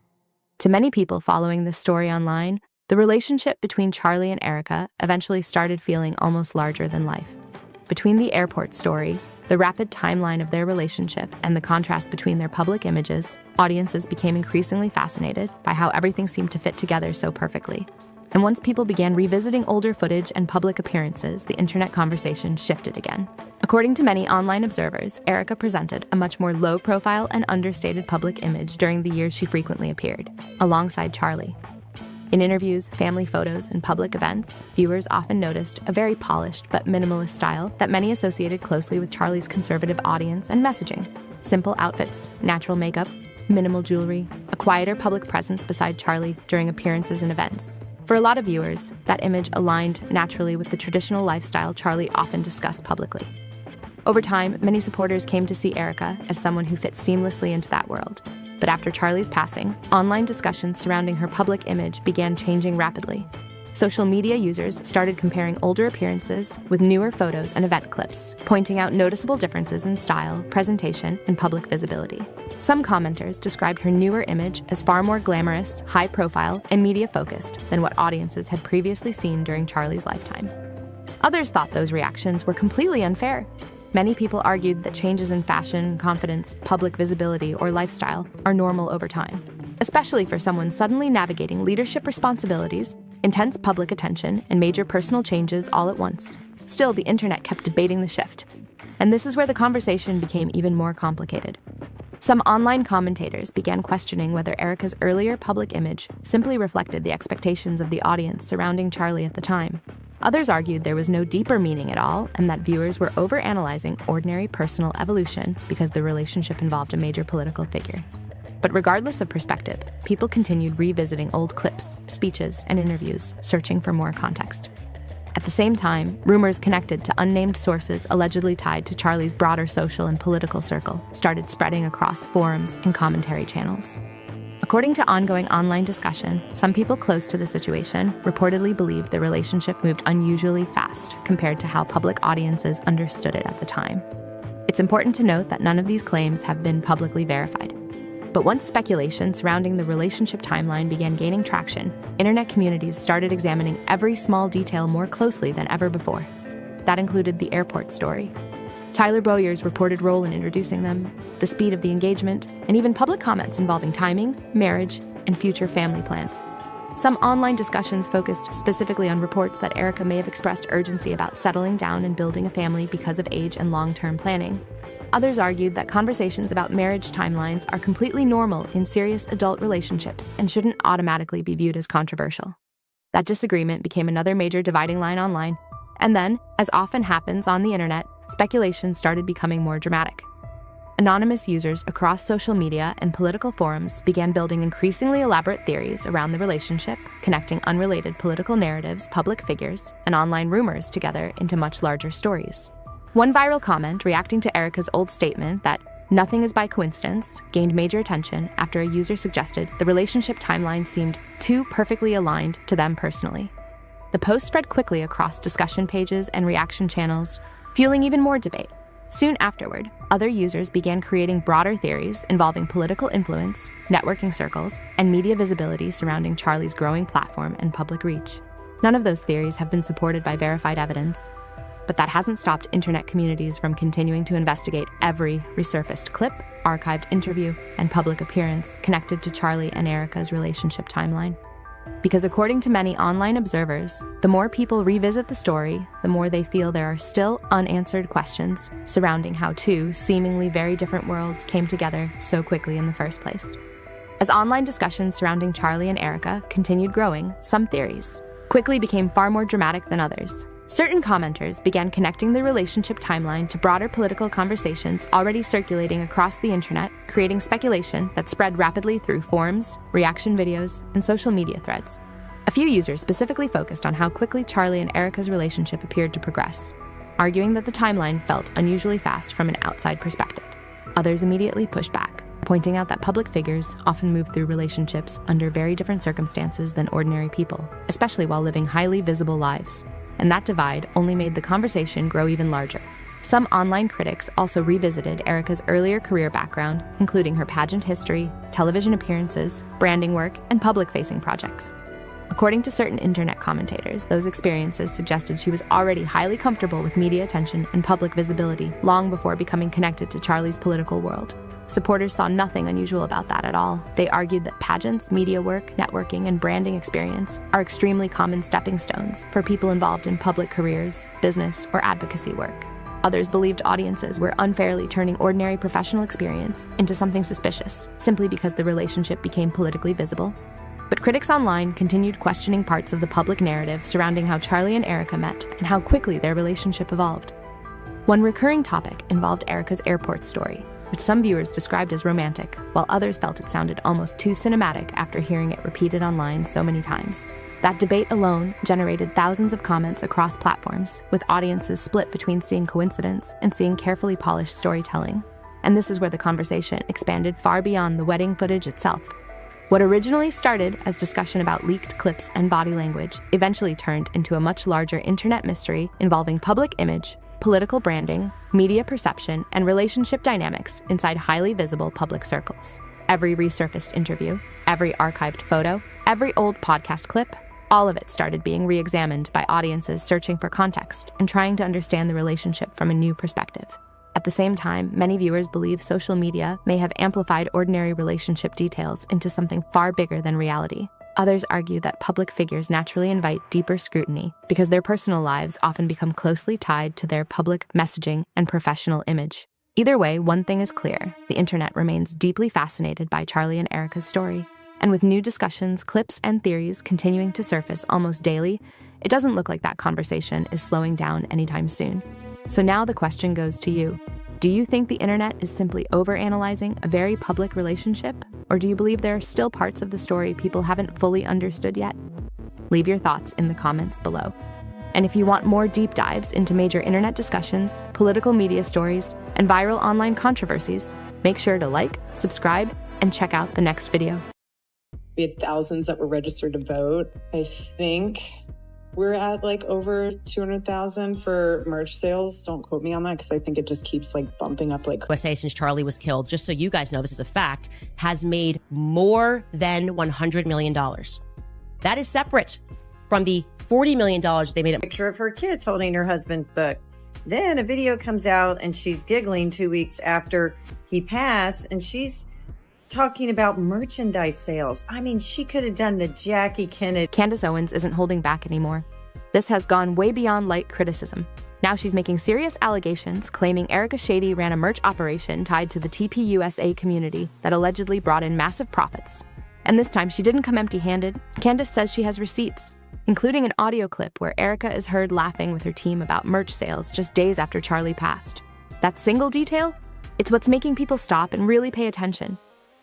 To many people following this story online, the relationship between Charlie and Erika eventually started feeling almost larger than life. Between the airport story, the rapid timeline of their relationship, and the contrast between their public images, audiences became increasingly fascinated by how everything seemed to fit together so perfectly. And once people began revisiting older footage and public appearances, the internet conversation shifted again. According to many online observers, Erika presented a much more low-profile and understated public image during the years she frequently appeared, alongside Charlie. In interviews, family photos, and public events, viewers often noticed a very polished but minimalist style that many associated closely with Charlie's conservative audience and messaging. Simple outfits, natural makeup, minimal jewelry, a quieter public presence beside Charlie during appearances and events. For a lot of viewers, that image aligned naturally with the traditional lifestyle Charlie often discussed publicly. Over time, many supporters came to see Erika as someone who fit seamlessly into that world. But after Charlie's passing, online discussions surrounding her public image began changing rapidly. Social media users started comparing older appearances with newer photos and event clips, pointing out noticeable differences in style, presentation, and public visibility. Some commenters described her newer image as far more glamorous, high-profile, and media-focused than what audiences had previously seen during Charlie's lifetime. Others thought those reactions were completely unfair. Many people argued that changes in fashion, confidence, public visibility, or lifestyle are normal over time, especially for someone suddenly navigating leadership responsibilities, intense public attention, and major personal changes all at once. Still, the internet kept debating the shift. And this is where the conversation became even more complicated. Some online commentators began questioning whether Erika's earlier public image simply reflected the expectations of the audience surrounding Charlie at the time. Others argued there was no deeper meaning at all, and that viewers were overanalyzing ordinary personal evolution because the relationship involved a major political figure. But regardless of perspective, people continued revisiting old clips, speeches, and interviews, searching for more context. At the same time, rumors connected to unnamed sources allegedly tied to Charlie's broader social and political circle started spreading across forums and commentary channels. According to ongoing online discussion, some people close to the situation reportedly believed the relationship moved unusually fast compared to how public audiences understood it at the time. It's important to note that none of these claims have been publicly verified. But once speculation surrounding the relationship timeline began gaining traction, internet communities started examining every small detail more closely than ever before. That included the airport story, Tyler Bowyer's reported role in introducing them, the speed of the engagement, and even public comments involving timing, marriage, and future family plans. Some online discussions focused specifically on reports that Erika may have expressed urgency about settling down and building a family because of age and long-term planning. Others argued that conversations about marriage timelines are completely normal in serious adult relationships and shouldn't automatically be viewed as controversial. That disagreement became another major dividing line online, and then, as often happens on the internet, speculation started becoming more dramatic. Anonymous users across social media and political forums began building increasingly elaborate theories around the relationship, connecting unrelated political narratives, public figures, and online rumors together into much larger stories. One viral comment reacting to Erika's old statement that nothing is by coincidence gained major attention after a user suggested the relationship timeline seemed too perfectly aligned to them personally. The post spread quickly across discussion pages and reaction channels, fueling even more debate. Soon afterward, other users began creating broader theories involving political influence, networking circles, and media visibility surrounding Charlie's growing platform and public reach. None of those theories have been supported by verified evidence, but that hasn't stopped internet communities from continuing to investigate every resurfaced clip, archived interview, and public appearance connected to Charlie and Erika's relationship timeline. Because according to many online observers, the more people revisit the story, the more they feel there are still unanswered questions surrounding how two seemingly very different worlds came together so quickly in the first place. As online discussions surrounding Charlie and Erika continued growing, some theories quickly became far more dramatic than others. Certain commenters began connecting the relationship timeline to broader political conversations already circulating across the internet, creating speculation that spread rapidly through forums, reaction videos, and social media threads. A few users specifically focused on how quickly Charlie and Erika's relationship appeared to progress, arguing that the timeline felt unusually fast from an outside perspective. Others immediately pushed back, pointing out that public figures often move through relationships under very different circumstances than ordinary people, especially while living highly visible lives. And that divide only made the conversation grow even larger. Some online critics also revisited Erika's earlier career background, including her pageant history, television appearances, branding work, and public-facing projects. According to certain internet commentators, those experiences suggested she was already highly comfortable with media attention and public visibility long before becoming connected to Charlie's political world. Supporters saw nothing unusual about that at all. They argued that pageants, media work, networking, and branding experience are extremely common stepping stones for people involved in public careers, business, or advocacy work. Others believed audiences were unfairly turning ordinary professional experience into something suspicious, simply because the relationship became politically visible. But critics online continued questioning parts of the public narrative surrounding how Charlie and Erika met and how quickly their relationship evolved. One recurring topic involved Erika's airport story, which some viewers described as romantic, while others felt it sounded almost too cinematic after hearing it repeated online so many times. That debate alone generated thousands of comments across platforms, with audiences split between seeing coincidence and seeing carefully polished storytelling. And this is where the conversation expanded far beyond the wedding footage itself. What originally started as discussion about leaked clips and body language eventually turned into a much larger internet mystery involving public image, political branding, media perception, and relationship dynamics inside highly visible public circles. Every resurfaced interview, every archived photo, every old podcast clip, all of it started being re-examined by audiences searching for context and trying to understand the relationship from a new perspective. At the same time, many viewers believe social media may have amplified ordinary relationship details into something far bigger than reality. Others argue that public figures naturally invite deeper scrutiny because their personal lives often become closely tied to their public messaging and professional image. Either way, one thing is clear: the internet remains deeply fascinated by Charlie and Erika's story. And with new discussions, clips, and theories continuing to surface almost daily, it doesn't look like that conversation is slowing down anytime soon. So now the question goes to you. Do you think the internet is simply overanalyzing a very public relationship? Or do you believe there are still parts of the story people haven't fully understood yet? Leave your thoughts in the comments below. And if you want more deep dives into major internet discussions, political media stories, and viral online controversies, make sure to like, subscribe, and check out the next video. We had thousands that were registered to vote. I think we're at like over 200,000 for merch sales. Don't quote me on that because I think it just keeps like bumping up like USA, since Charlie was killed, just so you guys know, this is a fact, has made more than $100 million. That is separate from the $40 million they made. Picture of her kids holding her husband's book. Then a video comes out and she's giggling 2 weeks after he passed, and she's talking about merchandise sales. I mean, she could have done the Jackie Kennedy. Candace Owens isn't holding back anymore. This has gone way beyond light criticism. Now she's making serious allegations, claiming Erika Shady ran a merch operation tied to the TPUSA community that allegedly brought in massive profits. And this time she didn't come empty-handed. Candace says she has receipts, including an audio clip where Erika is heard laughing with her team about merch sales just days after Charlie passed. That single detail? It's what's making people stop and really pay attention.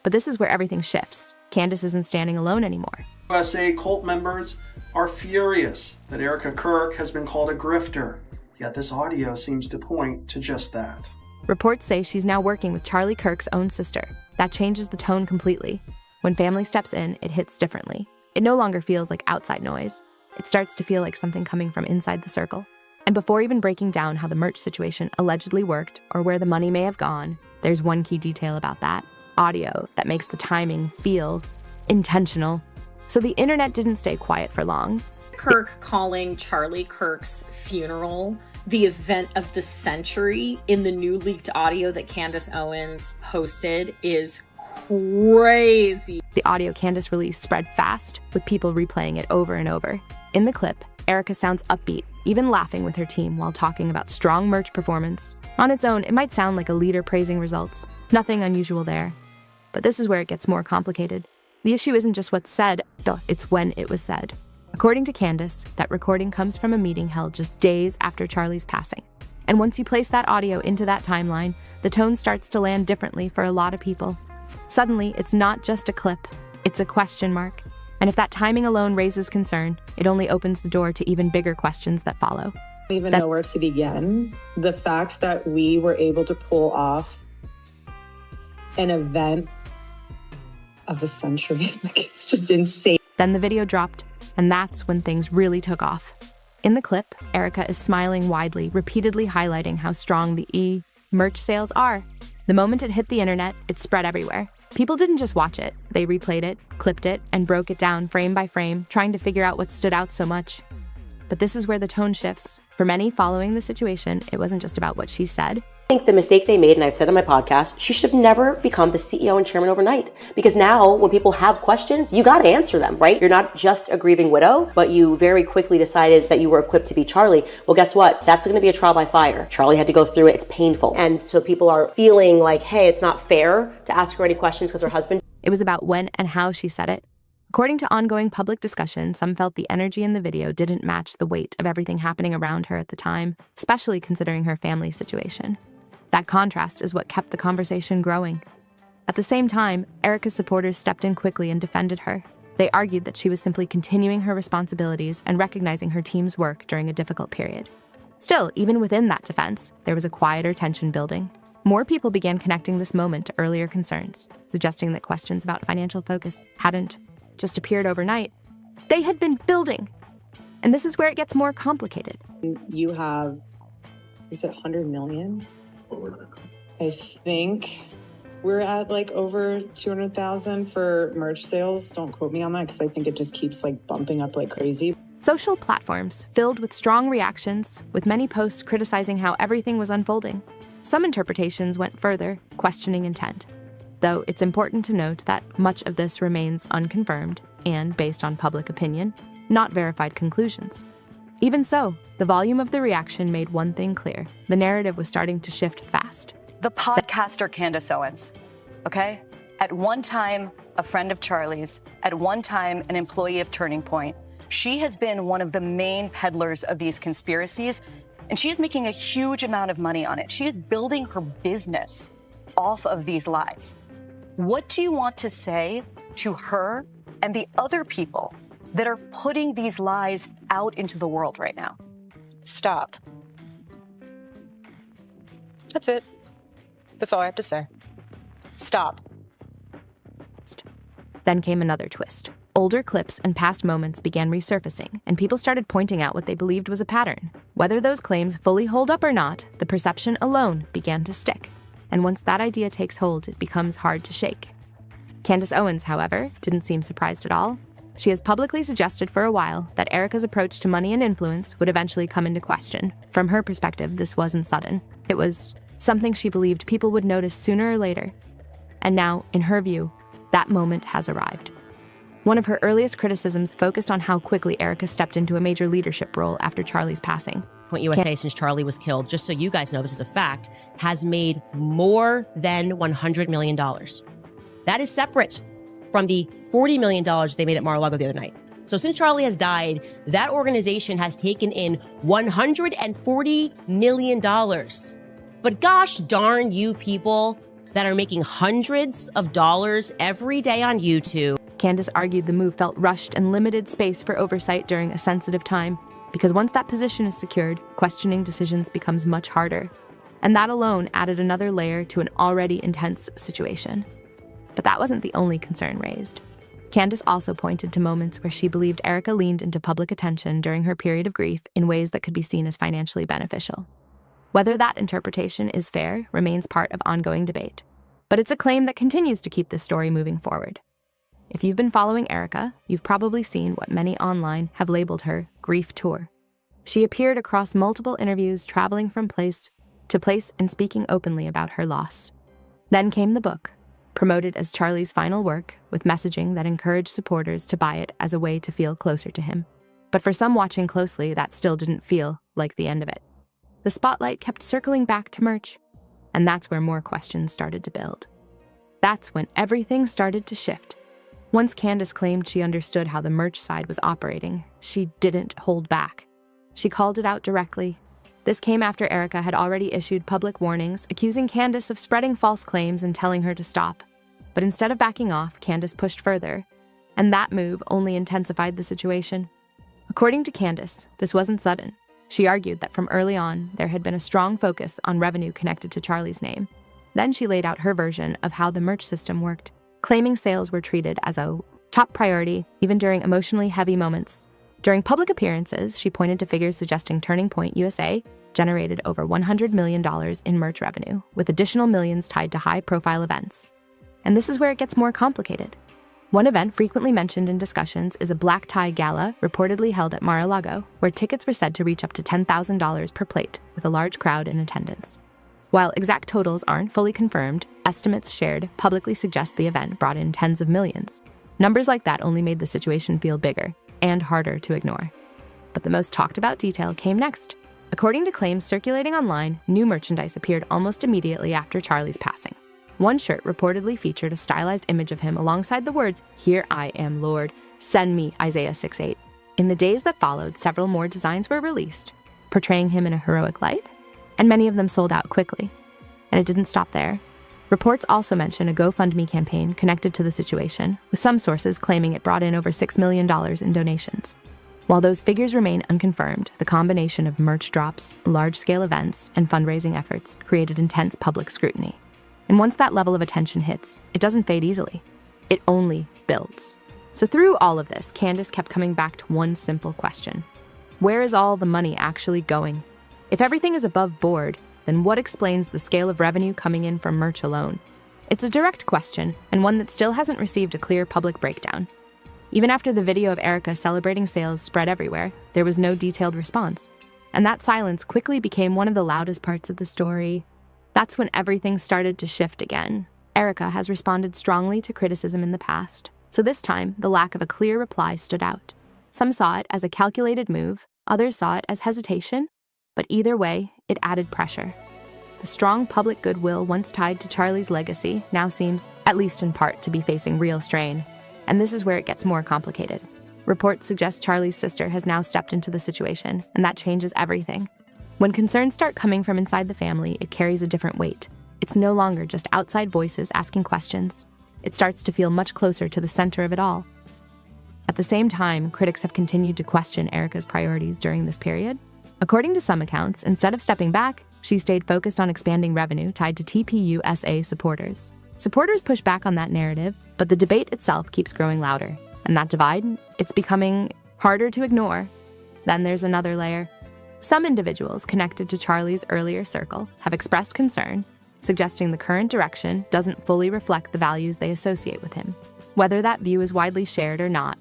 But this is where everything shifts. Candace isn't standing alone anymore. USA cult members are furious that Erika Kirk has been called a grifter, yet this audio seems to point to just that. Reports say she's now working with Charlie Kirk's own sister. That changes the tone completely. When family steps in, it hits differently. It no longer feels like outside noise. It starts to feel like something coming from inside the circle. And before even breaking down how the merch situation allegedly worked or where the money may have gone, there's one key detail about that. Audio that makes the timing feel intentional. So the internet didn't stay quiet for long. Kirk calling Charlie Kirk's funeral the event of the century in the new leaked audio that Candace Owens posted is crazy. The audio Candace released spread fast, with people replaying it over and over. In the clip, Erika sounds upbeat, even laughing with her team while talking about strong merch performance. On its own, it might sound like a leader praising results. Nothing unusual there. But this is where it gets more complicated. The issue isn't just what's said, it's when it was said. According to Candace, that recording comes from a meeting held just days after Charlie's passing. And once you place that audio into that timeline, the tone starts to land differently for a lot of people. Suddenly, it's not just a clip, it's a question mark. And if that timing alone raises concern, it only opens the door to even bigger questions that follow. I don't even know where to begin. The fact that we were able to pull off an event of a century, like it's just insane. Then the video dropped, and that's when things really took off. In the clip, Erika is smiling widely, repeatedly highlighting how strong the merch sales are. The moment it hit the internet, it spread everywhere. People didn't just watch it. They replayed it, clipped it, and broke it down frame by frame, trying to figure out what stood out so much. But this is where the tone shifts. For many following the situation, it wasn't just about what she said. I think the mistake they made, and I've said on my podcast, she should have never become the CEO and chairman overnight. Because now, when people have questions, you got to answer them, right? You're not just a grieving widow, but you very quickly decided that you were equipped to be Charlie. Well, guess what? That's going to be a trial by fire. Charlie had to go through it. It's painful. And so people are feeling like, hey, it's not fair to ask her any questions because her husband. It was about when and how she said it. According to ongoing public discussion, some felt the energy in the video didn't match the weight of everything happening around her at the time, especially considering her family situation. That contrast is what kept the conversation growing. At the same time, Erika's supporters stepped in quickly and defended her. They argued that she was simply continuing her responsibilities and recognizing her team's work during a difficult period. Still, even within that defense, there was a quieter tension building. More people began connecting this moment to earlier concerns, suggesting that questions about financial focus hadn't just appeared overnight. They had been building. And this is where it gets more complicated. You have, is it 100 million? I think we're at like over 200,000 for merch sales. Don't quote me on that because I think it just keeps like bumping up like crazy. Social platforms filled with strong reactions, with many posts criticizing how everything was unfolding. Some interpretations went further, questioning intent. Though it's important to note that much of this remains unconfirmed and based on public opinion, not verified conclusions. Even so, the volume of the reaction made one thing clear. The narrative was starting to shift fast. The podcaster Candace Owens, okay? At one time, a friend of Charlie's, at one time, an employee of Turning Point. She has been one of the main peddlers of these conspiracies, and she is making a huge amount of money on it. She is building her business off of these lies. What do you want to say to her and the other people that are putting these lies out into the world right now? Stop. That's it. That's all I have to say. Stop. Then came another twist. Older clips and past moments began resurfacing, and people started pointing out what they believed was a pattern. Whether those claims fully hold up or not, the perception alone began to stick. And once that idea takes hold, it becomes hard to shake. Candace Owens, however, didn't seem surprised at all. She has publicly suggested for a while that Erika's approach to money and influence would eventually come into question. From her perspective, this wasn't sudden. It was something she believed people would notice sooner or later. And now, in her view, that moment has arrived. One of her earliest criticisms focused on how quickly Erika stepped into a major leadership role after Charlie's passing. Point USA, since Charlie was killed, just so you guys know this is a fact, has made more than $100 million. That is separate from the $40 million they made at Mar-a-Lago the other night. So since Charlie has died, that organization has taken in $140 million. But gosh darn you people that are making hundreds of dollars every day on YouTube. Candace argued the move felt rushed and limited space for oversight during a sensitive time, because once that position is secured, questioning decisions becomes much harder. And that alone added another layer to an already intense situation. But that wasn't the only concern raised. Candace also pointed to moments where she believed Erika leaned into public attention during her period of grief in ways that could be seen as financially beneficial. Whether that interpretation is fair remains part of ongoing debate. But it's a claim that continues to keep this story moving forward. If you've been following Erika, you've probably seen what many online have labeled her grief tour. She appeared across multiple interviews, traveling from place to place and speaking openly about her loss. Then came the book, promoted as Charlie's final work, with messaging that encouraged supporters to buy it as a way to feel closer to him. But for some watching closely, that still didn't feel like the end of it. The spotlight kept circling back to merch, and that's where more questions started to build. That's when everything started to shift. Once Candace claimed she understood how the merch side was operating, she didn't hold back. She called it out directly. This came after Erika had already issued public warnings, accusing Candace of spreading false claims and telling her to stop. But instead of backing off, Candace pushed further, and that move only intensified the situation. According to Candace, this wasn't sudden. She argued that from early on, there had been a strong focus on revenue connected to Charlie's name. Then she laid out her version of how the merch system worked, claiming sales were treated as a top priority, even during emotionally heavy moments. During public appearances, she pointed to figures suggesting Turning Point USA generated over $100 million in merch revenue, with additional millions tied to high-profile events. And this is where it gets more complicated. One event frequently mentioned in discussions is a black tie gala reportedly held at Mar-a-Lago, where tickets were said to reach up to $10,000 per plate, with a large crowd in attendance. While exact totals aren't fully confirmed, estimates shared publicly suggest the event brought in tens of millions. Numbers like that only made the situation feel bigger and harder to ignore. But the most talked about detail came next. According to claims circulating online, new merchandise appeared almost immediately after Charlie's passing. One shirt reportedly featured a stylized image of him alongside the words, "Here I am, Lord, send me Isaiah 6:8. In the days that followed, several more designs were released, portraying him in a heroic light, and many of them sold out quickly. And it didn't stop there. Reports also mention a GoFundMe campaign connected to the situation, with some sources claiming it brought in over $6 million in donations. While those figures remain unconfirmed, the combination of merch drops, large-scale events, and fundraising efforts created intense public scrutiny. And once that level of attention hits, it doesn't fade easily. It only builds. So through all of this, Candace kept coming back to one simple question. Where is all the money actually going? If everything is above board, then what explains the scale of revenue coming in from merch alone? It's a direct question, and one that still hasn't received a clear public breakdown. Even after the video of Erika celebrating sales spread everywhere, there was no detailed response. And that silence quickly became one of the loudest parts of the story. That's when everything started to shift again. Erika has responded strongly to criticism in the past, so this time, the lack of a clear reply stood out. Some saw it as a calculated move, others saw it as hesitation, but either way, it added pressure. The strong public goodwill once tied to Charlie's legacy now seems, at least in part, to be facing real strain. And this is where it gets more complicated. Reports suggest Charlie's sister has now stepped into the situation, and that changes everything. When concerns start coming from inside the family, it carries a different weight. It's no longer just outside voices asking questions. It starts to feel much closer to the center of it all. At the same time, critics have continued to question Erika's priorities during this period. According to some accounts, instead of stepping back, she stayed focused on expanding revenue tied to TPUSA supporters. Supporters push back on that narrative, but the debate itself keeps growing louder. And that divide, it's becoming harder to ignore. Then there's another layer. Some individuals connected to Charlie's earlier circle have expressed concern, suggesting the current direction doesn't fully reflect the values they associate with him. Whether that view is widely shared or not,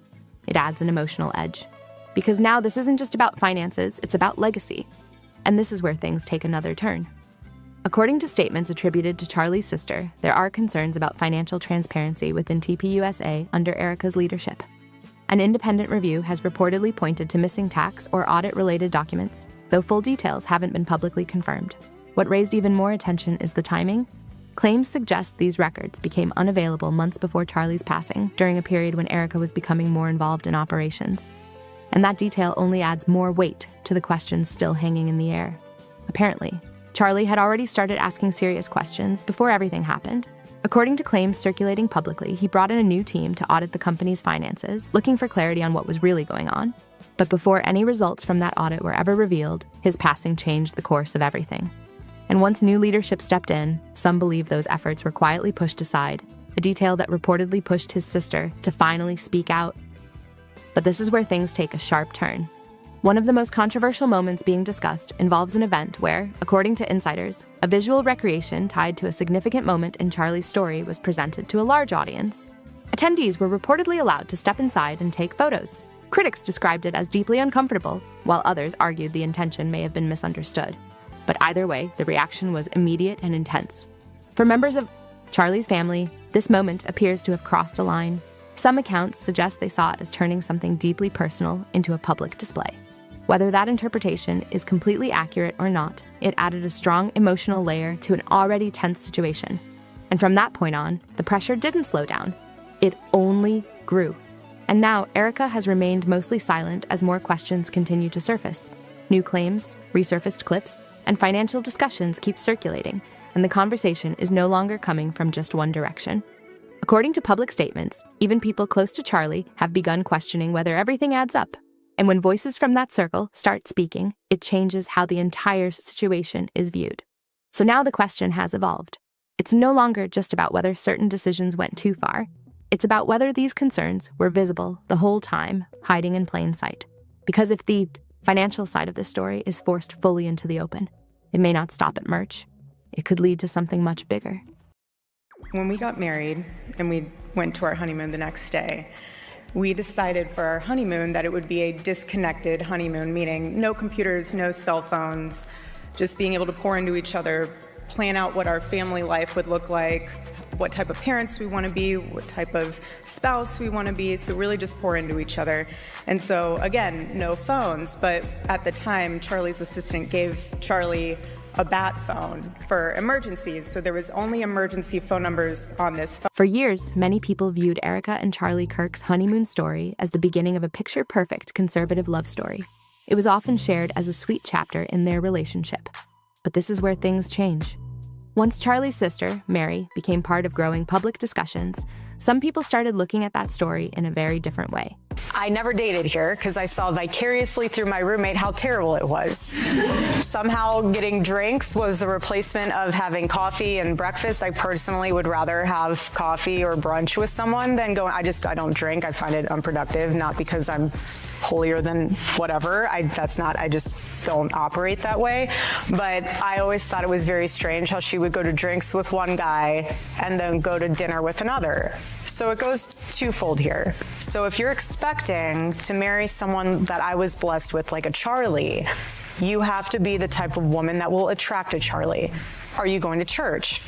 it adds an emotional edge. Because now this isn't just about finances, it's about legacy. And this is where things take another turn. According to statements attributed to Charlie's sister, there are concerns about financial transparency within TPUSA under Erika's leadership. An independent review has reportedly pointed to missing tax or audit-related documents, though full details haven't been publicly confirmed. What raised even more attention is the timing. Claims suggest these records became unavailable months before Charlie's passing, during a period when Erika was becoming more involved in operations. And that detail only adds more weight to the questions still hanging in the air. Apparently, Charlie had already started asking serious questions before everything happened. According to claims circulating publicly, he brought in a new team to audit the company's finances, looking for clarity on what was really going on. But before any results from that audit were ever revealed, his passing changed the course of everything. And once new leadership stepped in, some believe those efforts were quietly pushed aside, a detail that reportedly pushed his sister to finally speak out. But this is where things take a sharp turn. One of the most controversial moments being discussed involves an event where, according to insiders, a visual recreation tied to a significant moment in Charlie's story was presented to a large audience. Attendees were reportedly allowed to step inside and take photos. Critics described it as deeply uncomfortable, while others argued the intention may have been misunderstood. But either way, the reaction was immediate and intense. For members of Charlie's family, this moment appears to have crossed a line. Some accounts suggest they saw it as turning something deeply personal into a public display. Whether that interpretation is completely accurate or not, it added a strong emotional layer to an already tense situation. And from that point on, the pressure didn't slow down. It only grew. And now, Erika has remained mostly silent as more questions continue to surface. New claims, resurfaced clips, and financial discussions keep circulating, and the conversation is no longer coming from just one direction. According to public statements, even people close to Charlie have begun questioning whether everything adds up. And when voices from that circle start speaking, it changes how the entire situation is viewed. So now the question has evolved. It's no longer just about whether certain decisions went too far. It's about whether these concerns were visible the whole time, hiding in plain sight. Because if the financial side of the story is forced fully into the open, it may not stop at merch. It could lead to something much bigger. When we got married and we went to our honeymoon the next day, we decided for our honeymoon that it would be a disconnected honeymoon, meaning no computers, no cell phones, just being able to pour into each other, plan out what our family life would look like, what type of parents we want to be, what type of spouse we want to be, so really just pour into each other. And so, again, no phones, but at the time, Charlie's assistant gave Charlie a bat phone for emergencies, so there was only emergency phone numbers on this phone. For years, many people viewed Erika and Charlie Kirk's honeymoon story as the beginning of a picture-perfect conservative love story. It was often shared as a sweet chapter in their relationship. But this is where things change. Once Charlie's sister, Mary, became part of growing public discussions, some people started looking at that story in a very different way. I never dated here because I saw vicariously through my roommate how terrible it was. Somehow getting drinks was the replacement of having coffee and breakfast. I personally would rather have coffee or brunch with someone than go. I don't drink. I find it unproductive, not because I'm holier than whatever. I just don't operate that way. But I always thought it was very strange how she would go to drinks with one guy and then go to dinner with another. So it goes twofold here. So if you're expecting to marry someone that I was blessed with, like a Charlie, you have to be the type of woman that will attract a Charlie. Are you going to church?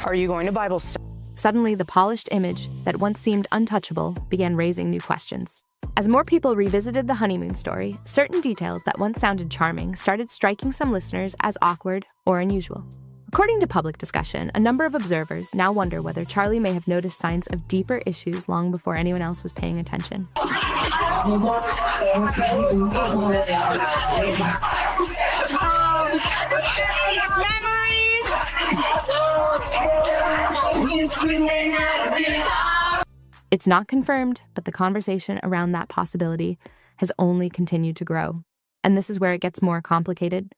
Are you going to Bible study? Suddenly, the polished image that once seemed untouchable began raising new questions. As more people revisited the honeymoon story, certain details that once sounded charming started striking some listeners as awkward or unusual. According to public discussion, a number of observers now wonder whether Charlie may have noticed signs of deeper issues long before anyone else was paying attention. It's not confirmed, but the conversation around that possibility has only continued to grow. And this is where it gets more complicated.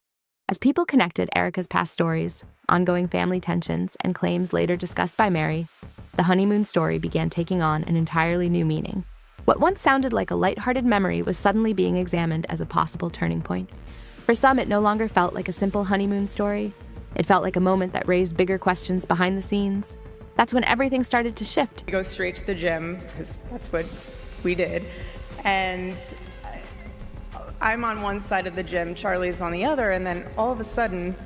As people connected Erika's past stories, ongoing family tensions, and claims later discussed by Mary, the honeymoon story began taking on an entirely new meaning. What once sounded like a lighthearted memory was suddenly being examined as a possible turning point. For some, it no longer felt like a simple honeymoon story. It felt like a moment that raised bigger questions behind the scenes. That's when everything started to shift. We go straight to the gym, because that's what we did. And I'm on one side of the gym, Charlie's on the other, and then all of a sudden,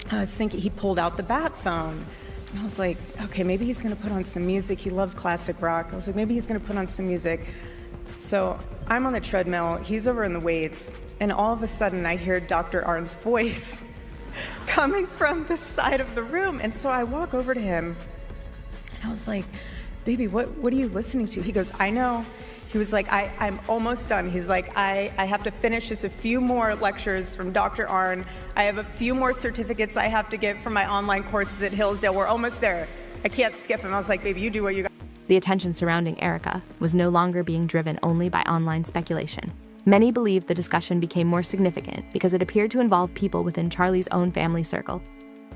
I was thinking he pulled out the bat phone. And I was like, okay, maybe he's gonna put on some music. He loved classic rock. I was like, maybe he's gonna put on some music. So I'm on the treadmill, he's over in the weights, and all of a sudden I hear Dr. Arn's voice coming from the side of the room. And so I walk over to him, and I was like, baby, what are you listening to? He goes, I know. He was like, I'm almost done. He's like, I have to finish just a few more lectures from Dr. Arn. I have a few more certificates I have to get from my online courses at Hillsdale. We're almost there. I can't skip him. I was like, baby, you do what you got. The attention surrounding Erika was no longer being driven only by online speculation. Many believed the discussion became more significant because it appeared to involve people within Charlie's own family circle.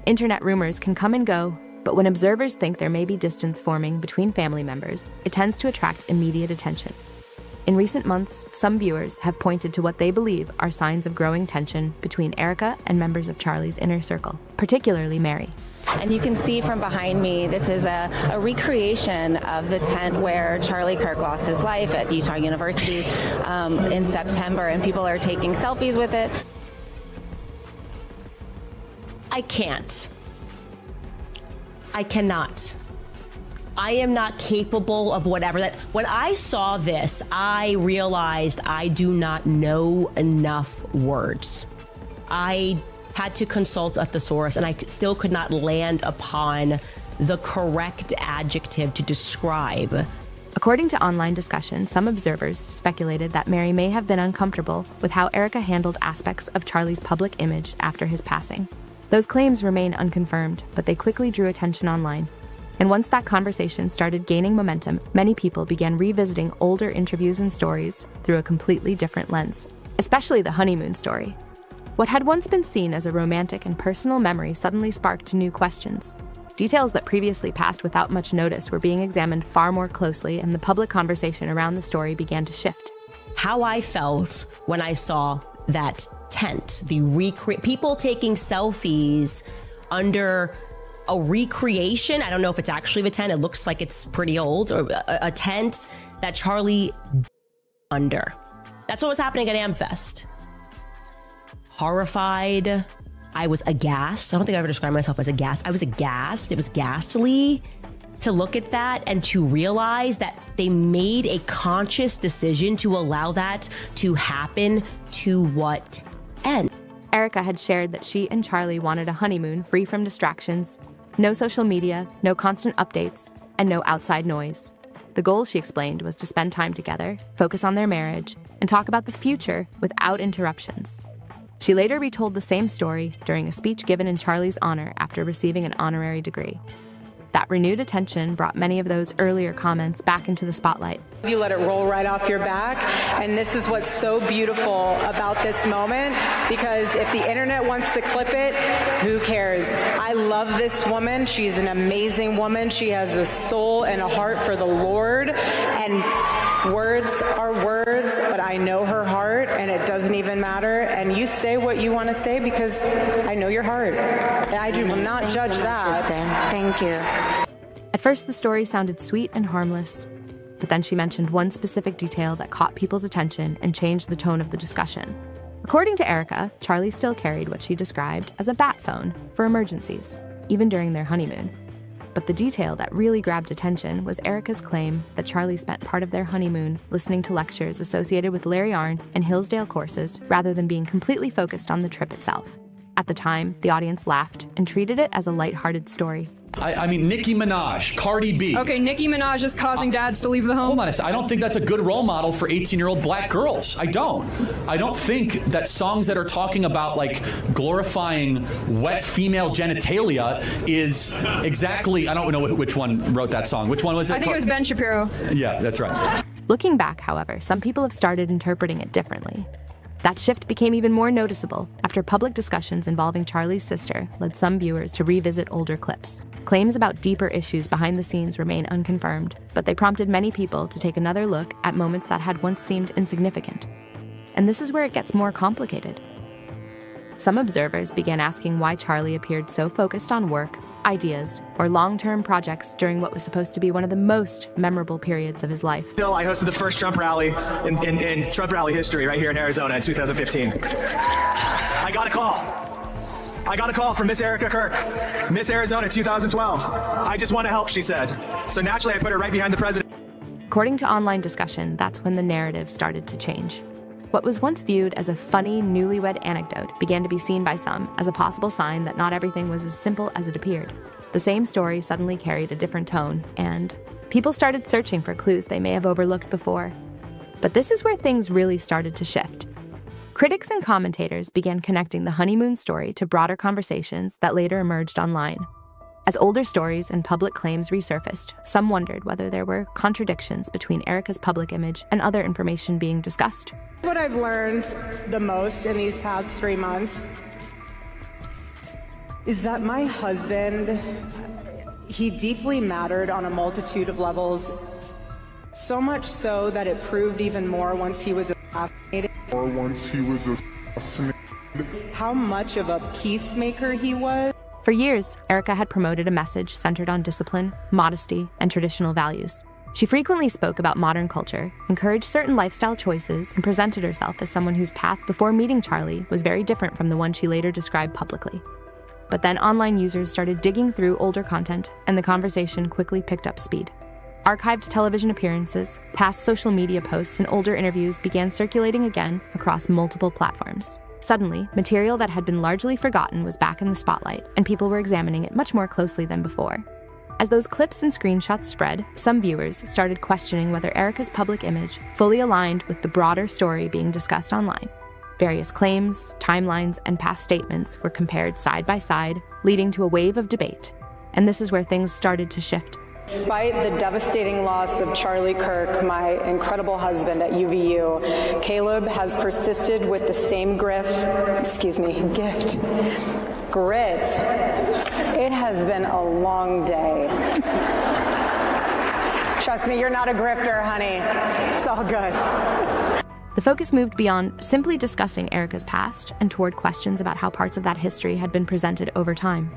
Internet rumors can come and go, but when observers think there may be distance forming between family members, it tends to attract immediate attention. In recent months, some viewers have pointed to what they believe are signs of growing tension between Erika and members of Charlie's inner circle, particularly Mary. And you can see from behind me, this is a recreation of the tent where Charlie Kirk lost his life at Utah University in September, and people are taking selfies with it. I can't. I cannot. I am not capable of whatever that. When I saw this, I realized I do not know enough words. I had to consult a thesaurus, and I still could not land upon the correct adjective to describe. According to online discussion, some observers speculated that Mary may have been uncomfortable with how Erika handled aspects of Charlie's public image after his passing. Those claims remain unconfirmed, but they quickly drew attention online. And once that conversation started gaining momentum, many people began revisiting older interviews and stories through a completely different lens, especially the honeymoon story. What had once been seen as a romantic and personal memory suddenly sparked new questions. Details that previously passed without much notice were being examined far more closely, and the public conversation around the story began to shift. How I felt when I saw that tent, people taking selfies under a recreation. I don't know if it's actually the tent. It looks like it's pretty old, or a tent that Charlie under. That's what was happening at AmFest. Horrified. I was aghast. I don't think I ever described myself as aghast. I was aghast. It was ghastly to look at that and to realize that they made a conscious decision to allow that to happen. To what end? Erika had shared that she and Charlie wanted a honeymoon free from distractions, no social media, no constant updates, and no outside noise. The goal, she explained, was to spend time together, focus on their marriage, and talk about the future without interruptions. She later retold the same story during a speech given in Charlie's honor after receiving an honorary degree. That renewed attention brought many of those earlier comments back into the spotlight. You let it roll right off your back, and this is what's so beautiful about this moment, because if the internet wants to clip it, who cares? I love this woman. She's an amazing woman. She has a soul and a heart for the Lord, and words are words, but I know her heart, and it doesn't even matter. And you say what you want to say because I know your heart. I will not judge that. Thank you. At first, the story sounded sweet and harmless, but then she mentioned one specific detail that caught people's attention and changed the tone of the discussion. According to Erika, Charlie still carried what she described as a bat phone for emergencies, even during their honeymoon. But the detail that really grabbed attention was Erika's claim that Charlie spent part of their honeymoon listening to lectures associated with Larry Arn and Hillsdale courses rather than being completely focused on the trip itself. At the time, the audience laughed and treated it as a lighthearted story. I mean, Nicki Minaj, Cardi B. Okay, Nicki Minaj is causing dads to leave the home. Hold on a second. I don't think that's a good role model for 18-year-old black girls. I don't think that songs that are talking about, like, glorifying wet female genitalia is exactly, I don't know which one wrote that song. Which one was it? I think it was Ben Shapiro. Yeah, that's right. Looking back, however, some people have started interpreting it differently. That shift became even more noticeable after public discussions involving Charlie's sister led some viewers to revisit older clips. Claims about deeper issues behind the scenes remain unconfirmed, but they prompted many people to take another look at moments that had once seemed insignificant. And this is where it gets more complicated. Some observers began asking why Charlie appeared so focused on work, ideas, or long-term projects during what was supposed to be one of the most memorable periods of his life. I hosted the first Trump rally in Trump rally history right here in Arizona in 2015. I got a call from Miss Erika Kirk, Miss Arizona 2012. I just want to help, she said. So naturally, I put her right behind the president. According to online discussion, that's when the narrative started to change. What was once viewed as a funny, newlywed anecdote began to be seen by some as a possible sign that not everything was as simple as it appeared. The same story suddenly carried a different tone, and people started searching for clues they may have overlooked before. But this is where things really started to shift. Critics and commentators began connecting the honeymoon story to broader conversations that later emerged online. As older stories and public claims resurfaced, some wondered whether there were contradictions between Erika's public image and other information being discussed. What I've learned the most in these past 3 months is that my husband, he deeply mattered on a multitude of levels, so much so that it proved even more once he was assassinated. How much of a peacemaker he was. For years, Erika had promoted a message centered on discipline, modesty, and traditional values. She frequently spoke about modern culture, encouraged certain lifestyle choices, and presented herself as someone whose path before meeting Charlie was very different from the one she later described publicly. But then online users started digging through older content, and the conversation quickly picked up speed. Archived television appearances, past social media posts, and older interviews began circulating again across multiple platforms. Suddenly, material that had been largely forgotten was back in the spotlight, and people were examining it much more closely than before. As those clips and screenshots spread, some viewers started questioning whether Erika's public image fully aligned with the broader story being discussed online. Various claims, timelines, and past statements were compared side by side, leading to a wave of debate. And this is where things started to shift. Despite the devastating loss of Charlie Kirk, my incredible husband at UVU, Caleb has persisted with the same gift. Grit. It has been a long day. Trust me, you're not a grifter, honey. It's all good. The focus moved beyond simply discussing Erika's past and toward questions about how parts of that history had been presented over time.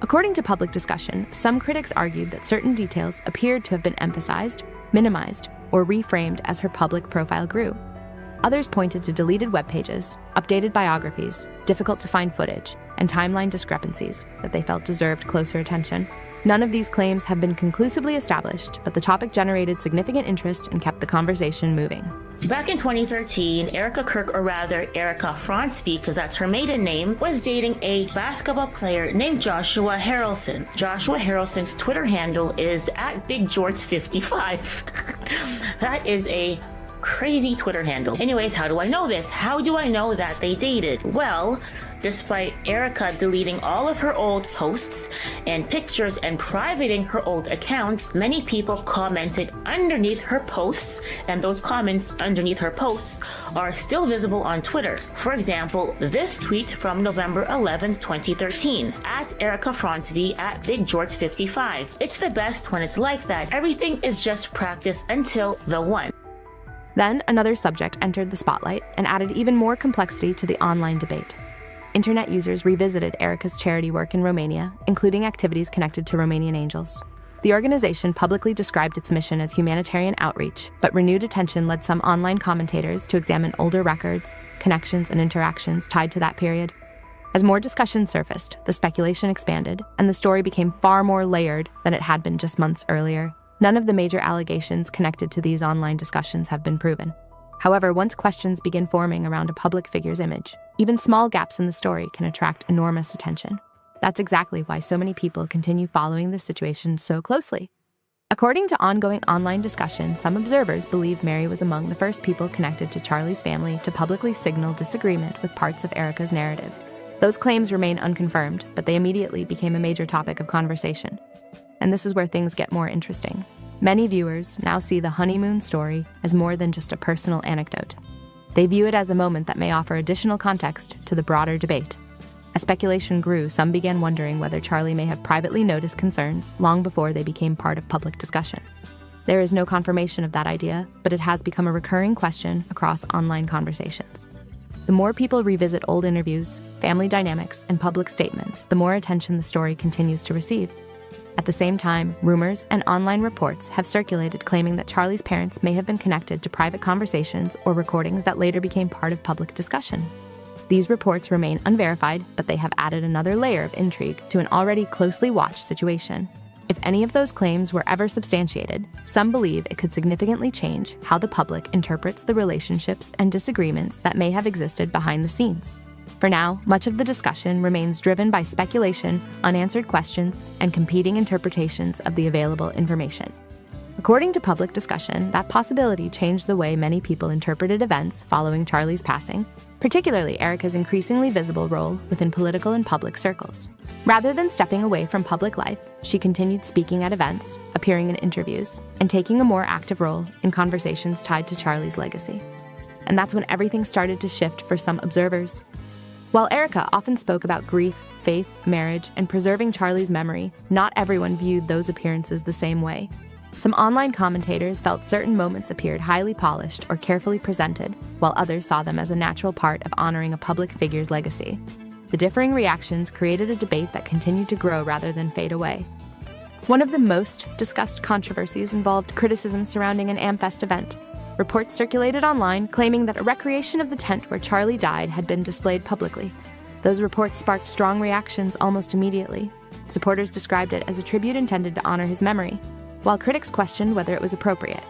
According to public discussion, some critics argued that certain details appeared to have been emphasized, minimized, or reframed as her public profile grew. Others pointed to deleted web pages, updated biographies, difficult-to-find footage, and timeline discrepancies that they felt deserved closer attention. None of these claims have been conclusively established, but the topic generated significant interest and kept the conversation moving. Back in 2013, Erika Kirk, or rather Erika Fronsby, because that's her maiden name, was dating a basketball player named Joshua Harrelson. Joshua Harrelson's Twitter handle is @BigGeorge55. That is a crazy Twitter handle. Anyways, how do I know this? How do I know that they dated? Well, despite Erika deleting all of her old posts and pictures and privating her old accounts, many people commented underneath her posts, and those comments underneath her posts are still visible on Twitter. For example, this tweet from November 11th, 2013, @Erika Fronsby @BigGeorge55. It's the best when it's like that. Everything is just practice until the one. Then another subject entered the spotlight and added even more complexity to the online debate. Internet users revisited Erika's charity work in Romania, including activities connected to Romanian Angels. The organization publicly described its mission as humanitarian outreach, but renewed attention led some online commentators to examine older records, connections, and interactions tied to that period. As more discussion surfaced, the speculation expanded, and the story became far more layered than it had been just months earlier. None of the major allegations connected to these online discussions have been proven. However, once questions begin forming around a public figure's image, even small gaps in the story can attract enormous attention. That's exactly why so many people continue following this situation so closely. According to ongoing online discussion, some observers believe Mary was among the first people connected to Charlie's family to publicly signal disagreement with parts of Erika's narrative. Those claims remain unconfirmed, but they immediately became a major topic of conversation. And this is where things get more interesting. Many viewers now see the honeymoon story as more than just a personal anecdote. They view it as a moment that may offer additional context to the broader debate. As speculation grew, some began wondering whether Charlie may have privately noticed concerns long before they became part of public discussion. There is no confirmation of that idea, but it has become a recurring question across online conversations. The more people revisit old interviews, family dynamics, and public statements, the more attention the story continues to receive. At the same time, rumors and online reports have circulated claiming that Charlie's parents may have been connected to private conversations or recordings that later became part of public discussion. These reports remain unverified, but they have added another layer of intrigue to an already closely watched situation. If any of those claims were ever substantiated, some believe it could significantly change how the public interprets the relationships and disagreements that may have existed behind the scenes. For now, much of the discussion remains driven by speculation, unanswered questions, and competing interpretations of the available information. According to public discussion, that possibility changed the way many people interpreted events following Charlie's passing, particularly Erika's increasingly visible role within political and public circles. Rather than stepping away from public life, she continued speaking at events, appearing in interviews, and taking a more active role in conversations tied to Charlie's legacy. And that's when everything started to shift for some observers. While Erika often spoke about grief, faith, marriage, and preserving Charlie's memory, not everyone viewed those appearances the same way. Some online commentators felt certain moments appeared highly polished or carefully presented, while others saw them as a natural part of honoring a public figure's legacy. The differing reactions created a debate that continued to grow rather than fade away. One of the most discussed controversies involved criticism surrounding an AmFest event. Reports circulated online claiming that a recreation of the tent where Charlie died had been displayed publicly. Those reports sparked strong reactions almost immediately. Supporters described it as a tribute intended to honor his memory, while critics questioned whether it was appropriate.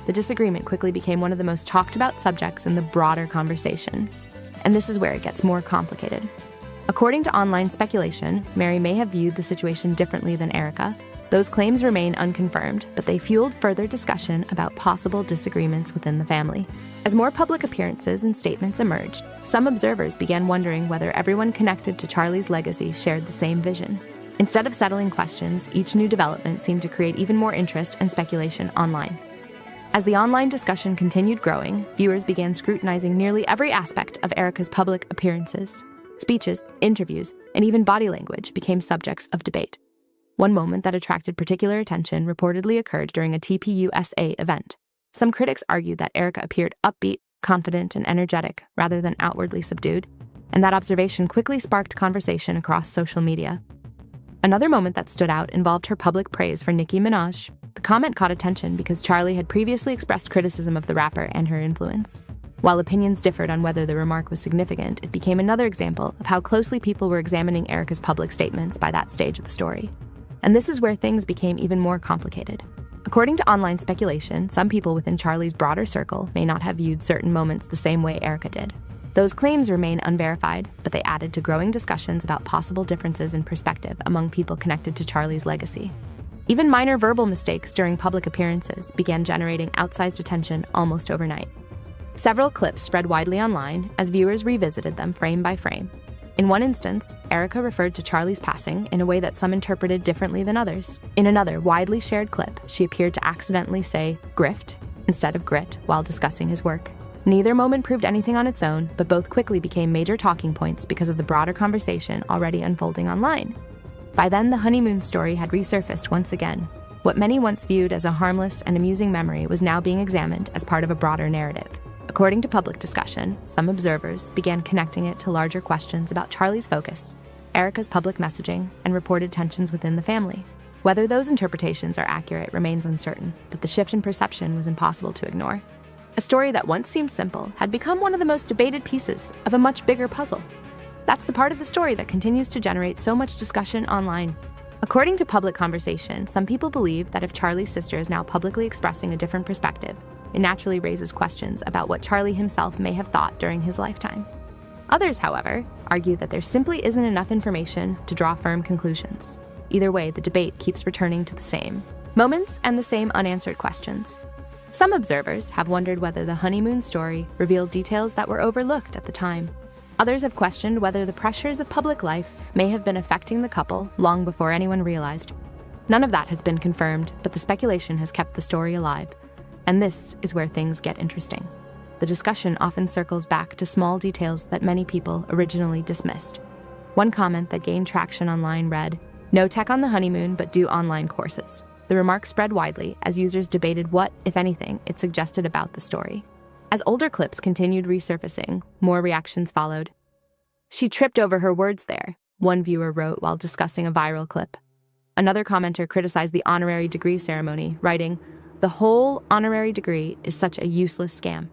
The disagreement quickly became one of the most talked about subjects in the broader conversation. And this is where it gets more complicated. According to online speculation, Mary may have viewed the situation differently than Erika. Those claims remain unconfirmed, but they fueled further discussion about possible disagreements within the family. As more public appearances and statements emerged, some observers began wondering whether everyone connected to Charlie's legacy shared the same vision. Instead of settling questions, each new development seemed to create even more interest and speculation online. As the online discussion continued growing, viewers began scrutinizing nearly every aspect of Erika's public appearances. Speeches, interviews, and even body language became subjects of debate. One moment that attracted particular attention reportedly occurred during a TPUSA event. Some critics argued that Erika appeared upbeat, confident, and energetic rather than outwardly subdued, and that observation quickly sparked conversation across social media. Another moment that stood out involved her public praise for Nicki Minaj. The comment caught attention because Charlie had previously expressed criticism of the rapper and her influence. While opinions differed on whether the remark was significant, it became another example of how closely people were examining Erika's public statements by that stage of the story. And this is where things became even more complicated. According to online speculation, some people within Charlie's broader circle may not have viewed certain moments the same way Erika did. Those claims remain unverified, but they added to growing discussions about possible differences in perspective among people connected to Charlie's legacy. Even minor verbal mistakes during public appearances began generating outsized attention almost overnight. Several clips spread widely online as viewers revisited them frame by frame. In one instance, Erika referred to Charlie's passing in a way that some interpreted differently than others. In another widely shared clip, she appeared to accidentally say grift instead of grit while discussing his work. Neither moment proved anything on its own, but both quickly became major talking points because of the broader conversation already unfolding online. By then, the honeymoon story had resurfaced once again. What many once viewed as a harmless and amusing memory was now being examined as part of a broader narrative. According to public discussion, some observers began connecting it to larger questions about Charlie's focus, Erika's public messaging, and reported tensions within the family. Whether those interpretations are accurate remains uncertain, but the shift in perception was impossible to ignore. A story that once seemed simple had become one of the most debated pieces of a much bigger puzzle. That's the part of the story that continues to generate so much discussion online. According to public conversation, some people believe that if Charlie's sister is now publicly expressing a different perspective, it naturally raises questions about what Charlie himself may have thought during his lifetime. Others, however, argue that there simply isn't enough information to draw firm conclusions. Either way, the debate keeps returning to the same moments and the same unanswered questions. Some observers have wondered whether the honeymoon story revealed details that were overlooked at the time. Others have questioned whether the pressures of public life may have been affecting the couple long before anyone realized. None of that has been confirmed, but the speculation has kept the story alive. And this is where things get interesting. the discussion often circles back to small details that many people originally dismissed. One comment that gained traction online read, "No tech on the honeymoon, but do online courses." The remark spread widely as users debated what, if anything, it suggested about the story. As older clips continued resurfacing, more reactions followed. "She tripped over her words there," one viewer wrote while discussing a viral clip. Another commenter criticized the honorary degree ceremony, writing, "The whole honorary degree is such a useless scam."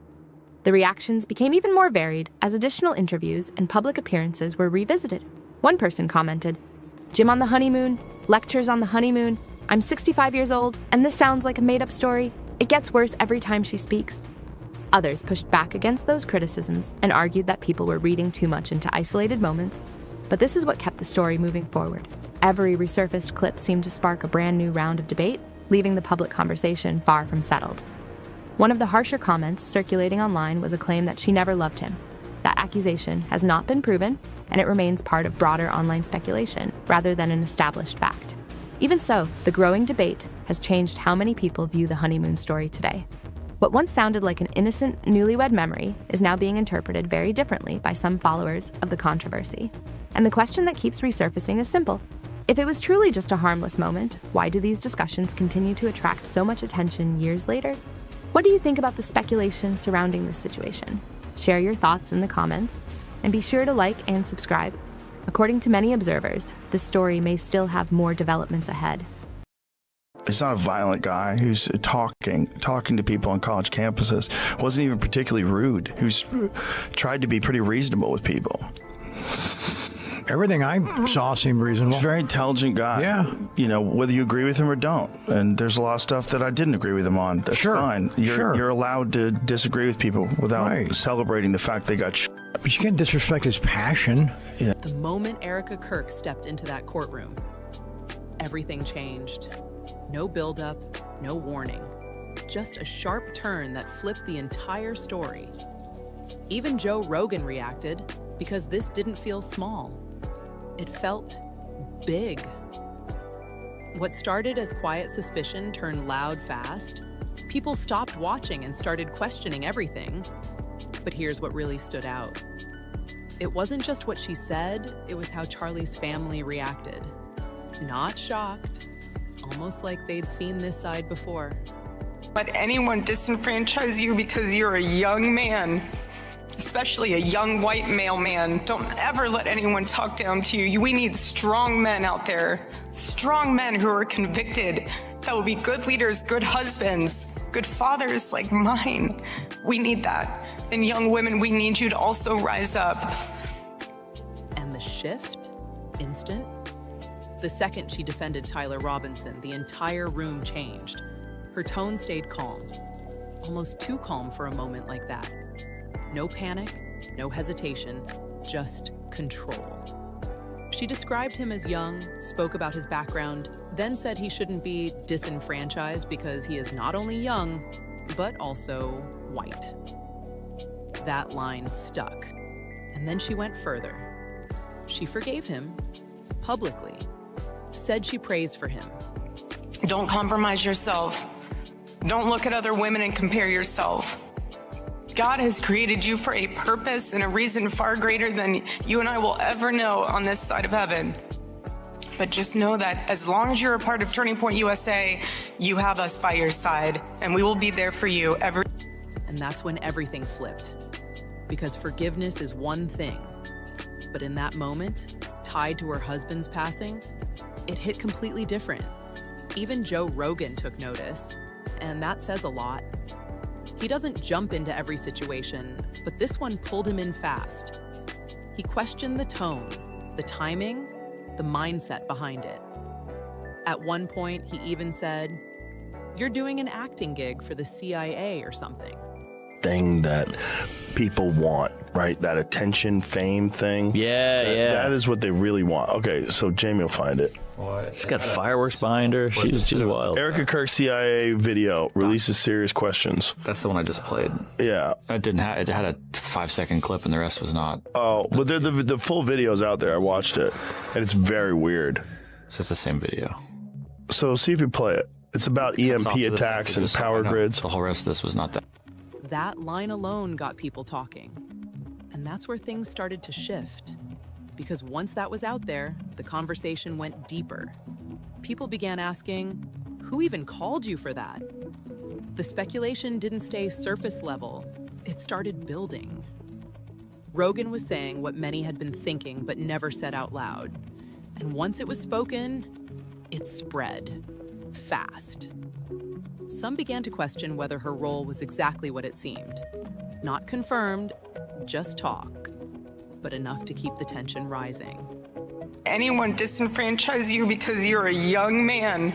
The reactions became even more varied as additional interviews and public appearances were revisited. One person commented, "Gym on the honeymoon, lectures on the honeymoon, I'm 65 years old, and this sounds like a made-up story. It gets worse every time she speaks." Others pushed back against those criticisms and argued that people were reading too much into isolated moments. But this is what kept the story moving forward. Every resurfaced clip seemed to spark a brand new round of debate, leaving the public conversation far from settled. One of the harsher comments circulating online was a claim that she never loved him. That accusation has not been proven, and it remains part of broader online speculation rather than an established fact. Even so, the growing debate has changed how many people view the honeymoon story today. What once sounded like an innocent newlywed memory is now being interpreted very differently by some followers of the controversy. And the question that keeps resurfacing is simple. If it was truly just a harmless moment, why do these discussions continue to attract so much attention years later? What do you think about the speculation surrounding this situation? Share your thoughts in the comments, and be sure to like and subscribe. According to many observers, this story may still have more developments ahead. He's not a violent guy who's talking to people on college campuses. Wasn't even particularly rude. Who's tried to be pretty reasonable with people. Everything I saw seemed reasonable. He's a very intelligent guy. Yeah. You know, whether you agree with him or don't. And there's a lot of stuff that I didn't agree with him on. That's fine. You're allowed to disagree with people without celebrating the fact they got But you can't disrespect his passion. Yeah. The moment Erika Kirk stepped into that courtroom, everything changed. No buildup, no warning. Just a sharp turn that flipped the entire story. Even Joe Rogan reacted because this didn't feel small. It felt big. What started as quiet suspicion turned loud fast. People stopped watching and started questioning everything. But here's what really stood out. It wasn't just what she said, it was how Charlie's family reacted. Not shocked, almost like they'd seen this side before. Let anyone disenfranchise you because you're a young man, especially a young white male man. Don't ever let anyone talk down to you. We need strong men out there, strong men who are convicted, that will be good leaders, good husbands, good fathers like mine. We need that. And young women, we need you to also rise up. And the shift? Instant? The second she defended Tyler Robinson, the entire room changed. Her tone stayed calm, almost too calm for a moment like that. No panic, no hesitation, just control. She described him as young, spoke about his background, then said he shouldn't be disenfranchised because he is not only young, but also white. That line stuck. And then she went further. She forgave him, publicly, said she prays for him. Don't compromise yourself. Don't look at other women and compare yourself. God has created you for a purpose and a reason far greater than you and I will ever know on this side of heaven. But just know that as long as you're a part of Turning Point USA, you have us by your side, and we will be there for you every. And that's when everything flipped. Because forgiveness is one thing, but in that moment, tied to her husband's passing, it hit completely different. Even Joe Rogan took notice, and that says a lot. He doesn't jump into every situation, but this one pulled him in fast. He questioned the tone, the timing, the mindset behind it. At one point, he even said, "You're doing an acting gig for the CIA or something." Thing that people want, right? That attention, fame thing. Yeah. That is what they really want. Okay, so Jamie will find it. She's got fireworks behind her. She's wild. Erika Kirk CIA video releases serious questions. That's the one I just played. Yeah. It didn't have. It had a 5-second clip, and the rest was not. Oh, but the full video's out there. I watched it, and it's very weird. So it's the same video. So see if you play it. It's about EMP attacks and power grids. The whole rest of this was not that. That line alone got people talking. And that's where things started to shift. Because once that was out there, the conversation went deeper. People began asking, who even called you for that? The speculation didn't stay surface level. It started building. Rogan was saying what many had been thinking but never said out loud. And once it was spoken, it spread fast. Some began to question whether her role was exactly what it seemed. Not confirmed, just talk, but enough to keep the tension rising. Anyone disenfranchise you because you're a young man,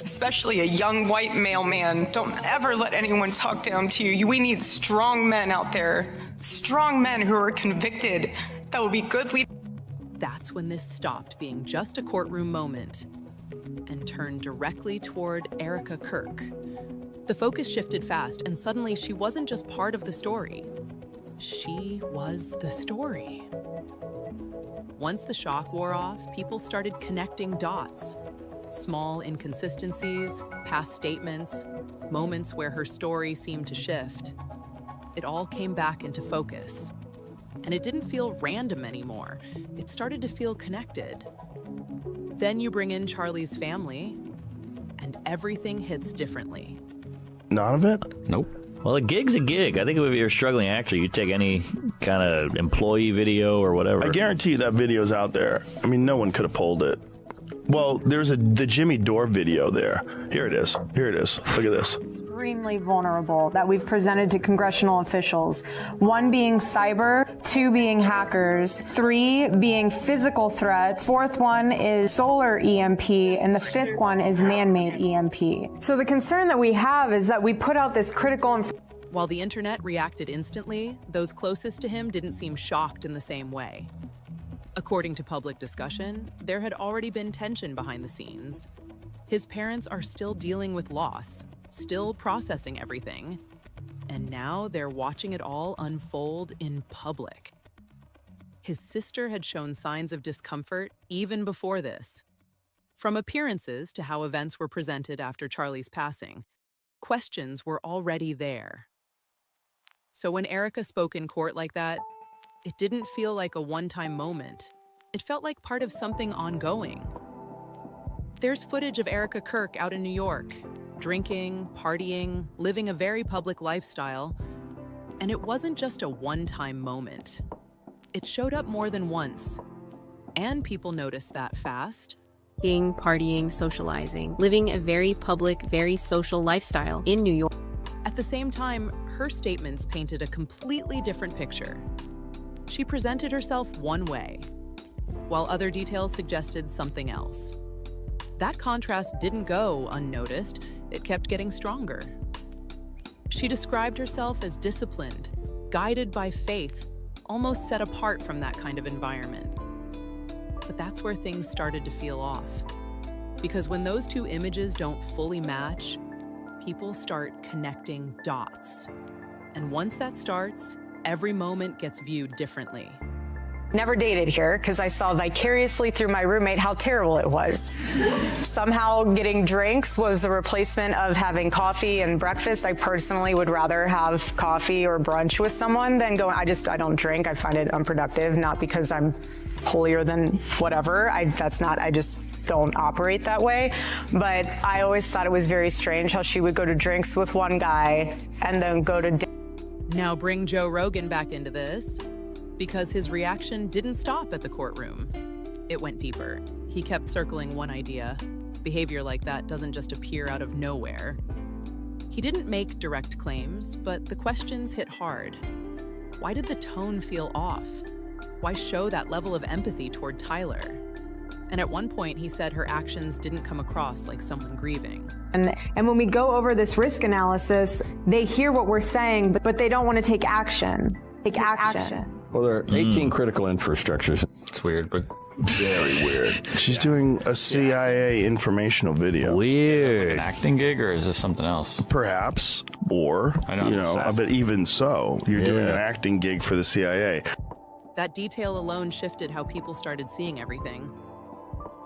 especially a young white male man, don't ever let anyone talk down to you. We need strong men out there, strong men who are convicted, that will be good leaders. That's when this stopped being just a courtroom moment and turned directly toward Erika Kirk. The focus shifted fast, and suddenly she wasn't just part of the story. She was the story. Once the shock wore off, people started connecting dots. Small inconsistencies, past statements, moments where her story seemed to shift. It all came back into focus. And it didn't feel random anymore. It started to feel connected. Then you bring in Charlie's family, and everything hits differently. None of it? Nope. Well, a gig's a gig. I think if you're a struggling actor, you take any kind of employee video or whatever. I guarantee you that video's out there. I mean, no one could have pulled it. Well, there's the Jimmy Dore video there. Here it is. Here it is. Look at this. Extremely vulnerable that we've presented to congressional officials. 1 being cyber, 2 being hackers, 3 being physical threats, 4th one is solar EMP, and the 5th one is man-made EMP. So the concern that we have is that we put out this critical While the internet reacted instantly, those closest to him didn't seem shocked in the same way. According to public discussion, there had already been tension behind the scenes. His parents are still dealing with loss, still processing everything, and now they're watching it all unfold in public. His sister had shown signs of discomfort even before this. From appearances to how events were presented after Charlie's passing, questions were already there. So when Erika spoke in court like that, it didn't feel like a one-time moment. It felt like part of something ongoing. There's footage of Erika Kirk out in New York, drinking, partying, living a very public lifestyle. And it wasn't just a one-time moment. It showed up more than once. And people noticed that fast. Partying, socializing, living a very public, very social lifestyle in New York. At the same time, her statements painted a completely different picture. She presented herself one way, while other details suggested something else. That contrast didn't go unnoticed. It kept getting stronger. She described herself as disciplined, guided by faith, almost set apart from that kind of environment. But that's where things started to feel off. Because when those two images don't fully match, people start connecting dots. And once that starts, every moment gets viewed differently. Never dated here because I saw vicariously through my roommate how terrible it was. Somehow getting drinks was the replacement of having coffee and breakfast. I personally would rather have coffee or brunch with someone than I don't drink. I find it unproductive, not because I'm holier than whatever. I just don't operate that way. But I always thought it was very strange how she would go to drinks with one guy and then go to Now bring Joe Rogan back into this, because his reaction didn't stop at the courtroom. It went deeper. He kept circling one idea. Behavior like that doesn't just appear out of nowhere. He didn't make direct claims, but the questions hit hard. Why did the tone feel off? Why show that level of empathy toward Tyler? And at one point, he said her actions didn't come across like someone grieving. And when we go over this risk analysis, they hear what we're saying, but they don't want to take action. Take action. Well, there are 18 critical infrastructures. It's weird, but very weird. She's doing a CIA informational video. Weird. An acting gig, or is this something else? Perhaps, or, but even so, you're doing an acting gig for the CIA. That detail alone shifted how people started seeing everything.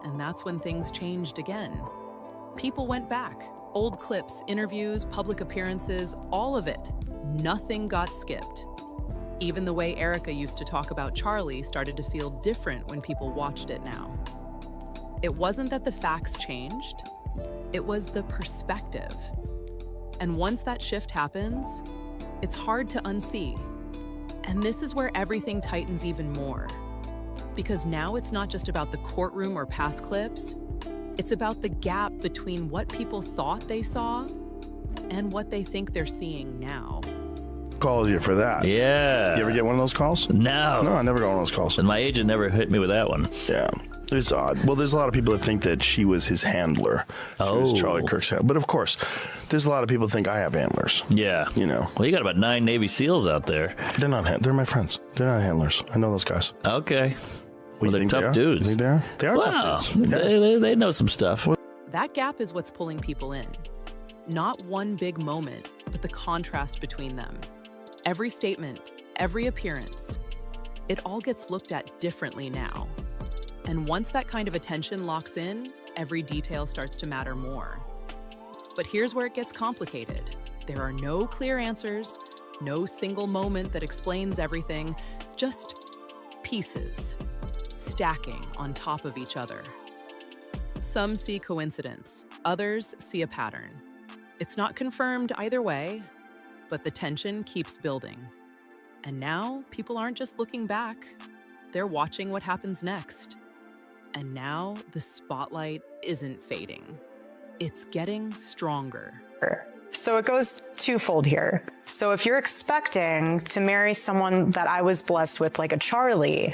And that's when things changed again. People went back. Old clips, interviews, public appearances, all of it. Nothing got skipped. Even the way Erika used to talk about Charlie started to feel different when people watched it now. It wasn't that the facts changed, it was the perspective. And once that shift happens, it's hard to unsee. And this is where everything tightens even more. Because now it's not just about the courtroom or past clips, it's about the gap between what people thought they saw and what they think they're seeing now. Calls you for that. Yeah. You ever get one of those calls? No. No, I never got one of those calls. And my agent never hit me with that one. Yeah. It's odd. Well, there's a lot of people that think that she was his handler. She was Charlie Kirk's handler. But of course, there's a lot of people that think I have handlers. Yeah. You know. Well, you got about 9 Navy SEALs out there. They're not. They're my friends. They're not handlers. I know those guys. Okay. Well, they're tough they dudes. You think they are? They are tough dudes. Yeah. They know some stuff. That gap is what's pulling people in. Not one big moment, but the contrast between them. Every statement, every appearance, it all gets looked at differently now. And once that kind of attention locks in, every detail starts to matter more. But here's where it gets complicated. There are no clear answers, no single moment that explains everything, just pieces stacking on top of each other. Some see coincidence, others see a pattern. It's not confirmed either way, but the tension keeps building. And now people aren't just looking back, they're watching what happens next. And now the spotlight isn't fading. It's getting stronger. So it goes twofold here. So if you're expecting to marry someone that I was blessed with, like a Charlie,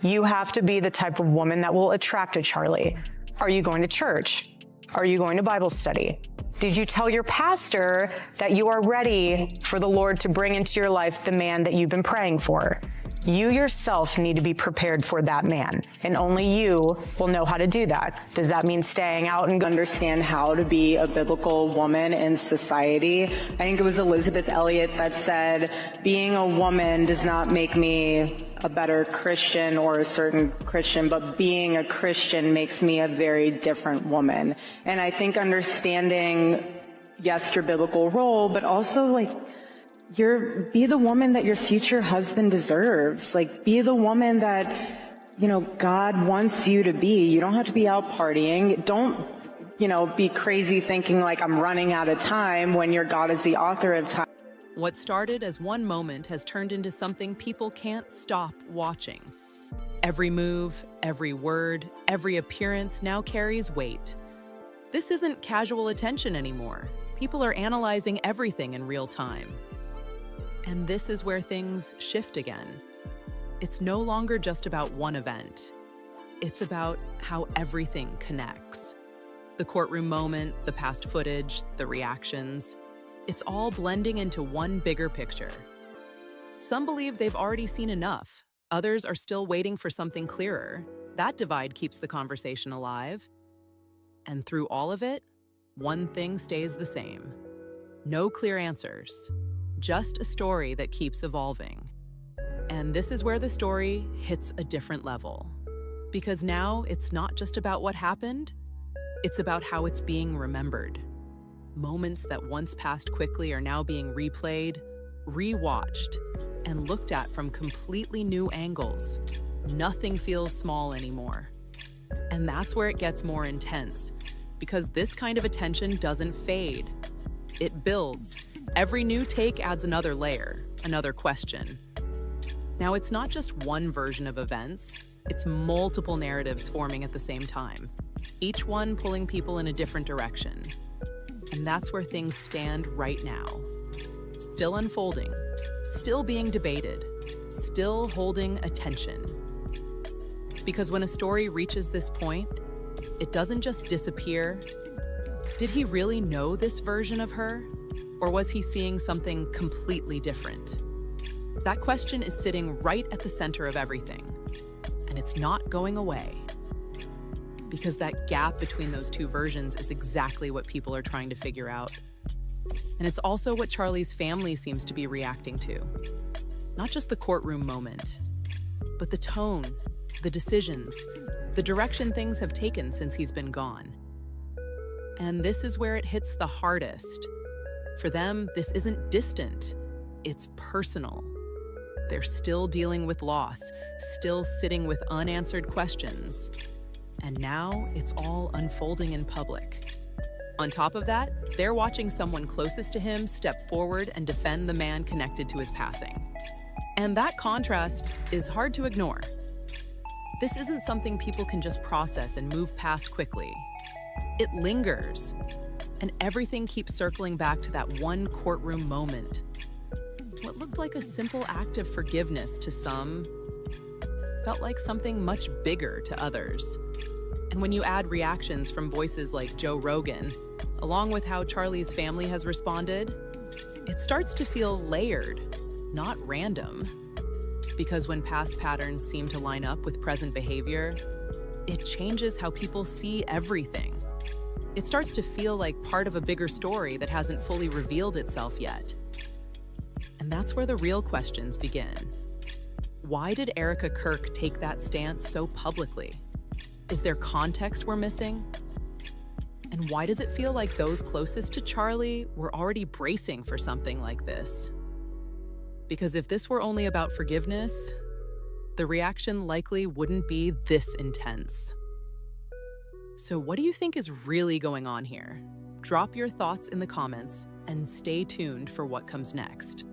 you have to be the type of woman that will attract a Charlie. Are you going to church? Are you going to Bible study? Did you tell your pastor that you are ready for the Lord to bring into your life the man that you've been praying for? You yourself need to be prepared for that man, and only you will know how to do that. Does that mean staying out and understand how to be a biblical woman in society? I think it was Elizabeth Elliot that said, being a woman does not make me a better Christian or a certain Christian, but being a Christian makes me a very different woman. And I think understanding, yes, your biblical role, but also be the woman that your future husband deserves. Be the woman that, God wants you to be. You don't have to be out partying. Don't, be crazy thinking I'm running out of time when your God is the author of time. What started as one moment has turned into something people can't stop watching. Every move, every word, every appearance now carries weight. This isn't casual attention anymore. People are analyzing everything in real time. And this is where things shift again. It's no longer just about one event. It's about how everything connects. The courtroom moment, the past footage, the reactions, it's all blending into one bigger picture. Some believe they've already seen enough. Others are still waiting for something clearer. That divide keeps the conversation alive. And through all of it, one thing stays the same. No clear answers. Just a story that keeps evolving. And this is where the story hits a different level. Because now it's not just about what happened, it's about how it's being remembered. Moments that once passed quickly are now being replayed, rewatched, and looked at from completely new angles. Nothing feels small anymore. And that's where it gets more intense, because this kind of attention doesn't fade. It builds. Every new take adds another layer, another question. Now, it's not just one version of events, it's multiple narratives forming at the same time, each one pulling people in a different direction. And that's where things stand right now. Still unfolding, still being debated, still holding attention. Because when a story reaches this point, it doesn't just disappear. Did he really know this version of her? Or was he seeing something completely different? That question is sitting right at the center of everything, and it's not going away. Because that gap between those two versions is exactly what people are trying to figure out. And it's also what Charlie's family seems to be reacting to. Not just the courtroom moment, but the tone, the decisions, the direction things have taken since he's been gone. And this is where it hits the hardest. For them, this isn't distant. it's personal. They're still dealing with loss, still sitting with unanswered questions. And now it's all unfolding in public. On top of that, they're watching someone closest to him step forward and defend the man connected to his passing. And that contrast is hard to ignore. This isn't something people can just process and move past quickly. It lingers, and everything keeps circling back to that one courtroom moment. What looked like a simple act of forgiveness to some felt like something much bigger to others. And when you add reactions from voices like Joe Rogan, along with how Charlie's family has responded, it starts to feel layered, not random. Because when past patterns seem to line up with present behavior, it changes how people see everything. It starts to feel like part of a bigger story that hasn't fully revealed itself yet. And that's where the real questions begin. Why did Erika Kirk take that stance so publicly? Is there context we're missing? And why does it feel like those closest to Charlie were already bracing for something like this? Because if this were only about forgiveness, the reaction likely wouldn't be this intense. So what do you think is really going on here? Drop your thoughts in the comments and stay tuned for what comes next.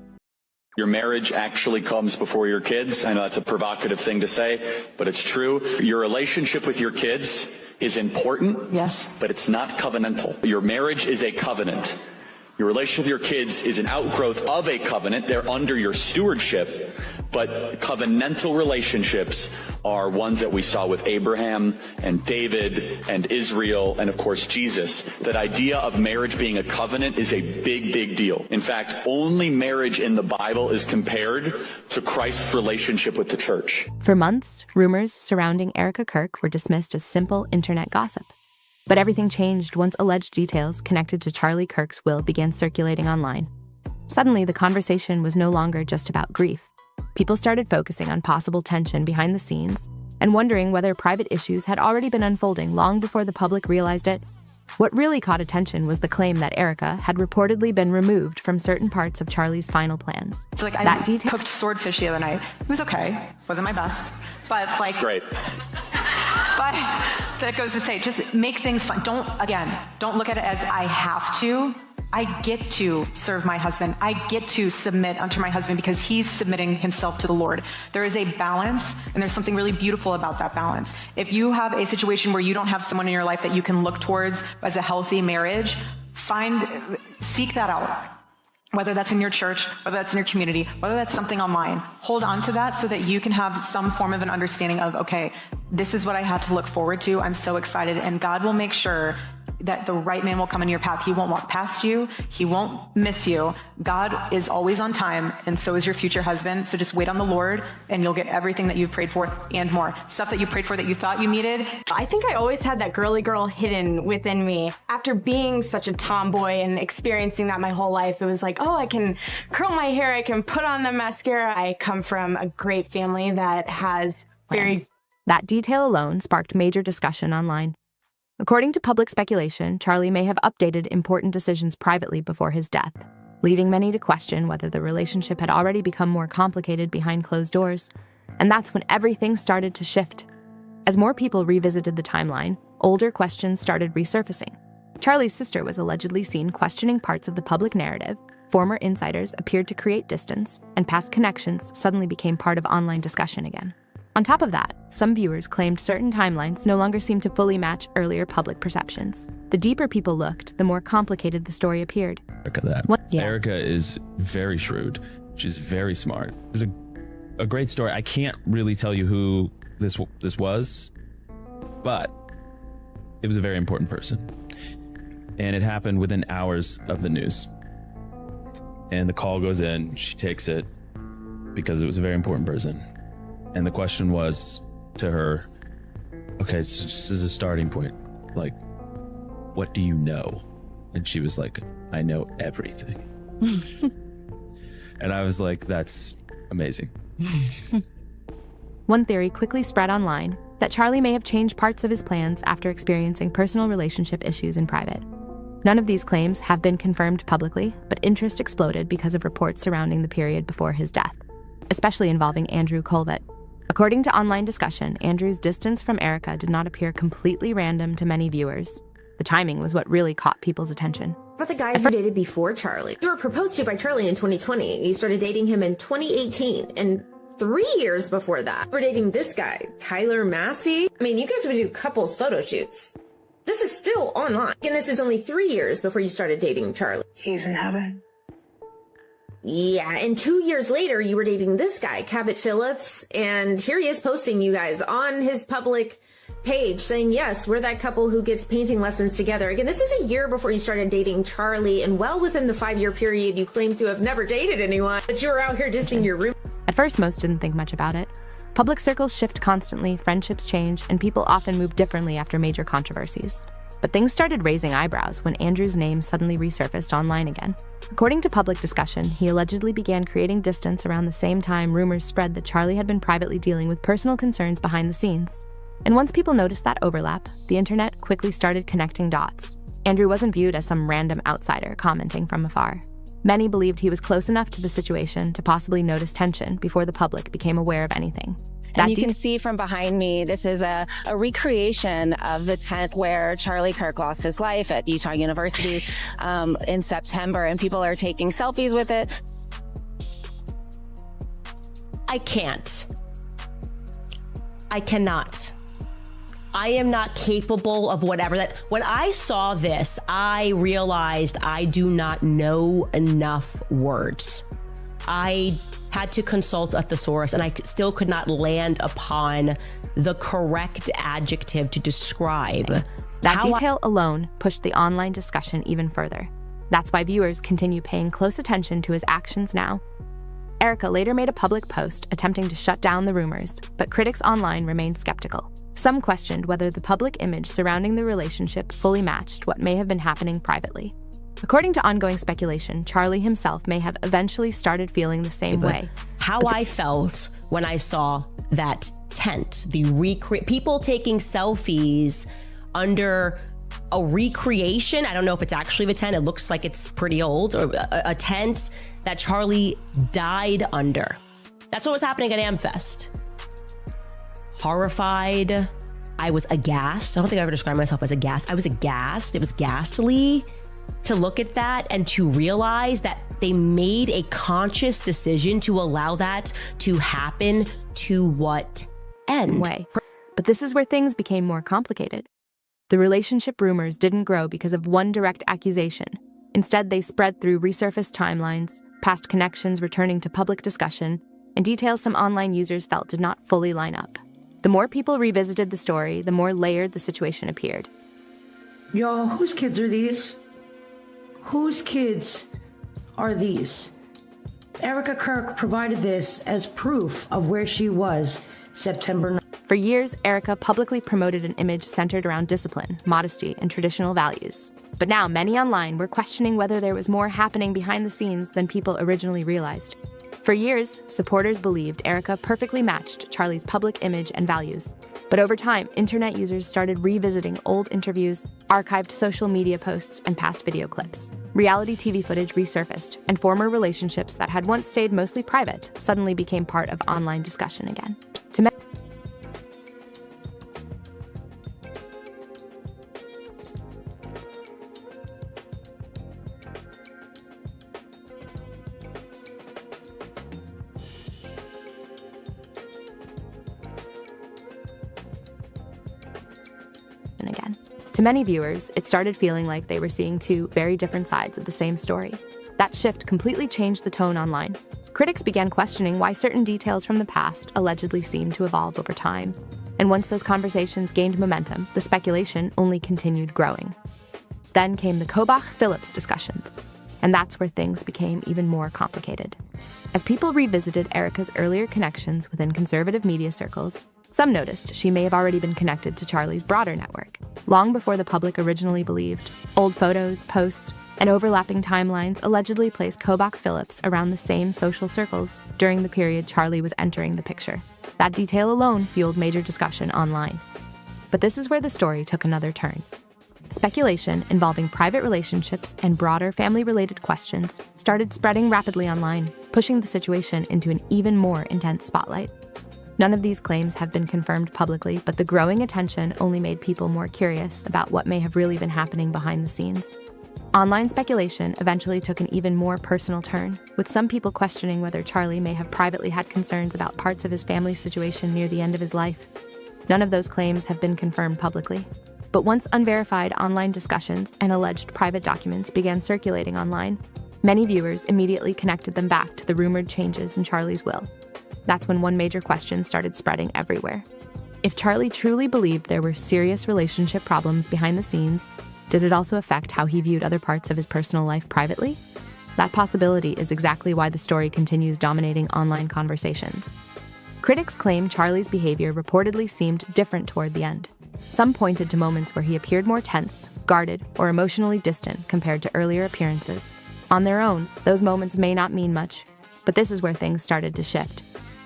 Your marriage actually comes before your kids. I know that's a provocative thing to say, but it's true. Your relationship with your kids is important, yes, but it's not covenantal. Your marriage is a covenant. Your relationship with your kids is an outgrowth of a covenant. They're under your stewardship, but covenantal relationships are ones that we saw with Abraham and David and Israel and, of course, Jesus. That idea of marriage being a covenant is a big, big deal. In fact, only marriage in the Bible is compared to Christ's relationship with the church. For months, rumors surrounding Erika Kirk were dismissed as simple internet gossip. But everything changed once alleged details connected to Charlie Kirk's will began circulating online. Suddenly, the conversation was no longer just about grief. People started focusing on possible tension behind the scenes and wondering whether private issues had already been unfolding long before the public realized it. What really caught attention was the claim that Erika had reportedly been removed from certain parts of Charlie's final plans. So I cooked swordfish the other night. It was okay. Wasn't my best. But Great. But that goes to say, just make things fun. Don't look at it as I have to. I get to serve my husband. I get to submit unto my husband because he's submitting himself to the Lord. There is a balance, and there's something really beautiful about that balance. If you have a situation where you don't have someone in your life that you can look towards as a healthy marriage, seek that out. Whether that's in your church, whether that's in your community, whether that's something online, hold on to that so that you can have some form of an understanding of, okay, this is what I have to look forward to. I'm so excited, and God will make sure that the right man will come into your path. He won't walk past you. He won't miss you. God is always on time, and so is your future husband. So just wait on the Lord, and you'll get everything that you've prayed for and more. Stuff that you prayed for that you thought you needed. I think I always had that girly girl hidden within me. After being such a tomboy and experiencing that my whole life, it was like, oh, I can curl my hair, I can put on the mascara. I come from a great family that has That detail alone sparked major discussion online. According to public speculation, Charlie may have updated important decisions privately before his death, leading many to question whether the relationship had already become more complicated behind closed doors. And that's when everything started to shift. As more people revisited the timeline, older questions started resurfacing. Charlie's sister was allegedly seen questioning parts of the public narrative, former insiders appeared to create distance, and past connections suddenly became part of online discussion again. On top of that, some viewers claimed certain timelines no longer seemed to fully match earlier public perceptions. The deeper people looked, the more complicated the story appeared. Erika is very shrewd. She's very smart. It's a great story. I can't really tell you who this was, but it was a very important person. And it happened within hours of the news. And the call goes in, she takes it because it was a very important person. And the question was to her, okay, so this is a starting point. Like, what do you know? And she was like, I know everything. And I was like, that's amazing. One theory quickly spread online that Charlie may have changed parts of his plans after experiencing personal relationship issues in private. None of these claims have been confirmed publicly, but interest exploded because of reports surrounding the period before his death, especially involving Andrew Colvett. According to online discussion, Andrew's distance from Erika did not appear completely random to many viewers. The timing was what really caught people's attention. What about the guys you dated before Charlie? You were proposed to by Charlie in 2020. You started dating him in 2018, and 3 years before that, we're dating this guy, Tyler Massey. I mean, you guys would do couples photo shoots. This is still online, and this is only 3 years before you started dating Charlie. He's in heaven. Yeah, and 2 years later, you were dating this guy, Cabot Phillips, and here he is posting you guys on his public page saying, yes, we're that couple who gets painting lessons together. Again, this is a year before you started dating Charlie, and well within the 5-year period you claim to have never dated anyone, but you were out here dissing your room. At first, most didn't think much about it. Public circles shift constantly, friendships change, and people often move differently after major controversies. But things started raising eyebrows when Andrew's name suddenly resurfaced online again. According to public discussion, he allegedly began creating distance around the same time rumors spread that Charlie had been privately dealing with personal concerns behind the scenes. And once people noticed that overlap, the internet quickly started connecting dots. Andrew wasn't viewed as some random outsider commenting from afar. Many believed he was close enough to the situation to possibly notice tension before the public became aware of anything. And you can see from behind me, this is a recreation of the tent where Charlie Kirk lost his life at Utah University in September, and people are taking selfies with it. I can't. I cannot. I am not capable of whatever that. When I saw this, I realized I do not know enough words. I had to consult a thesaurus, and I still could not land upon the correct adjective to describe. That detail alone pushed the online discussion even further. That's why viewers continue paying close attention to his actions now. Erika later made a public post attempting to shut down the rumors, but critics online remained skeptical. Some questioned whether the public image surrounding the relationship fully matched what may have been happening privately. According to ongoing speculation, Charlie himself may have eventually started feeling the same way. How I felt when I saw that tent, people taking selfies under a recreation. I don't know if it's actually the tent. It looks like it's pretty old, or a tent that Charlie died under. That's what was happening at AmFest. Horrified. I was aghast. I don't think I ever described myself as aghast. I was aghast. It was ghastly to look at that and to realize that they made a conscious decision to allow that to happen. To what end? But this is where things became more complicated. The relationship rumors didn't grow because of one direct accusation. Instead, they spread through resurfaced timelines, past connections returning to public discussion, and details some online users felt did not fully line up. The more people revisited the story, the more layered the situation appeared. Yo, whose kids are these? Whose kids are these? Erika Kirk provided this as proof of where she was September 9th. For years, Erika publicly promoted an image centered around discipline, modesty, and traditional values. But now many online were questioning whether there was more happening behind the scenes than people originally realized. For years, supporters believed Erika perfectly matched Charlie's public image and values. But over time, internet users started revisiting old interviews, archived social media posts, and past video clips. Reality TV footage resurfaced, and former relationships that had once stayed mostly private suddenly became part of online discussion again. To many viewers, it started feeling like they were seeing two very different sides of the same story. That shift completely changed the tone online. Critics began questioning why certain details from the past allegedly seemed to evolve over time. And once those conversations gained momentum, the speculation only continued growing. Then came the Kobach-Phillips discussions, and that's where things became even more complicated. As people revisited Erika's earlier connections within conservative media circles, some noticed she may have already been connected to Charlie's broader network, long before the public originally believed. Old photos, posts, and overlapping timelines allegedly placed Kobach-Phillips around the same social circles during the period Charlie was entering the picture. That detail alone fueled major discussion online. But this is where the story took another turn. Speculation involving private relationships and broader family-related questions started spreading rapidly online, pushing the situation into an even more intense spotlight. None of these claims have been confirmed publicly, but the growing attention only made people more curious about what may have really been happening behind the scenes. Online speculation eventually took an even more personal turn, with some people questioning whether Charlie may have privately had concerns about parts of his family situation near the end of his life. None of those claims have been confirmed publicly. But once unverified online discussions and alleged private documents began circulating online, many viewers immediately connected them back to the rumored changes in Charlie's will. That's when one major question started spreading everywhere. If Charlie truly believed there were serious relationship problems behind the scenes, did it also affect how he viewed other parts of his personal life privately? That possibility is exactly why the story continues dominating online conversations. Critics claim Charlie's behavior reportedly seemed different toward the end. Some pointed to moments where he appeared more tense, guarded, or emotionally distant compared to earlier appearances. On their own, those moments may not mean much, but this is where things started to shift.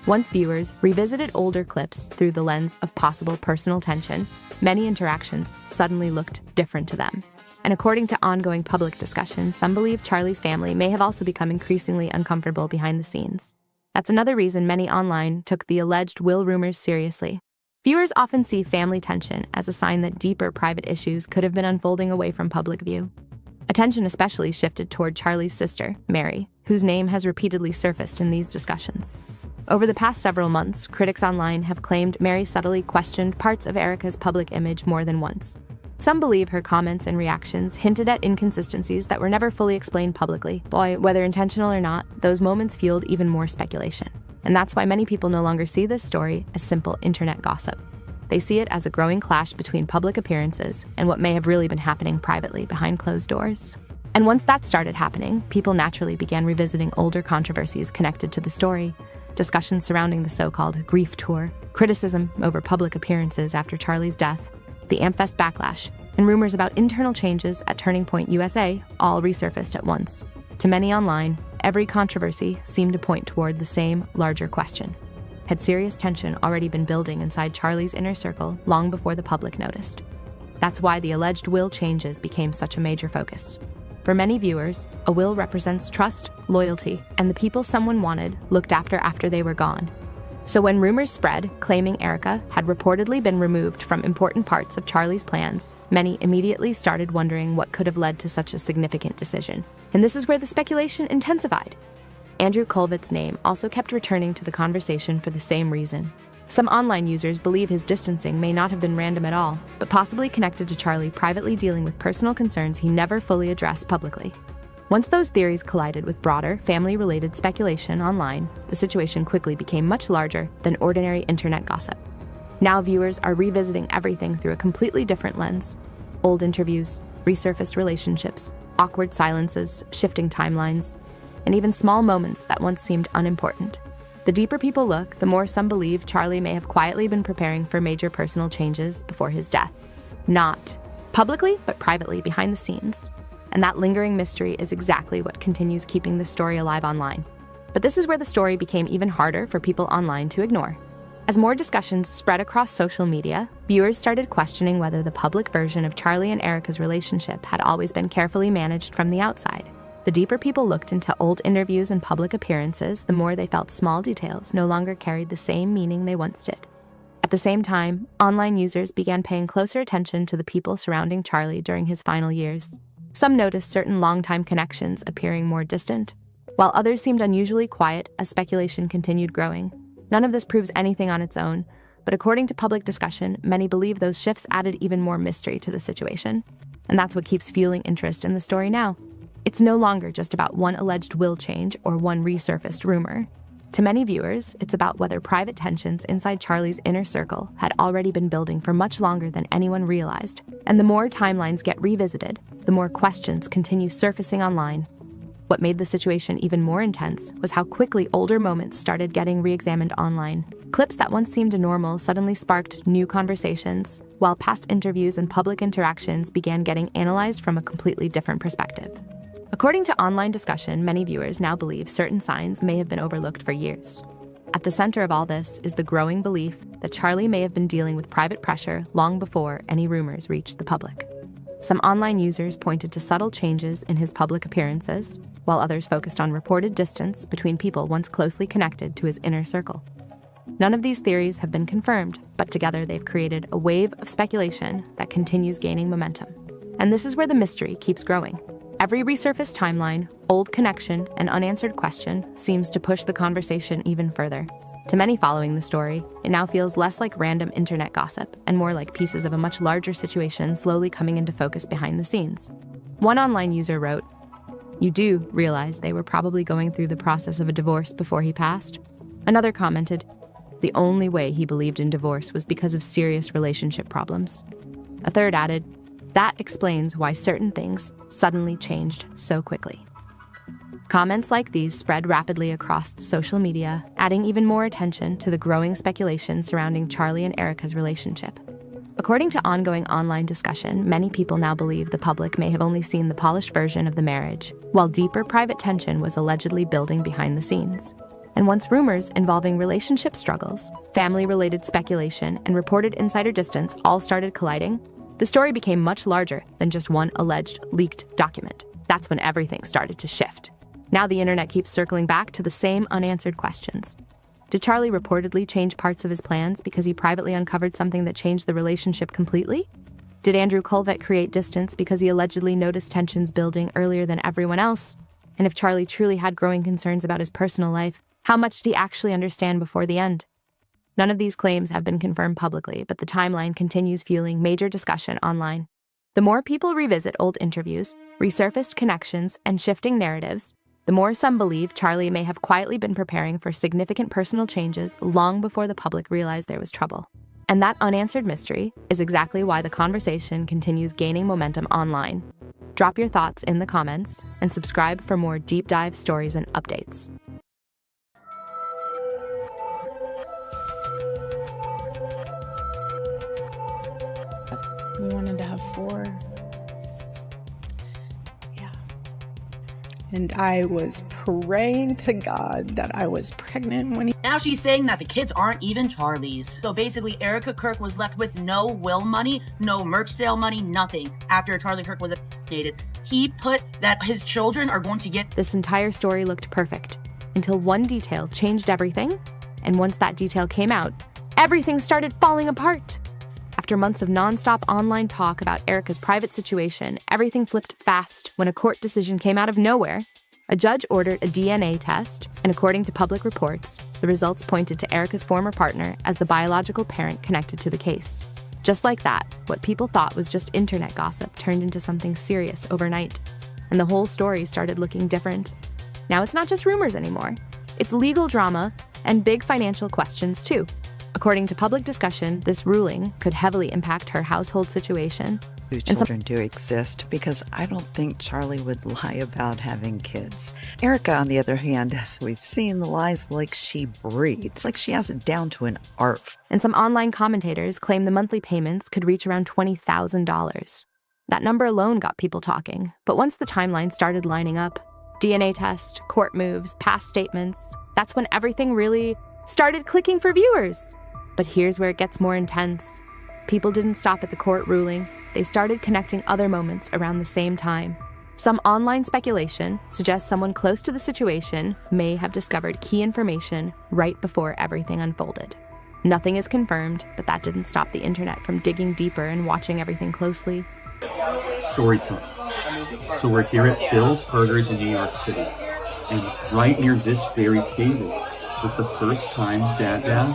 Once viewers revisited older clips through the lens of possible personal tension, many interactions suddenly looked different to them. And according to ongoing public discussion, some believe Charlie's family may have also become increasingly uncomfortable behind the scenes. That's another reason many online took the alleged will rumors seriously. Viewers often see family tension as a sign that deeper private issues could have been unfolding away from public view. Attention especially shifted toward Charlie's sister, Mary, whose name has repeatedly surfaced in these discussions. Over the past several months, critics online have claimed Mary subtly questioned parts of Erika's public image more than once. Some believe her comments and reactions hinted at inconsistencies that were never fully explained publicly. Boy, whether intentional or not, those moments fueled even more speculation. And that's why many people no longer see this story as simple internet gossip. They see it as a growing clash between public appearances and what may have really been happening privately behind closed doors. And once that started happening, people naturally began revisiting older controversies connected to the story. Discussions surrounding the so-called grief tour, criticism over public appearances after Charlie's death, the Amfest backlash, and rumors about internal changes at Turning Point USA all resurfaced at once. To many online, every controversy seemed to point toward the same larger question. Had serious tension already been building inside Charlie's inner circle long before the public noticed? That's why the alleged will changes became such a major focus. For many viewers, a will represents trust, loyalty, and the people someone wanted looked after they were gone. So when rumors spread claiming Erika had reportedly been removed from important parts of Charlie's plans, many immediately started wondering what could have led to such a significant decision. And this is where the speculation intensified. Andrew Colvit's name also kept returning to the conversation for the same reason. Some online users believe his distancing may not have been random at all, but possibly connected to Charlie privately dealing with personal concerns he never fully addressed publicly. Once those theories collided with broader, family-related speculation online, the situation quickly became much larger than ordinary internet gossip. Now viewers are revisiting everything through a completely different lens. Old interviews, resurfaced relationships, awkward silences, shifting timelines, and even small moments that once seemed unimportant. The deeper people look, the more some believe Charlie may have quietly been preparing for major personal changes before his death. Not publicly, but privately behind the scenes. And that lingering mystery is exactly what continues keeping the story alive online. But this is where the story became even harder for people online to ignore. As more discussions spread across social media, viewers started questioning whether the public version of Charlie and Erika's relationship had always been carefully managed from the outside. The deeper people looked into old interviews and public appearances, the more they felt small details no longer carried the same meaning they once did. At the same time, online users began paying closer attention to the people surrounding Charlie during his final years. Some noticed certain longtime connections appearing more distant, while others seemed unusually quiet as speculation continued growing. None of this proves anything on its own, but according to public discussion, many believe those shifts added even more mystery to the situation. And that's what keeps fueling interest in the story now. It's no longer just about one alleged will change or one resurfaced rumor. To many viewers, it's about whether private tensions inside Charlie's inner circle had already been building for much longer than anyone realized. And the more timelines get revisited, the more questions continue surfacing online. What made the situation even more intense was how quickly older moments started getting re-examined online. Clips that once seemed normal suddenly sparked new conversations, while past interviews and public interactions began getting analyzed from a completely different perspective. According to online discussion, many viewers now believe certain signs may have been overlooked for years. At the center of all this is the growing belief that Charlie may have been dealing with private pressure long before any rumors reached the public. Some online users pointed to subtle changes in his public appearances, while others focused on reported distance between people once closely connected to his inner circle. None of these theories have been confirmed, but together they've created a wave of speculation that continues gaining momentum. And this is where the mystery keeps growing. Every resurfaced timeline, old connection, and unanswered question seems to push the conversation even further. To many following the story, it now feels less like random internet gossip and more like pieces of a much larger situation slowly coming into focus behind the scenes. One online user wrote, "You do realize they were probably going through the process of a divorce before he passed?" Another commented, "The only way he believed in divorce was because of serious relationship problems." A third added, "That explains why certain things suddenly changed so quickly." Comments like these spread rapidly across social media, adding even more attention to the growing speculation surrounding Charlie and Erika's relationship. According to ongoing online discussion, many people now believe the public may have only seen the polished version of the marriage, while deeper private tension was allegedly building behind the scenes. And once rumors involving relationship struggles, family-related speculation, and reported insider distance all started colliding, the story became much larger than just one alleged leaked document. That's when everything started to shift. Now the internet keeps circling back to the same unanswered questions. Did Charlie reportedly change parts of his plans because he privately uncovered something that changed the relationship completely? Did Andrew Colvett create distance because he allegedly noticed tensions building earlier than everyone else? And if Charlie truly had growing concerns about his personal life, how much did he actually understand before the end? None of these claims have been confirmed publicly, but the timeline continues fueling major discussion online. The more people revisit old interviews, resurfaced connections, and shifting narratives, the more some believe Charlie may have quietly been preparing for significant personal changes long before the public realized there was trouble. And that unanswered mystery is exactly why the conversation continues gaining momentum online. Drop your thoughts in the comments and subscribe for more deep dive stories and updates. We wanted to have 4. And I was praying to God that I was pregnant when he... Now she's saying that the kids aren't even Charlie's. So basically, Erika Kirk was left with no will money, no merch sale money, nothing. After Charlie Kirk was assassinated, he put that his children are going to get... This entire story looked perfect, until one detail changed everything. And once that detail came out, everything started falling apart. After months of nonstop online talk about Erika's private situation, everything flipped fast when a court decision came out of nowhere. A judge ordered a DNA test, and according to public reports, the results pointed to Erika's former partner as the biological parent connected to the case. Just like that, what people thought was just internet gossip turned into something serious overnight, and the whole story started looking different. Now it's not just rumors anymore. It's legal drama and big financial questions too. According to public discussion, this ruling could heavily impact her household situation. Children do exist because I don't think Charlie would lie about having kids. Erika, on the other hand, as we've seen, lies like she breathes, like she has it down to an art. And some online commentators claim the monthly payments could reach around $20,000. That number alone got people talking, but once the timeline started lining up, DNA test, court moves, past statements, that's when everything really started clicking for viewers. But here's where it gets more intense. People didn't stop at the court ruling. They started connecting other moments around the same time. Some online speculation suggests someone close to the situation may have discovered key information right before everything unfolded. Nothing is confirmed, but that didn't stop the internet from digging deeper and watching everything closely. Storytelling. So we're here at Bill's Burgers in New York City. And right near this very table was the first time Dada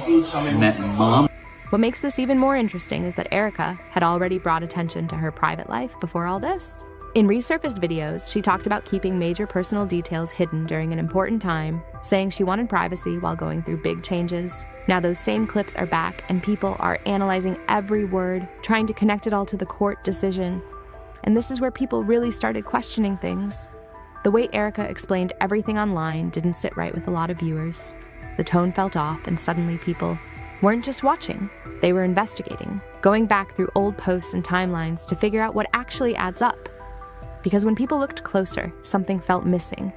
met Mom. What makes this even more interesting is that Erika had already brought attention to her private life before all this. In resurfaced videos, she talked about keeping major personal details hidden during an important time, saying she wanted privacy while going through big changes. Now those same clips are back, and people are analyzing every word, trying to connect it all to the court decision. And this is where people really started questioning things. The way Erika explained everything online didn't sit right with a lot of viewers. The tone felt off, and suddenly people weren't just watching, they were investigating, going back through old posts and timelines to figure out what actually adds up. Because when people looked closer, something felt missing.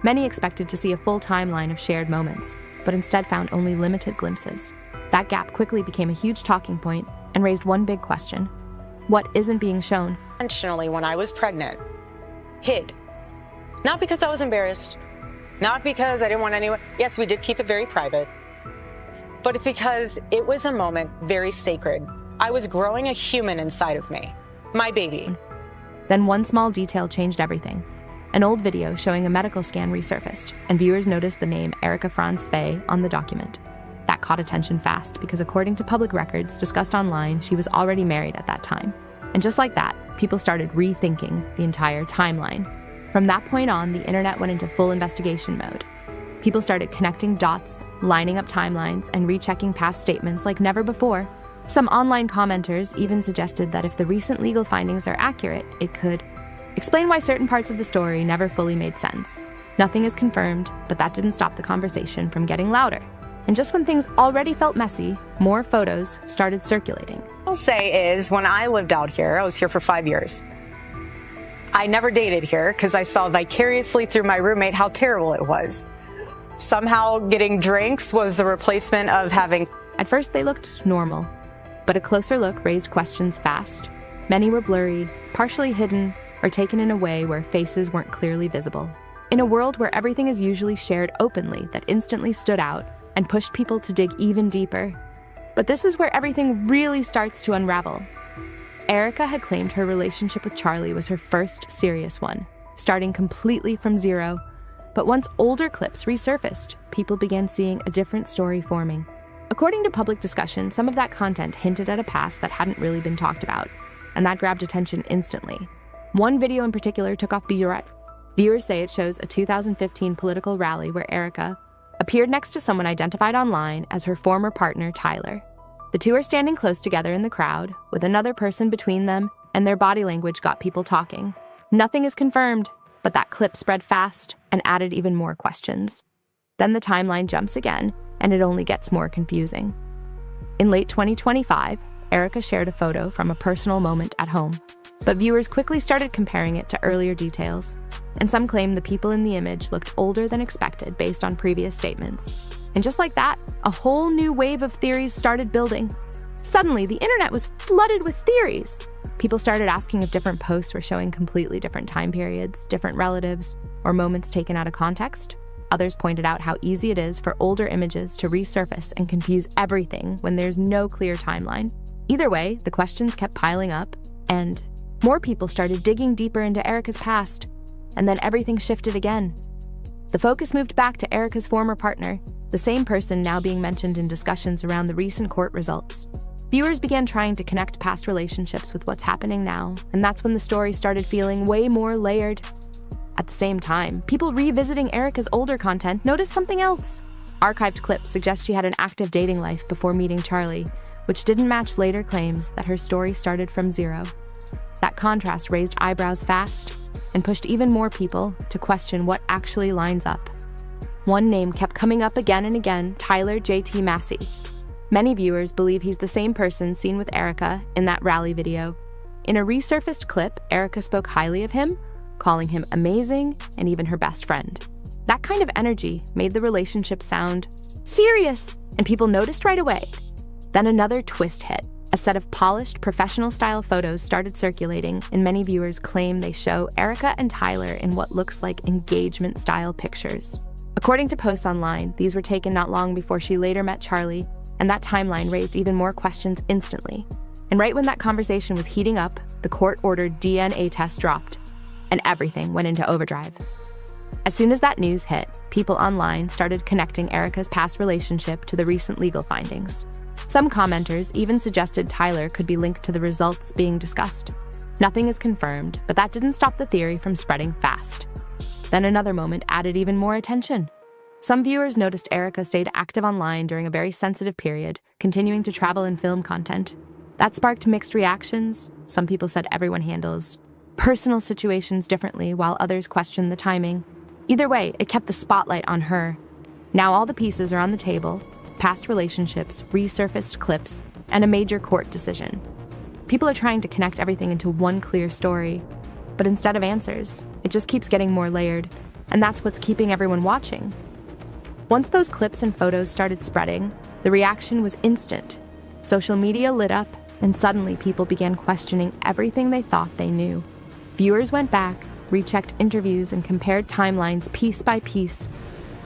Many expected to see a full timeline of shared moments, but instead found only limited glimpses. That gap quickly became a huge talking point and raised one big question. What isn't being shown, Intentionally, when I was pregnant, hid. Not because I was embarrassed, not because I didn't want anyone. Yes, we did keep it very private, but because it was a moment very sacred. I was growing a human inside of me, my baby. Then one small detail changed everything. An old video showing a medical scan resurfaced, and viewers noticed the name Erika Franz Faye on the document. That caught attention fast because according to public records discussed online, she was already married at that time. And just like that, people started rethinking the entire timeline. From that point on, the internet went into full investigation mode. People started connecting dots, lining up timelines, and rechecking past statements like never before. Some online commenters even suggested that if the recent legal findings are accurate, it could explain why certain parts of the story never fully made sense. Nothing is confirmed, but that didn't stop the conversation from getting louder. And just when things already felt messy, more photos started circulating. I'll say is, when I lived out here, I was here for 5 years. I never dated here because I saw vicariously through my roommate how terrible it was. Somehow getting drinks was the replacement of having... At first they looked normal, but a closer look raised questions fast. Many were blurry, partially hidden, or taken in a way where faces weren't clearly visible. In a world where everything is usually shared openly, that instantly stood out and pushed people to dig even deeper. But this is where everything really starts to unravel. Erika had claimed her relationship with Charlie was her first serious one, starting completely from zero. But once older clips resurfaced, people began seeing a different story forming. According to public discussion, some of that content hinted at a past that hadn't really been talked about, and that grabbed attention instantly. One video in particular took off Bijoret. Viewers say it shows a 2015 political rally where Erika appeared next to someone identified online as her former partner, Tyler. The two are standing close together in the crowd, with another person between them, and their body language got people talking. Nothing is confirmed, but that clip spread fast and added even more questions. Then the timeline jumps again, and it only gets more confusing. In late 2025, Erika shared a photo from a personal moment at home, but viewers quickly started comparing it to earlier details, and some claimed the people in the image looked older than expected based on previous statements. And just like that, a whole new wave of theories started building. Suddenly, the internet was flooded with theories. People started asking if different posts were showing completely different time periods, different relatives, or moments taken out of context. Others pointed out how easy it is for older images to resurface and confuse everything when there's no clear timeline. Either way, the questions kept piling up, and more people started digging deeper into Erika's past. And then everything shifted again. The focus moved back to Erika's former partner, the same person now being mentioned in discussions around the recent court results. Viewers began trying to connect past relationships with what's happening now, and that's when the story started feeling way more layered. At the same time, people revisiting Erika's older content noticed something else. Archived clips suggest she had an active dating life before meeting Charlie, which didn't match later claims that her story started from zero. That contrast raised eyebrows fast and pushed even more people to question what actually lines up. One name kept coming up again and again, Tyler J.T. Massey. Many viewers believe he's the same person seen with Erika in that rally video. In a resurfaced clip, Erika spoke highly of him, calling him amazing and even her best friend. That kind of energy made the relationship sound serious, and people noticed right away. Then another twist hit. A set of polished, professional-style photos started circulating, and many viewers claim they show Erika and Tyler in what looks like engagement-style pictures. According to posts online, these were taken not long before she later met Charlie, and that timeline raised even more questions instantly. And right when that conversation was heating up, the court-ordered DNA test dropped, and everything went into overdrive. As soon as that news hit, people online started connecting Erika's past relationship to the recent legal findings. Some commenters even suggested Tyler could be linked to the results being discussed. Nothing is confirmed, but that didn't stop the theory from spreading fast. Then another moment added even more attention. Some viewers noticed Erika stayed active online during a very sensitive period, continuing to travel and film content. That sparked mixed reactions. Some people said everyone handles personal situations differently, while others questioned the timing. Either way, it kept the spotlight on her. Now all the pieces are on the table: past relationships, resurfaced clips, and a major court decision. People are trying to connect everything into one clear story, but instead of answers, it just keeps getting more layered, and that's what's keeping everyone watching. Once those clips and photos started spreading, the reaction was instant. Social media lit up, and suddenly people began questioning everything they thought they knew. Viewers went back, rechecked interviews, and compared timelines piece by piece.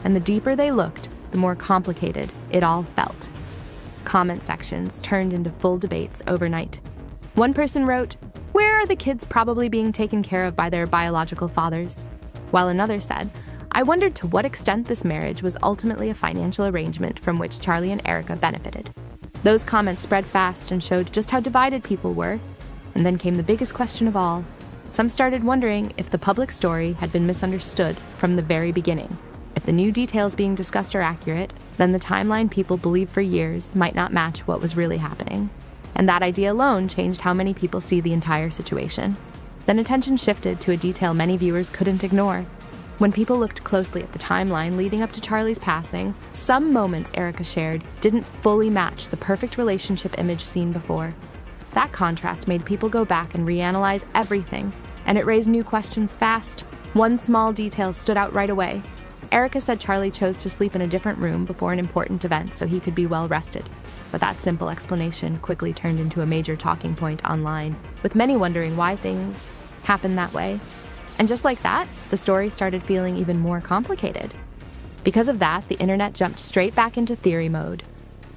And the deeper they looked, the more complicated it all felt. Comment sections turned into full debates overnight. One person wrote, "Where are the kids probably being taken care of by their biological fathers?" While another said, "I wondered to what extent this marriage was ultimately a financial arrangement from which Charlie and Erika benefited." Those comments spread fast and showed just how divided people were. And then came the biggest question of all. Some started wondering if the public story had been misunderstood from the very beginning. If the new details being discussed are accurate, then the timeline people believed for years might not match what was really happening. And that idea alone changed how many people see the entire situation. Then attention shifted to a detail many viewers couldn't ignore. When people looked closely at the timeline leading up to Charlie's passing, some moments Erika shared didn't fully match the perfect relationship image seen before. That contrast made people go back and reanalyze everything, and it raised new questions fast. One small detail stood out right away. Erika said Charlie chose to sleep in a different room before an important event so he could be well rested. But that simple explanation quickly turned into a major talking point online, with many wondering why things happened that way. And just like that, the story started feeling even more complicated. Because of that, the internet jumped straight back into theory mode.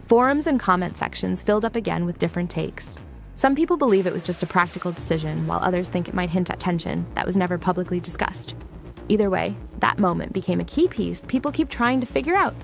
Forums and comment sections filled up again with different takes. Some people believe it was just a practical decision, while others think it might hint at tension that was never publicly discussed. Either way, that moment became a key piece people keep trying to figure out.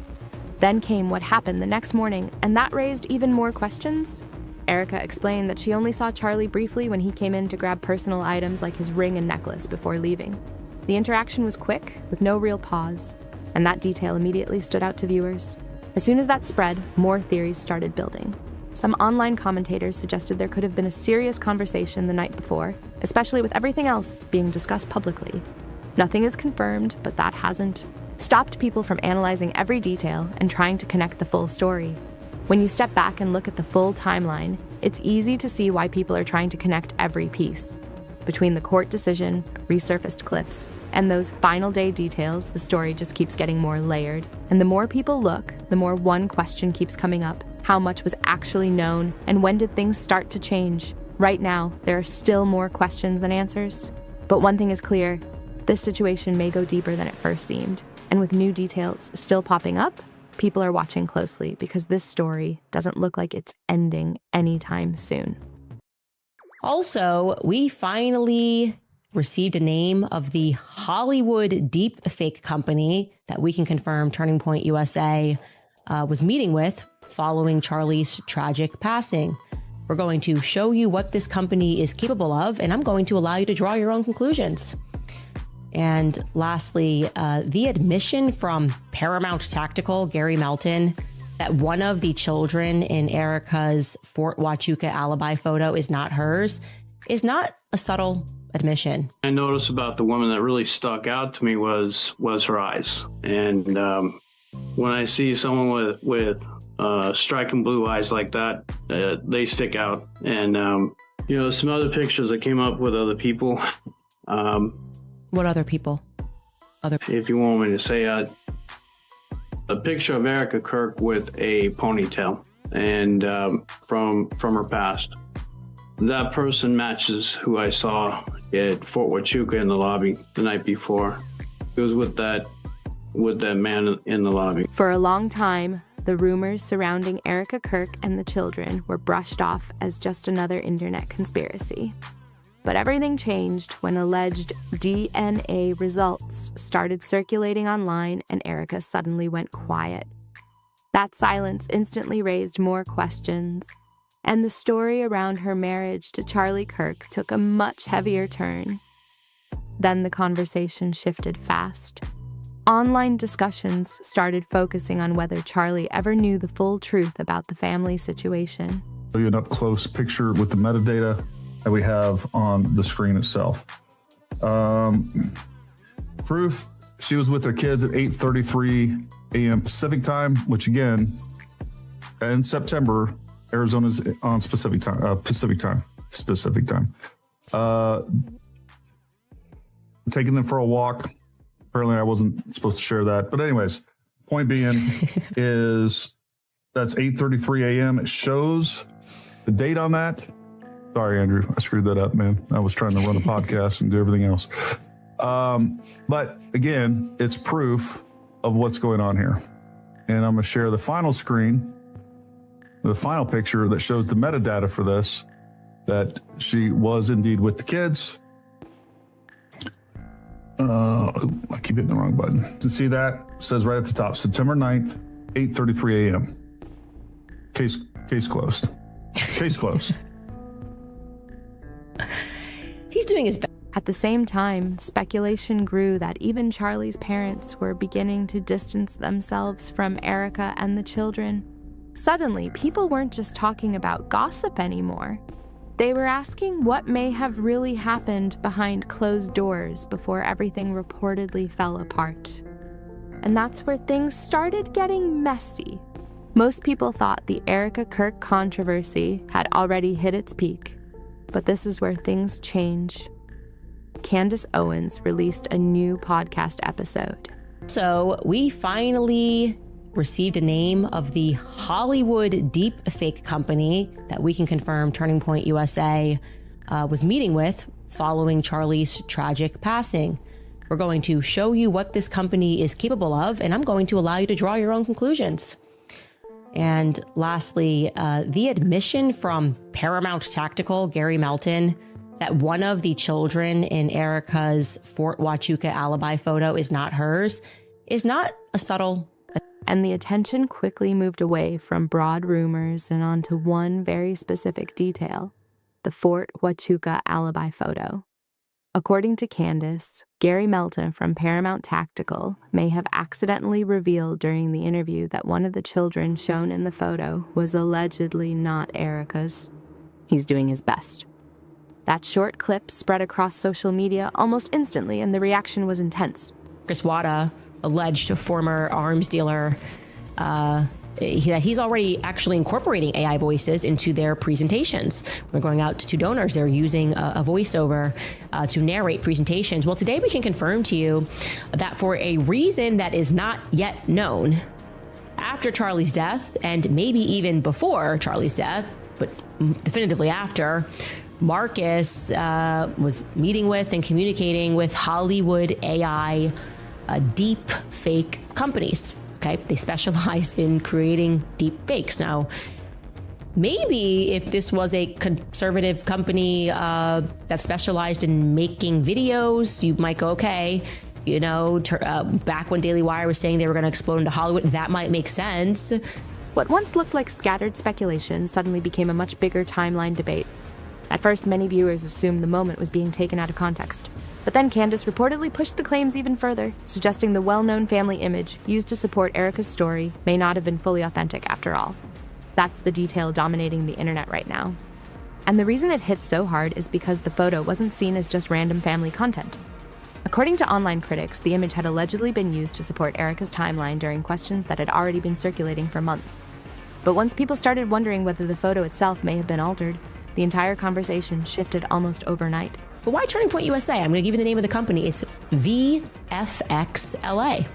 Then came what happened the next morning, and that raised even more questions. Erika explained that she only saw Charlie briefly when he came in to grab personal items like his ring and necklace before leaving. The interaction was quick, with no real pause, and that detail immediately stood out to viewers. As soon as that spread, more theories started building. Some online commentators suggested there could have been a serious conversation the night before, especially with everything else being discussed publicly. Nothing is confirmed, but that hasn't stopped people from analyzing every detail and trying to connect the full story. When you step back and look at the full timeline, it's easy to see why people are trying to connect every piece. Between the court decision, resurfaced clips, and those final day details, the story just keeps getting more layered. And the more people look, the more one question keeps coming up. How much was actually known, and when did things start to change? Right now, there are still more questions than answers. But one thing is clear, this situation may go deeper than it first seemed. And with new details still popping up, people are watching closely because this story doesn't look like it's ending anytime soon. Also, we finally received a name of the Hollywood deepfake company that we can confirm Turning Point USA was meeting with following Charlie's tragic passing. We're going to show you what this company is capable of, and I'm going to allow you to draw your own conclusions. And lastly, the admission from Paramount Tactical, Gary Melton, that one of the children in Erika's Fort Huachuca alibi photo is not hers, is not a subtle admission. I noticed about the woman that really stuck out to me was her eyes. And when I see someone with striking blue eyes like that, they stick out. And, some other pictures I came up with other people. What other people? If you want me to say, a picture of Erika Kirk with a ponytail and from her past. That person matches who I saw at Fort Huachuca in the lobby the night before. It was with that man in the lobby. For a long time, the rumors surrounding Erika Kirk and the children were brushed off as just another internet conspiracy. But everything changed when alleged DNA results started circulating online and Erika suddenly went quiet. That silence instantly raised more questions, and the story around her marriage to Charlie Kirk took a much heavier turn. Then the conversation shifted fast. Online discussions started focusing on whether Charlie ever knew the full truth about the family situation. Show you an up-close picture with the metadata that we have on the screen itself. Proof, she was with her kids at 8:33 a.m. Pacific time, which again, in September, Arizona's on Pacific time. Taking them for a walk. Apparently I wasn't supposed to share that. But anyways, point being is that's 8:33 a.m. It shows The date on that, sorry, Andrew, I screwed that up, man. I was trying to run a podcast and do everything else. But again, it's proof of what's going on here. And I'm going to share the final screen, the final picture that shows the metadata for this, that she was indeed with the kids. I keep hitting the wrong button. To see that, it says right at the top, September 9th, 8:33 a.m. Case closed. Case closed. He's doing his best. At the same time, speculation grew that even Charlie's parents were beginning to distance themselves from Erika and the children. Suddenly, people weren't just talking about gossip anymore. They were asking what may have really happened behind closed doors before everything reportedly fell apart. And that's where things started getting messy. Most people thought the Erika Kirk controversy had already hit its peak, but this is where things change. Candace Owens released a new podcast episode. So we finally received a name of the Hollywood deep fake company that we can confirm Turning Point USA was meeting with following Charlie's tragic passing. We're going to show you what this company is capable of, and I'm going to allow you to draw your own conclusions. And lastly, the admission from Paramount Tactical, Gary Melton, that one of the children in Erika's Fort Huachuca alibi photo is not hers, is not a subtle. And the attention quickly moved away from broad rumors and onto one very specific detail, the Fort Huachuca alibi photo. According to Candace, Gary Melton from Paramount Tactical may have accidentally revealed during the interview that one of the children shown in the photo was allegedly not Erika's. He's doing his best. That short clip spread across social media almost instantly, and the reaction was intense. Chris Wada, alleged former arms dealer, he's already actually incorporating AI voices into their presentations. When they're going out to donors, they're using a voiceover to narrate presentations. Well, today we can confirm to you that for a reason that is not yet known, after Charlie's death, and maybe even before Charlie's death, but definitively after, Marcus was meeting with and communicating with Hollywood AI deep fake companies. Okay, they specialize in creating deep fakes. Now, maybe if this was a conservative company that specialized in making videos, you might go, okay, you know, back when Daily Wire was saying they were going to explode into Hollywood, that might make sense. What once looked like scattered speculation suddenly became a much bigger timeline debate. At first, many viewers assumed the moment was being taken out of context. But then Candace reportedly pushed the claims even further, suggesting the well-known family image used to support Erika's story may not have been fully authentic after all. That's the detail dominating the internet right now. And the reason it hit so hard is because the photo wasn't seen as just random family content. According to online critics, the image had allegedly been used to support Erika's timeline during questions that had already been circulating for months. But once people started wondering whether the photo itself may have been altered, the entire conversation shifted almost overnight. But why Turning Point USA? I'm going to give you the name of the company. It's VFX LA.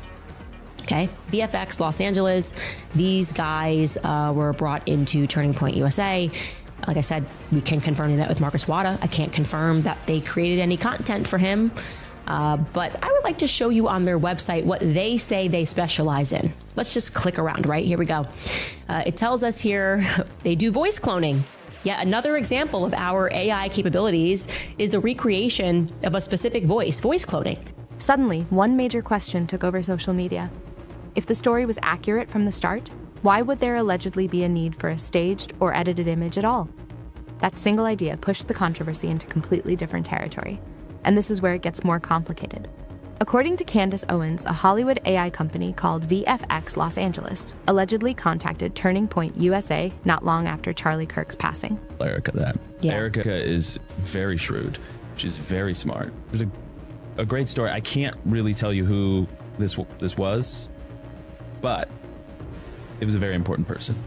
Okay, VFX Los Angeles. These guys were brought into Turning Point USA. Like I said, we can confirm that with Marcus Wada. I can't confirm that they created any content for him. But I would like to show you on their website what they say they specialize in. Let's just click around, right? Here we go. It tells us here they do voice cloning. Yet another example of our AI capabilities is the recreation of a specific voice cloning. Suddenly, one major question took over social media. If the story was accurate from the start, why would there allegedly be a need for a staged or edited image at all? That single idea pushed the controversy into completely different territory. And this is where it gets more complicated. According to Candace Owens, a Hollywood AI company called VFX Los Angeles allegedly contacted Turning Point USA not long after Charlie Kirk's passing. Erika that. Yeah. Erika is very shrewd. She's very smart. There's a great story. I can't really tell you who this was, but it was a very important person.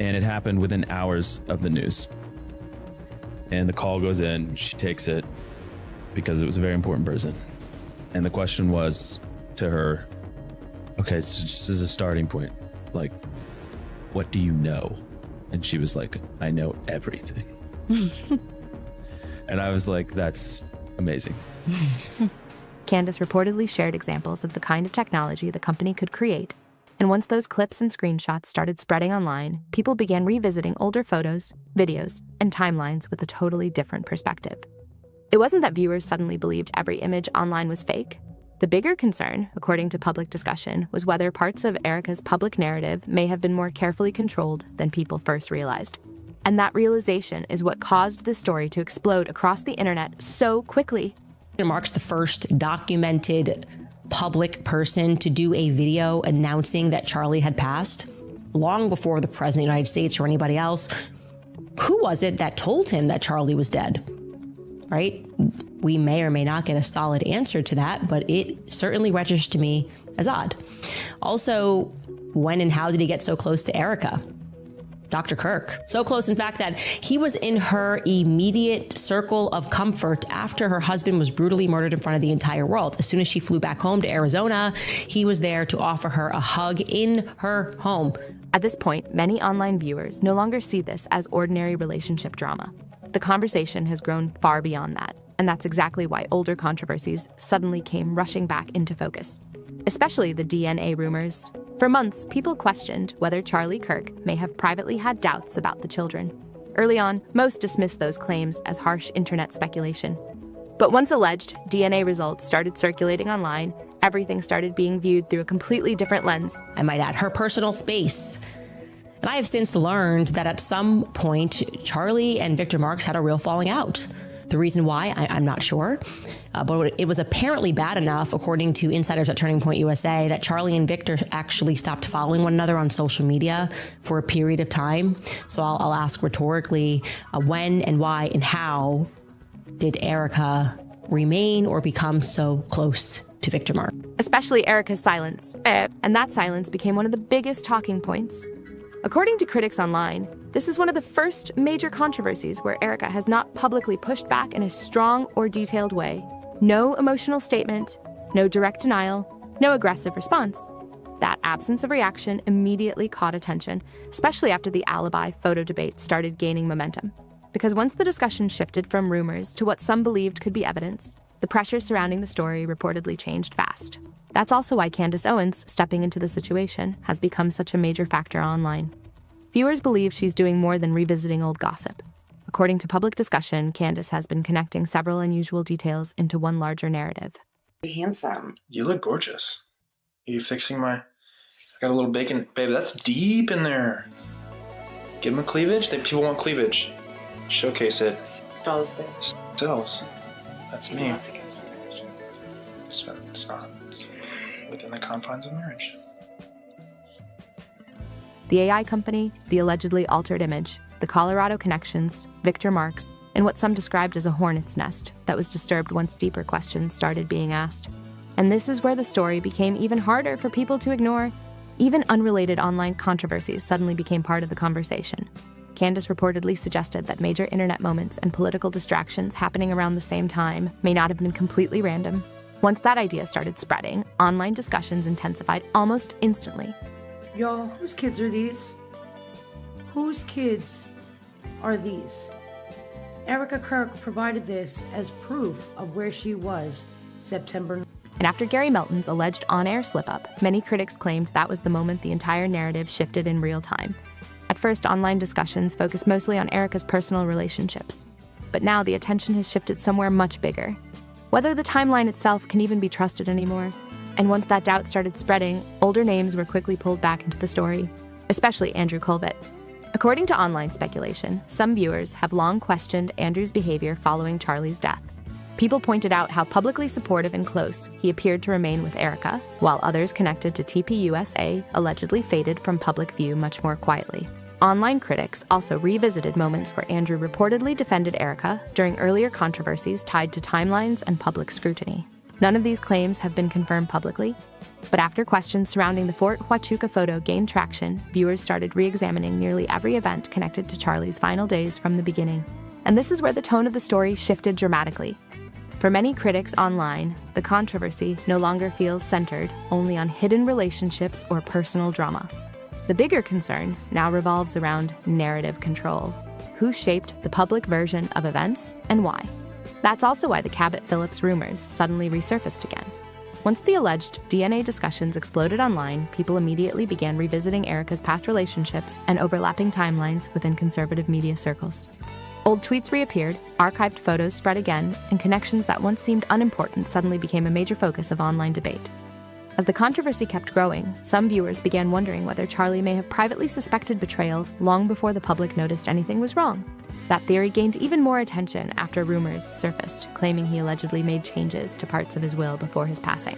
And it happened within hours of the news. And the call goes in, she takes it because it was a very important person. And the question was to her, okay, so just as a starting point, like, what do you know? And she was like, I know everything. And I was like, that's amazing. Candace reportedly shared examples of the kind of technology the company could create. And once those clips and screenshots started spreading online, people began revisiting older photos, videos, and timelines with a totally different perspective. It wasn't that viewers suddenly believed every image online was fake. The bigger concern, according to public discussion, was whether parts of Erika's public narrative may have been more carefully controlled than people first realized. And that realization is what caused this story to explode across the internet so quickly. Mark's the first documented public person to do a video announcing that Charlie had passed, long before the President of the United States or anybody else. Who was it that told him that Charlie was dead? Right? We may or may not get a solid answer to that, but it certainly registers to me as odd. Also, when and how did he get so close to Erika? Dr. Kirk. So close, in fact, that he was in her immediate circle of comfort after her husband was brutally murdered in front of the entire world. As soon as she flew back home to Arizona, he was there to offer her a hug in her home. At this point, many online viewers no longer see this as ordinary relationship drama. The conversation has grown far beyond that, and that's exactly why older controversies suddenly came rushing back into focus, especially the DNA rumors. For months, people questioned whether Charlie Kirk may have privately had doubts about the children. Early on, most dismissed those claims as harsh internet speculation. But once alleged DNA results started circulating online, everything started being viewed through a completely different lens. I might add, her personal space. And I have since learned that at some point, Charlie and Victor Marks had a real falling out. The reason why, I'm not sure. But it was apparently bad enough, according to insiders at Turning Point USA, that Charlie and Victor actually stopped following one another on social media for a period of time. So I'll ask rhetorically, when and why and how did Erika remain or become so close to Victor Mark? Especially Erika's silence. And that silence became one of the biggest talking points. According to critics online, this is one of the first major controversies where Erika has not publicly pushed back in a strong or detailed way. No emotional statement, no direct denial, no aggressive response. That absence of reaction immediately caught attention, especially after the alibi photo debate started gaining momentum. Because once the discussion shifted from rumors to what some believed could be evidence, the pressure surrounding the story reportedly changed fast. That's also why Candace Owens stepping into the situation has become such a major factor online. Viewers believe she's doing more than revisiting old gossip. According to public discussion, Candace has been connecting several unusual details into one larger narrative. Handsome. You look gorgeous. Are you fixing my... I got a little bacon. Baby, that's deep in there. Give them a cleavage. People want cleavage. Showcase it. Sells, babe. Sells. That's me. It's not within the confines of marriage. The AI company, the allegedly altered image, the Colorado connections, Victor Marks, and what some described as a hornet's nest that was disturbed once deeper questions started being asked. And this is where the story became even harder for people to ignore. Even unrelated online controversies suddenly became part of the conversation. Candace reportedly suggested that major internet moments and political distractions happening around the same time may not have been completely random. Once that idea started spreading, online discussions intensified almost instantly. Y'all, whose kids are these? Whose kids are these? Erika Kirk provided this as proof of where she was September. And after Gary Melton's alleged on-air slip-up, many critics claimed that was the moment the entire narrative shifted in real time. At first, online discussions focused mostly on Erika's personal relationships. But now the attention has shifted somewhere much bigger. Whether the timeline itself can even be trusted anymore. And once that doubt started spreading, older names were quickly pulled back into the story, especially Andrew Colvett. According to online speculation, some viewers have long questioned Andrew's behavior following Charlie's death. People pointed out how publicly supportive and close he appeared to remain with Erika, while others connected to TPUSA allegedly faded from public view much more quietly. Online critics also revisited moments where Andrew reportedly defended Erika during earlier controversies tied to timelines and public scrutiny. None of these claims have been confirmed publicly, but after questions surrounding the Fort Huachuca photo gained traction, viewers started re-examining nearly every event connected to Charlie's final days from the beginning. And this is where the tone of the story shifted dramatically. For many critics online, the controversy no longer feels centered only on hidden relationships or personal drama. The bigger concern now revolves around narrative control. Who shaped the public version of events and why? That's also why the Cabot Phillips rumors suddenly resurfaced again. Once the alleged DNA discussions exploded online, people immediately began revisiting Erika's past relationships and overlapping timelines within conservative media circles. Old tweets reappeared, archived photos spread again, and connections that once seemed unimportant suddenly became a major focus of online debate. As the controversy kept growing, some viewers began wondering whether Charlie may have privately suspected betrayal long before the public noticed anything was wrong. That theory gained even more attention after rumors surfaced, claiming he allegedly made changes to parts of his will before his passing.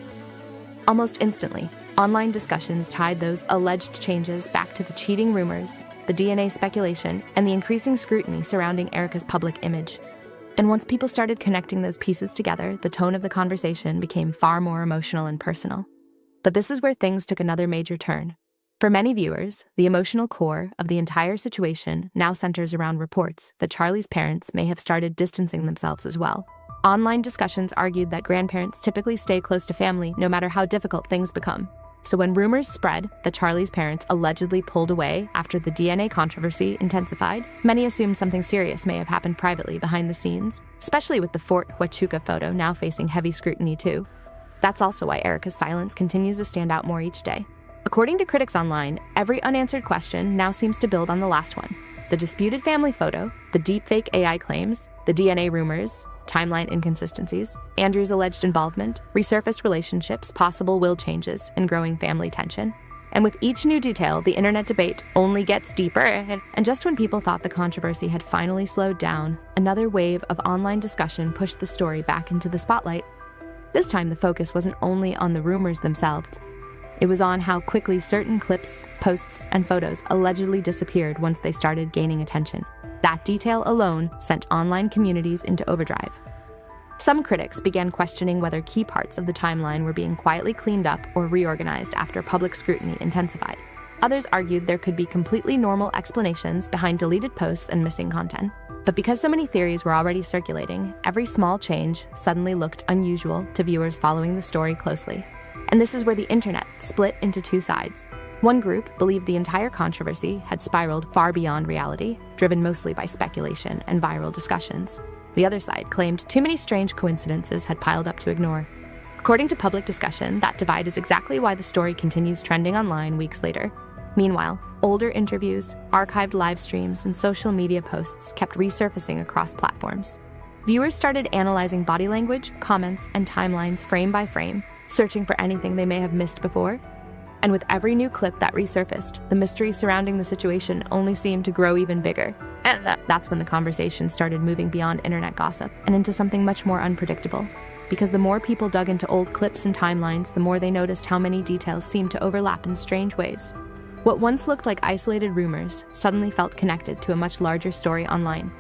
Almost instantly, online discussions tied those alleged changes back to the cheating rumors, the DNA speculation, and the increasing scrutiny surrounding Erika's public image. And once people started connecting those pieces together, the tone of the conversation became far more emotional and personal. But this is where things took another major turn. For many viewers, the emotional core of the entire situation now centers around reports that Charlie's parents may have started distancing themselves as well. Online discussions argued that grandparents typically stay close to family no matter how difficult things become. So when rumors spread that Charlie's parents allegedly pulled away after the DNA controversy intensified, many assumed something serious may have happened privately behind the scenes, especially with the Fort Huachuca photo now facing heavy scrutiny too. That's also why Erika's silence continues to stand out more each day. According to critics online, every unanswered question now seems to build on the last one. The disputed family photo, the deepfake AI claims, the DNA rumors, timeline inconsistencies, Andrew's alleged involvement, resurfaced relationships, possible will changes, and growing family tension. And with each new detail, the internet debate only gets deeper. And just when people thought the controversy had finally slowed down, another wave of online discussion pushed the story back into the spotlight. This time, the focus wasn't only on the rumors themselves. It was on how quickly certain clips, posts, and photos allegedly disappeared once they started gaining attention. That detail alone sent online communities into overdrive. Some critics began questioning whether key parts of the timeline were being quietly cleaned up or reorganized after public scrutiny intensified. Others argued there could be completely normal explanations behind deleted posts and missing content. But because so many theories were already circulating, every small change suddenly looked unusual to viewers following the story closely. And this is where the internet split into two sides. One group believed the entire controversy had spiraled far beyond reality, driven mostly by speculation and viral discussions. The other side claimed too many strange coincidences had piled up to ignore. According to public discussion, that divide is exactly why the story continues trending online weeks later. Meanwhile, older interviews, archived live streams, and social media posts kept resurfacing across platforms. Viewers started analyzing body language, comments, and timelines frame by frame, searching for anything they may have missed before. And with every new clip that resurfaced, the mystery surrounding the situation only seemed to grow even bigger. And that's when the conversation started moving beyond internet gossip and into something much more unpredictable. Because the more people dug into old clips and timelines, the more they noticed how many details seemed to overlap in strange ways. What once looked like isolated rumors suddenly felt connected to a much larger story online.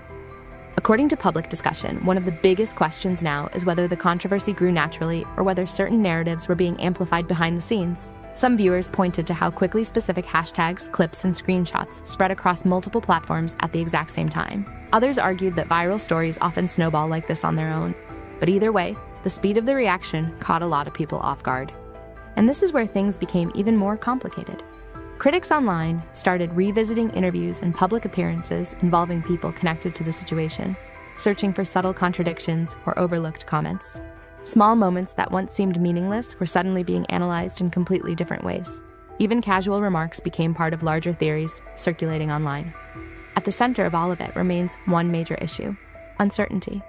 According to public discussion, one of the biggest questions now is whether the controversy grew naturally or whether certain narratives were being amplified behind the scenes. Some viewers pointed to how quickly specific hashtags, clips, and screenshots spread across multiple platforms at the exact same time. Others argued that viral stories often snowball like this on their own. But either way, the speed of the reaction caught a lot of people off guard. And this is where things became even more complicated. Critics online started revisiting interviews and public appearances involving people connected to the situation, searching for subtle contradictions or overlooked comments. Small moments that once seemed meaningless were suddenly being analyzed in completely different ways. Even casual remarks became part of larger theories circulating online. At the center of all of it remains one major issue: uncertainty.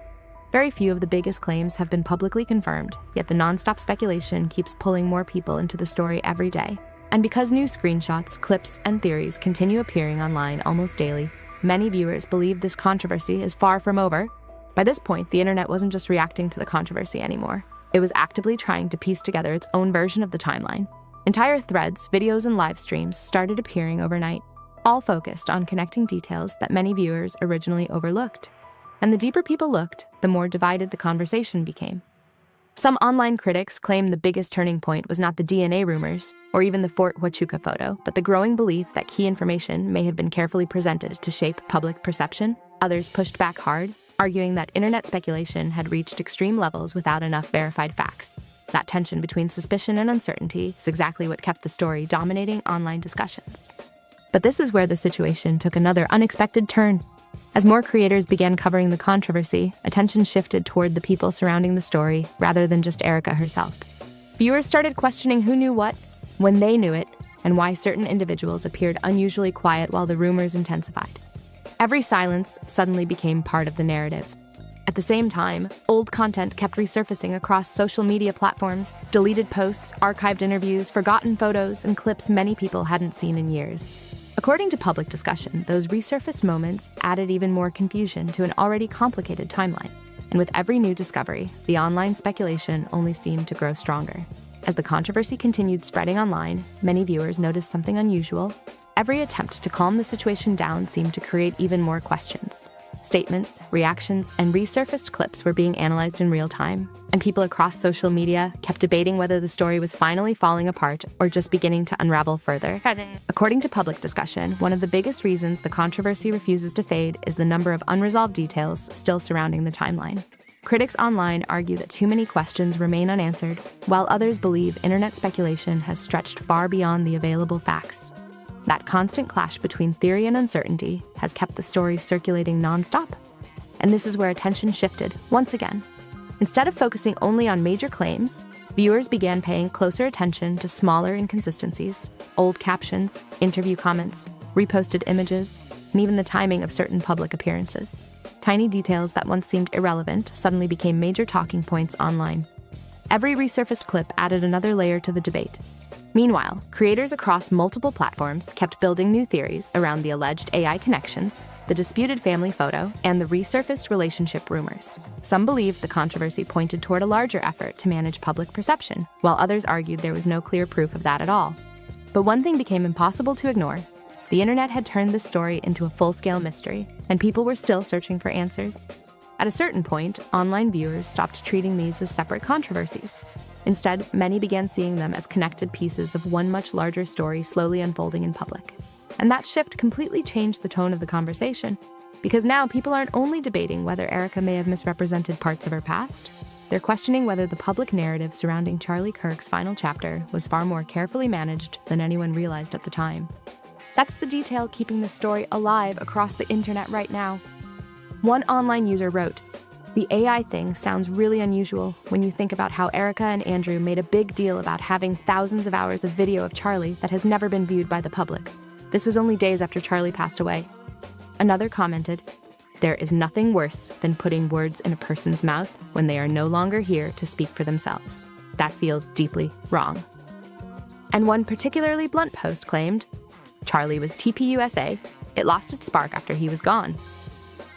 Very few of the biggest claims have been publicly confirmed, yet the nonstop speculation keeps pulling more people into the story every day. And because new screenshots, clips, and theories continue appearing online almost daily, many viewers believe this controversy is far from over. By this point, the internet wasn't just reacting to the controversy anymore. It was actively trying to piece together its own version of the timeline. Entire threads, videos, and live streams started appearing overnight, all focused on connecting details that many viewers originally overlooked. And the deeper people looked, the more divided the conversation became. Some online critics claim the biggest turning point was not the DNA rumors or even the Fort Huachuca photo, but the growing belief that key information may have been carefully presented to shape public perception. Others pushed back hard, arguing that internet speculation had reached extreme levels without enough verified facts. That tension between suspicion and uncertainty is exactly what kept the story dominating online discussions. But this is where the situation took another unexpected turn. As more creators began covering the controversy, attention shifted toward the people surrounding the story rather than just Erika herself. Viewers started questioning who knew what, when they knew it, and why certain individuals appeared unusually quiet while the rumors intensified. Every silence suddenly became part of the narrative. At the same time, old content kept resurfacing across social media platforms, deleted posts, archived interviews, forgotten photos, and clips many people hadn't seen in years. According to public discussion, those resurfaced moments added even more confusion to an already complicated timeline. And with every new discovery, the online speculation only seemed to grow stronger. As the controversy continued spreading online, many viewers noticed something unusual. Every attempt to calm the situation down seemed to create even more questions. Statements, reactions, and resurfaced clips were being analyzed in real time, and people across social media kept debating whether the story was finally falling apart or just beginning to unravel further. According to public discussion, one of the biggest reasons the controversy refuses to fade is the number of unresolved details still surrounding the timeline. Critics online argue that too many questions remain unanswered, while others believe internet speculation has stretched far beyond the available facts. That constant clash between theory and uncertainty has kept the story circulating nonstop. And this is where attention shifted, once again. Instead of focusing only on major claims, viewers began paying closer attention to smaller inconsistencies, old captions, interview comments, reposted images, and even the timing of certain public appearances. Tiny details that once seemed irrelevant suddenly became major talking points online. Every resurfaced clip added another layer to the debate. Meanwhile, creators across multiple platforms kept building new theories around the alleged AI connections, the disputed family photo, and the resurfaced relationship rumors. Some believed the controversy pointed toward a larger effort to manage public perception, while others argued there was no clear proof of that at all. But one thing became impossible to ignore. The internet had turned this story into a full-scale mystery, and people were still searching for answers. At a certain point, online viewers stopped treating these as separate controversies. Instead, many began seeing them as connected pieces of one much larger story slowly unfolding in public. And that shift completely changed the tone of the conversation, because now people aren't only debating whether Erika may have misrepresented parts of her past, they're questioning whether the public narrative surrounding Charlie Kirk's final chapter was far more carefully managed than anyone realized at the time. That's the detail keeping the story alive across the internet right now. One online user wrote, "The AI thing sounds really unusual when you think about how Erika and Andrew made a big deal about having thousands of hours of video of Charlie that has never been viewed by the public. This was only days after Charlie passed away." Another commented, "There is nothing worse than putting words in a person's mouth when they are no longer here to speak for themselves. That feels deeply wrong." And one particularly blunt post claimed, "Charlie was TPUSA. It lost its spark after he was gone."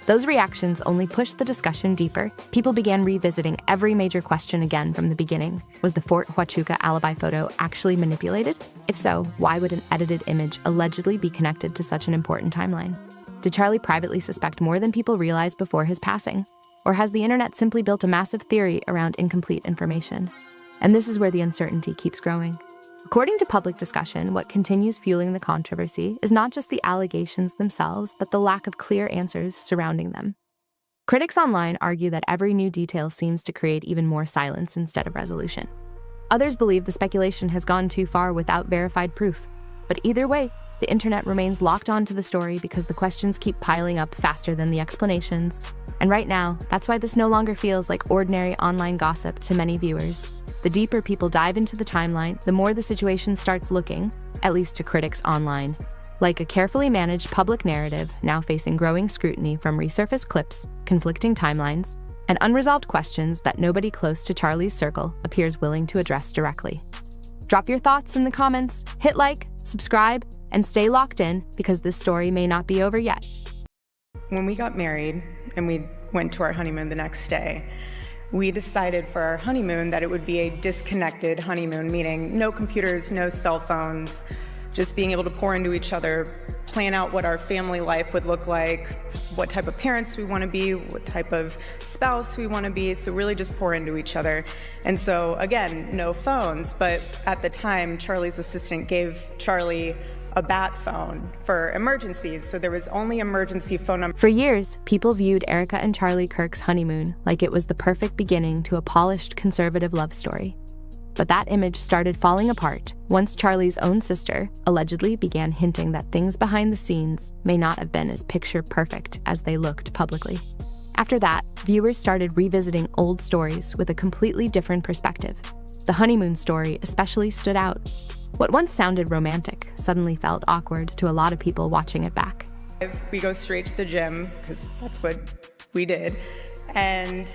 Those reactions only pushed the discussion deeper. People began revisiting every major question again from the beginning. Was the Fort Huachuca alibi photo actually manipulated? If so, why would an edited image allegedly be connected to such an important timeline? Did Charlie privately suspect more than people realized before his passing? Or has the internet simply built a massive theory around incomplete information? And this is where the uncertainty keeps growing. According to public discussion, what continues fueling the controversy is not just the allegations themselves, but the lack of clear answers surrounding them. Critics online argue that every new detail seems to create even more silence instead of resolution. Others believe the speculation has gone too far without verified proof. But either way, the internet remains locked onto the story because the questions keep piling up faster than the explanations. And right now, that's why this no longer feels like ordinary online gossip to many viewers. The deeper people dive into the timeline, the more the situation starts looking, at least to critics online, like a carefully managed public narrative now facing growing scrutiny from resurfaced clips, conflicting timelines, and unresolved questions that nobody close to Charlie's circle appears willing to address directly. Drop your thoughts in the comments, hit like, subscribe, and stay locked in because this story may not be over yet. When we got married and we went to our honeymoon the next day, we decided for our honeymoon that it would be a disconnected honeymoon, meaning no computers, no cell phones, just being able to pour into each other, plan out what our family life would look like, what type of parents we want to be, what type of spouse we want to be, so really just pour into each other. And so again, no phones, but at the time, Charlie's assistant gave Charlie a bat phone for emergencies, so there was only emergency phone number. For years, people viewed Erika and Charlie Kirk's honeymoon like it was the perfect beginning to a polished conservative love story. But that image started falling apart once Charlie's own sister allegedly began hinting that things behind the scenes may not have been as picture perfect as they looked publicly. After that, viewers started revisiting old stories with a completely different perspective. The honeymoon story especially stood out. What once sounded romantic suddenly felt awkward to a lot of people watching it back. We go straight to the gym because that's what we did. And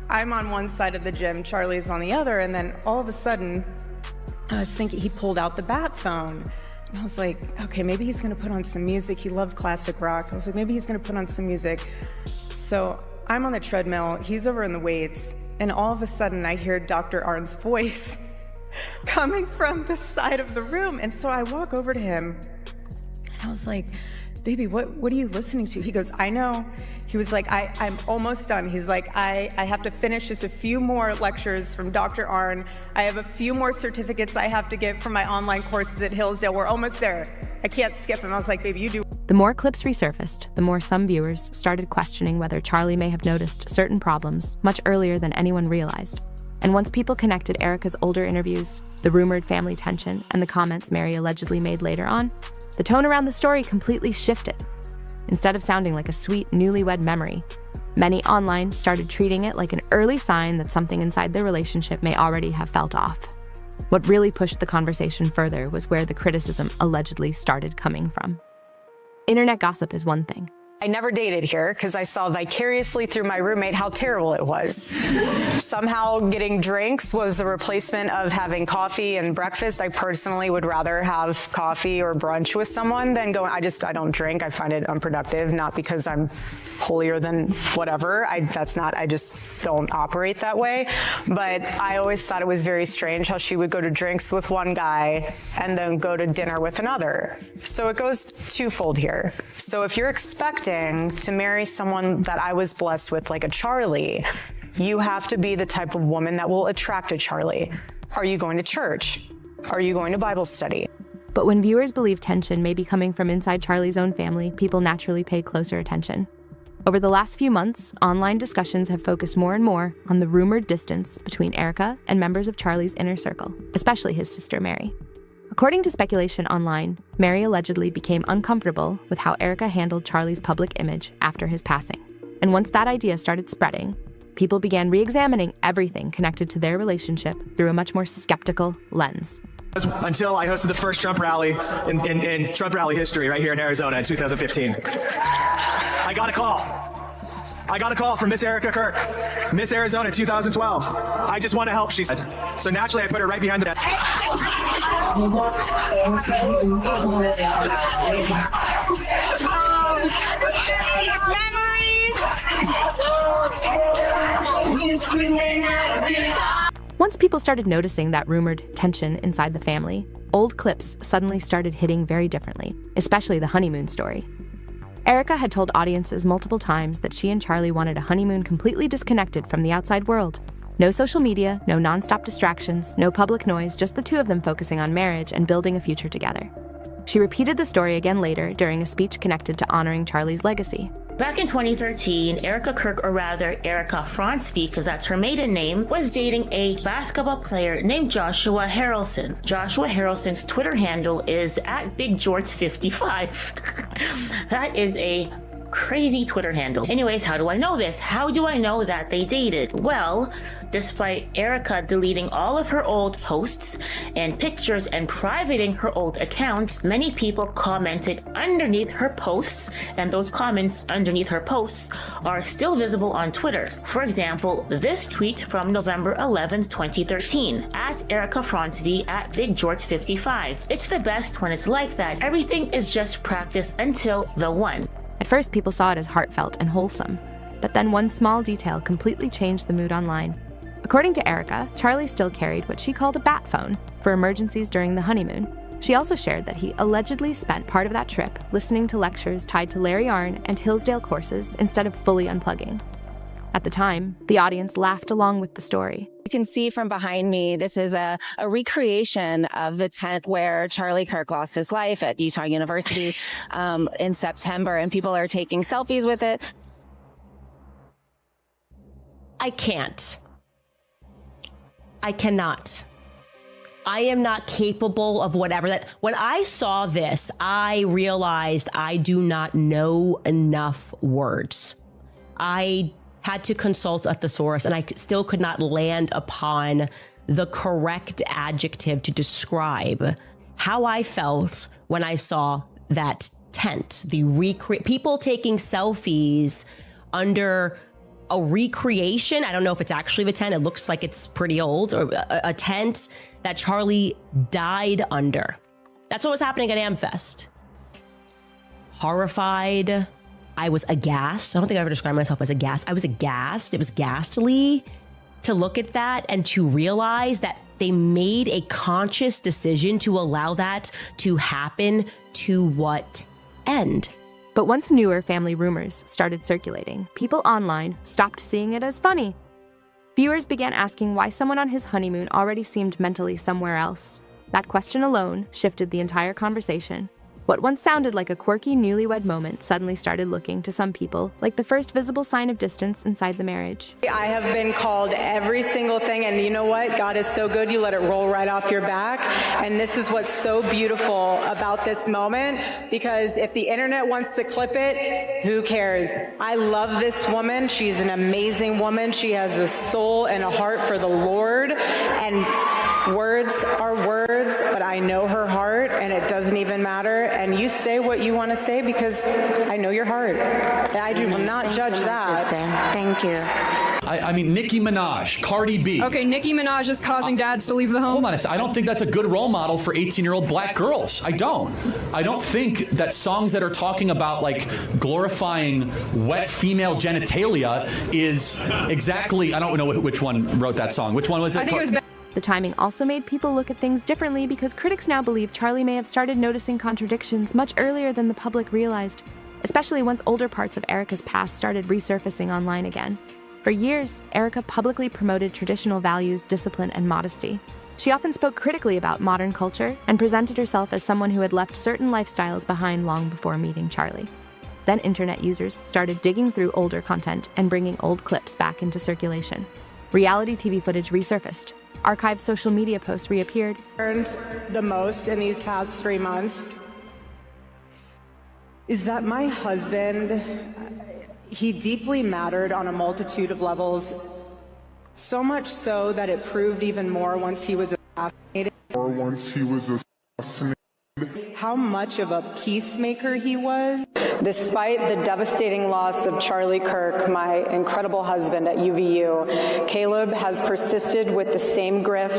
I'm on one side of the gym, Charlie's on the other, and then all of a sudden, I was thinking he pulled out the bat phone. And I was like, okay, maybe he's gonna put on some music. He loved classic rock. I was like, maybe he's gonna put on some music. So I'm on the treadmill, he's over in the weights, and all of a sudden I hear Dr. Arn's voice coming from the side of the room. And so I walk over to him, and I was like, baby, what are you listening to? He goes, I know. He was like, I'm almost done. He's like, I have to finish just a few more lectures from Dr. Arn. I have a few more certificates I have to get from my online courses at Hillsdale. We're almost there. I can't skip him. I was like, baby, you do. The more clips resurfaced, the more some viewers started questioning whether Charlie may have noticed certain problems much earlier than anyone realized. And once people connected Erika's older interviews, the rumored family tension, and the comments Mary allegedly made later on, the tone around the story completely shifted. Instead of sounding like a sweet, newlywed memory, many online started treating it like an early sign that something inside their relationship may already have felt off. What really pushed the conversation further was where the criticism allegedly started coming from. Internet gossip is one thing. I never dated here because I saw vicariously through my roommate how terrible it was. Somehow getting drinks was the replacement of having coffee and breakfast. I personally would rather have coffee or brunch with someone than go. I don't drink. I find it unproductive, not because I'm holier than whatever. I just don't operate that way. But I always thought it was very strange how she would go to drinks with one guy and then go to dinner with another. So it goes twofold here. So if you're expecting to marry someone that I was blessed with, like a Charlie, you have to be the type of woman that will attract a Charlie. Are you going to church? Are you going to Bible study? But when viewers believe tension may be coming from inside Charlie's own family, people naturally pay closer attention. Over the last few months, online discussions have focused more and more on the rumored distance between Erika and members of Charlie's inner circle, especially his sister Mary. According to speculation online, Mary allegedly became uncomfortable with how Erika handled Charlie's public image after his passing. And once that idea started spreading, people began re-examining everything connected to their relationship through a much more skeptical lens. Until I hosted the first Trump rally in Trump rally history right here in Arizona in 2015. I got a call from Miss Erika Kirk, Miss Arizona 2012. I just want to help, she said. So naturally, I put her right behind the desk. Once people started noticing that rumored tension inside the family, old clips suddenly started hitting very differently, especially the honeymoon story. Erika had told audiences multiple times that she and Charlie wanted a honeymoon completely disconnected from the outside world. No social media, no nonstop distractions, no public noise, just the two of them focusing on marriage and building a future together. She repeated the story again later during a speech connected to honoring Charlie's legacy. Back in 2013, Erika Kirk, or rather Erika Fronsby, because that's her maiden name, was dating a basketball player named Joshua Harrelson. Joshua Harrelson's Twitter handle is @BigGeorge55. That is a crazy Twitter handle. Anyways, how do I know this? How do I know that they dated? Well, despite Erika deleting all of her old posts and pictures and privating her old accounts, many people commented underneath her posts, and those comments underneath her posts are still visible on Twitter. For example, this tweet from November 11th, 2013, @Erika Fronsby @BigGeorge55. It's the best when it's like that. Everything is just practice until the one. At first, people saw it as heartfelt and wholesome, but then one small detail completely changed the mood online. According to Erika, Charlie still carried what she called a bat phone for emergencies during the honeymoon. She also shared that he allegedly spent part of that trip listening to lectures tied to Larry Arn and Hillsdale courses instead of fully unplugging. At the time, the audience laughed along with the story. You can see from behind me, this is a recreation of the tent where Charlie Kirk lost his life at Utah University in September, and people are taking selfies with it. I cannot. I am not capable of whatever that. When I saw this, I realized I do not know enough words. I had to consult a thesaurus, and I still could not land upon the correct adjective to describe how I felt when I saw that tent. People taking selfies under a recreation. I don't know if it's actually the tent. It looks like it's pretty old, or a tent that Charlie died under. That's what was happening at AmFest. Horrified. I was aghast. I don't think I ever described myself as aghast. I was aghast. It was ghastly to look at that and to realize that they made a conscious decision to allow that to happen. To what end? But once newer family rumors started circulating, people online stopped seeing it as funny. Viewers began asking why someone on his honeymoon already seemed mentally somewhere else. That question alone shifted the entire conversation. What once sounded like a quirky newlywed moment suddenly started looking to some people like the first visible sign of distance inside the marriage. I have been called every single thing, and you know what? God is so good, you let it roll right off your back. And this is what's so beautiful about this moment, because if the internet wants to clip it, who cares? I love this woman. She's an amazing woman. She has a soul and a heart for the Lord, and words are words, but I know her heart, and it doesn't even matter. And you say what you want to say because I know your heart. I will not judge that. Thank you. I mean, Nicki Minaj, Cardi B. Okay, Nicki Minaj is causing dads to leave the home. Hold on a second. I don't think that's a good role model for 18-year-old black girls. I don't think that songs that are talking about like glorifying wet female genitalia is exactly, I don't know which one wrote that song. Which one was it? I think it was The timing also made people look at things differently because critics now believe Charlie may have started noticing contradictions much earlier than the public realized, especially once older parts of Erika's past started resurfacing online again. For years, Erika publicly promoted traditional values, discipline, and modesty. She often spoke critically about modern culture and presented herself as someone who had left certain lifestyles behind long before meeting Charlie. Then internet users started digging through older content and bringing old clips back into circulation. Reality TV footage resurfaced. Archived social media posts reappeared. Learned the most in these past 3 months is that my husband, he deeply mattered on a multitude of levels, so much so that it proved even more once he was assassinated. How much of a peacemaker he was. Despite the devastating loss of Charlie Kirk, my incredible husband at UVU, Caleb has persisted with the same grit.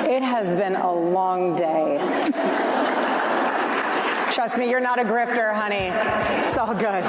It has been a long day. Trust me, you're not a grifter, honey. It's all good.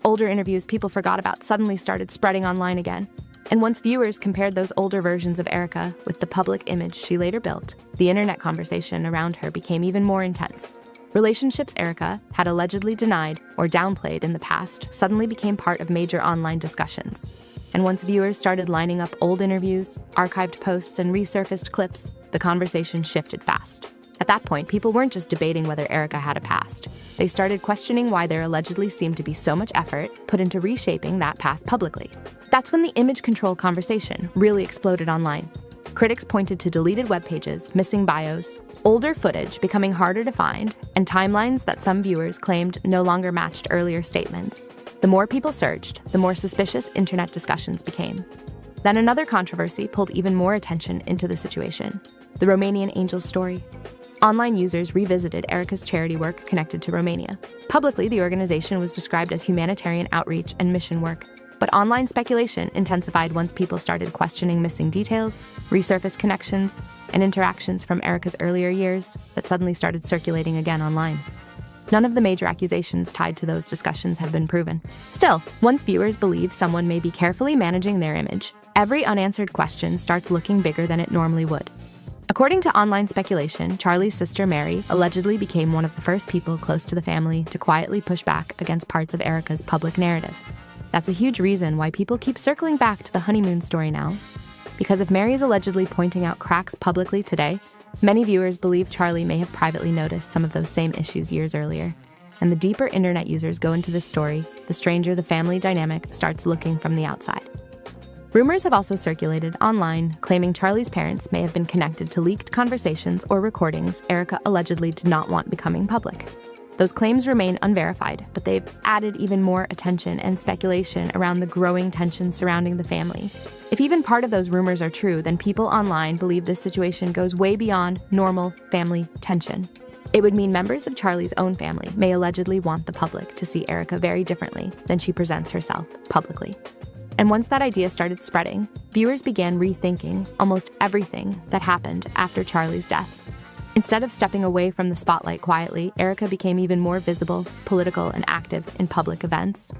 Older interviews people forgot about suddenly started spreading online again. And once viewers compared those older versions of Erika with the public image she later built, the internet conversation around her became even more intense. Relationships Erika had allegedly denied or downplayed in the past suddenly became part of major online discussions. And once viewers started lining up old interviews, archived posts, and resurfaced clips, the conversation shifted fast. At that point, people weren't just debating whether Erika had a past. They started questioning why there allegedly seemed to be so much effort put into reshaping that past publicly. That's when the image control conversation really exploded online. Critics pointed to deleted web pages, missing bios, older footage becoming harder to find, and timelines that some viewers claimed no longer matched earlier statements. The more people searched, the more suspicious internet discussions became. Then another controversy pulled even more attention into the situation: the Romanian Angels story. Online users revisited Erika's charity work connected to Romania. Publicly, the organization was described as humanitarian outreach and mission work, but online speculation intensified once people started questioning missing details, resurfaced connections, and interactions from Erika's earlier years that suddenly started circulating again online. None of the major accusations tied to those discussions have been proven. Still, once viewers believe someone may be carefully managing their image, every unanswered question starts looking bigger than it normally would. According to online speculation, Charlie's sister Mary allegedly became one of the first people close to the family to quietly push back against parts of Erika's public narrative. That's a huge reason why people keep circling back to the honeymoon story now. Because if Mary is allegedly pointing out cracks publicly today, many viewers believe Charlie may have privately noticed some of those same issues years earlier. And the deeper internet users go into this story, the stranger the family dynamic starts looking from the outside. Rumors have also circulated online claiming Charlie's parents may have been connected to leaked conversations or recordings Erika allegedly did not want becoming public. Those claims remain unverified, but they've added even more attention and speculation around the growing tension surrounding the family. If even part of those rumors are true, then people online believe this situation goes way beyond normal family tension. It would mean members of Charlie's own family may allegedly want the public to see Erika very differently than she presents herself publicly. And once that idea started spreading, viewers began rethinking almost everything that happened after Charlie's death. Instead of stepping away from the spotlight quietly, Erika became even more visible, political, and active in public events.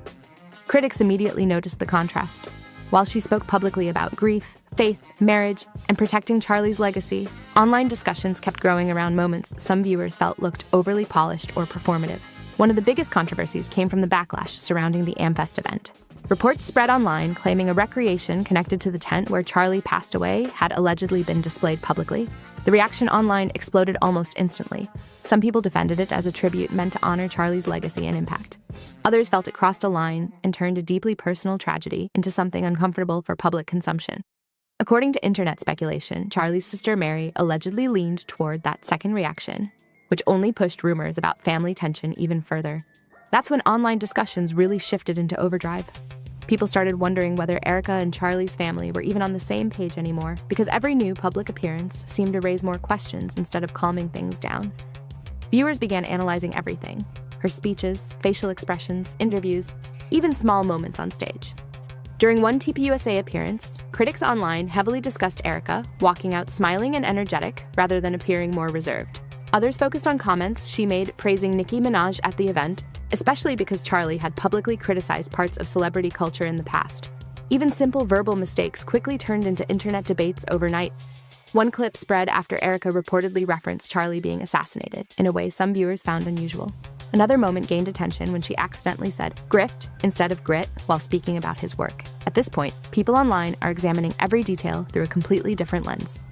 Critics immediately noticed the contrast. While she spoke publicly about grief, faith, marriage, and protecting Charlie's legacy, online discussions kept growing around moments some viewers felt looked overly polished or performative. One of the biggest controversies came from the backlash surrounding the Amfest event. Reports spread online claiming a recreation connected to the tent where Charlie passed away had allegedly been displayed publicly. The reaction online exploded almost instantly. Some people defended it as a tribute meant to honor Charlie's legacy and impact. Others felt it crossed a line and turned a deeply personal tragedy into something uncomfortable for public consumption. According to internet speculation, Charlie's sister Mary allegedly leaned toward that second reaction, which only pushed rumors about family tension even further. That's when online discussions really shifted into overdrive. People started wondering whether Erika and Charlie's family were even on the same page anymore, because every new public appearance seemed to raise more questions instead of calming things down. Viewers began analyzing everything: her speeches, facial expressions, interviews, even small moments on stage. During one TPUSA appearance, critics online heavily discussed Erika, walking out smiling and energetic rather than appearing more reserved. Others focused on comments she made praising Nicki Minaj at the event, especially because Charlie had publicly criticized parts of celebrity culture in the past. Even simple verbal mistakes quickly turned into internet debates overnight. One clip spread after Erika reportedly referenced Charlie being assassinated in a way some viewers found unusual. Another moment gained attention when she accidentally said grift instead of grit while speaking about his work. At this point, people online are examining every detail through a completely different lens.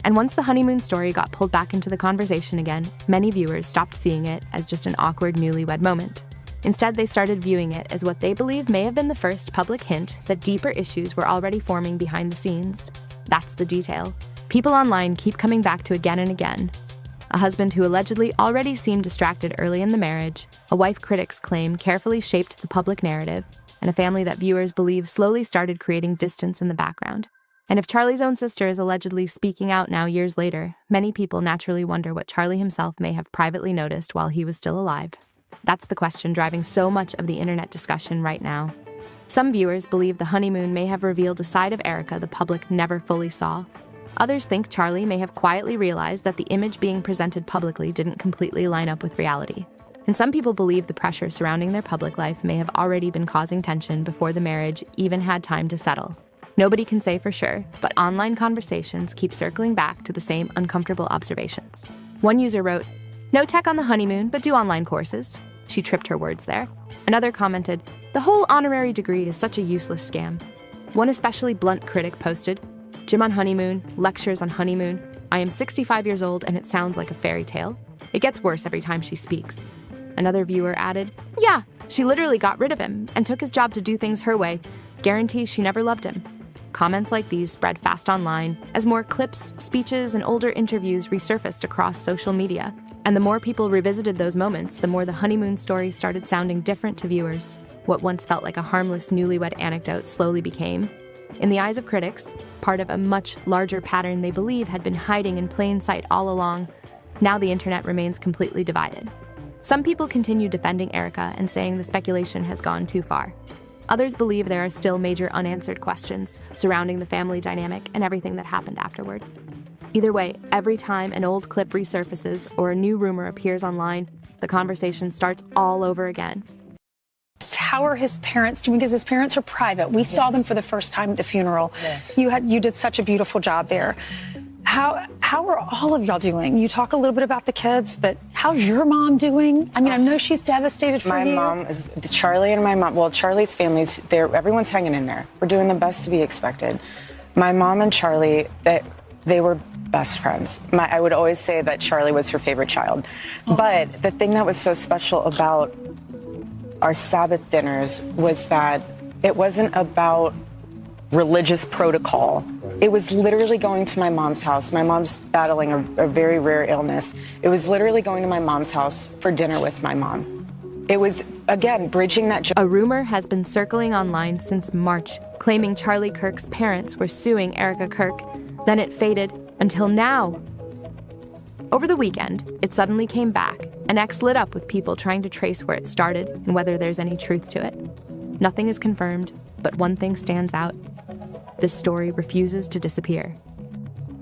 And once the honeymoon story got pulled back into the conversation again, many viewers stopped seeing it as just an awkward newlywed moment. Instead, they started viewing it as what they believe may have been the first public hint that deeper issues were already forming behind the scenes. That's the detail. People online keep coming back to again and again. A husband who allegedly already seemed distracted early in the marriage, a wife critics claim carefully shaped the public narrative, and a family that viewers believe slowly started creating distance in the background. And if Charlie's own sister is allegedly speaking out now years later, many people naturally wonder what Charlie himself may have privately noticed while he was still alive. That's the question driving so much of the internet discussion right now. Some viewers believe the honeymoon may have revealed a side of Erika the public never fully saw. Others think Charlie may have quietly realized that the image being presented publicly didn't completely line up with reality. And some people believe the pressure surrounding their public life may have already been causing tension before the marriage even had time to settle. Nobody can say for sure, but online conversations keep circling back to the same uncomfortable observations. One user wrote, "No tech on the honeymoon, but do online courses." She tripped her words there. Another commented, "The whole honorary degree is such a useless scam." One especially blunt critic posted, "Gym on honeymoon, lectures on honeymoon. I am 65 years old and it sounds like a fairy tale. It gets worse every time she speaks." Another viewer added, "Yeah, she literally got rid of him and took his job to do things her way. Guarantee she never loved him." Comments like these spread fast online as more clips, speeches, and older interviews resurfaced across social media. And the more people revisited those moments, the more the honeymoon story started sounding different to viewers. What once felt like a harmless newlywed anecdote slowly became, in the eyes of critics, part of a much larger pattern they believe had been hiding in plain sight all along. Now the internet remains completely divided. Some people continue defending Erika and saying the speculation has gone too far. Others believe there are still major unanswered questions surrounding the family dynamic and everything that happened afterward. Either way, every time an old clip resurfaces or a new rumor appears online, the conversation starts all over again. How are his parents doing? Because his parents are private. We saw them for the first time at the funeral. Yes. You did such a beautiful job there. How are all of y'all doing? You talk a little bit about the kids, but how's your mom doing? I mean, I know she's devastated for you. My mom is, Charlie and my mom, well, Charlie's family's there. Everyone's hanging in there. We're doing the best to be expected. My mom and Charlie, They were best friends. I would always say that Charlie was her favorite child. But the thing that was so special about our Sabbath dinners was that it wasn't about religious protocol. It was literally going to my mom's house. My mom's battling a very rare illness. It was literally going to my mom's house for dinner with my mom. It was, again, bridging that. A rumor has been circling online since March, claiming Charlie Kirk's parents were suing Erika Kirk. Then it faded until now. Over the weekend, it suddenly came back, and X lit up with people trying to trace where it started and whether there's any truth to it. Nothing is confirmed, but one thing stands out. This story refuses to disappear.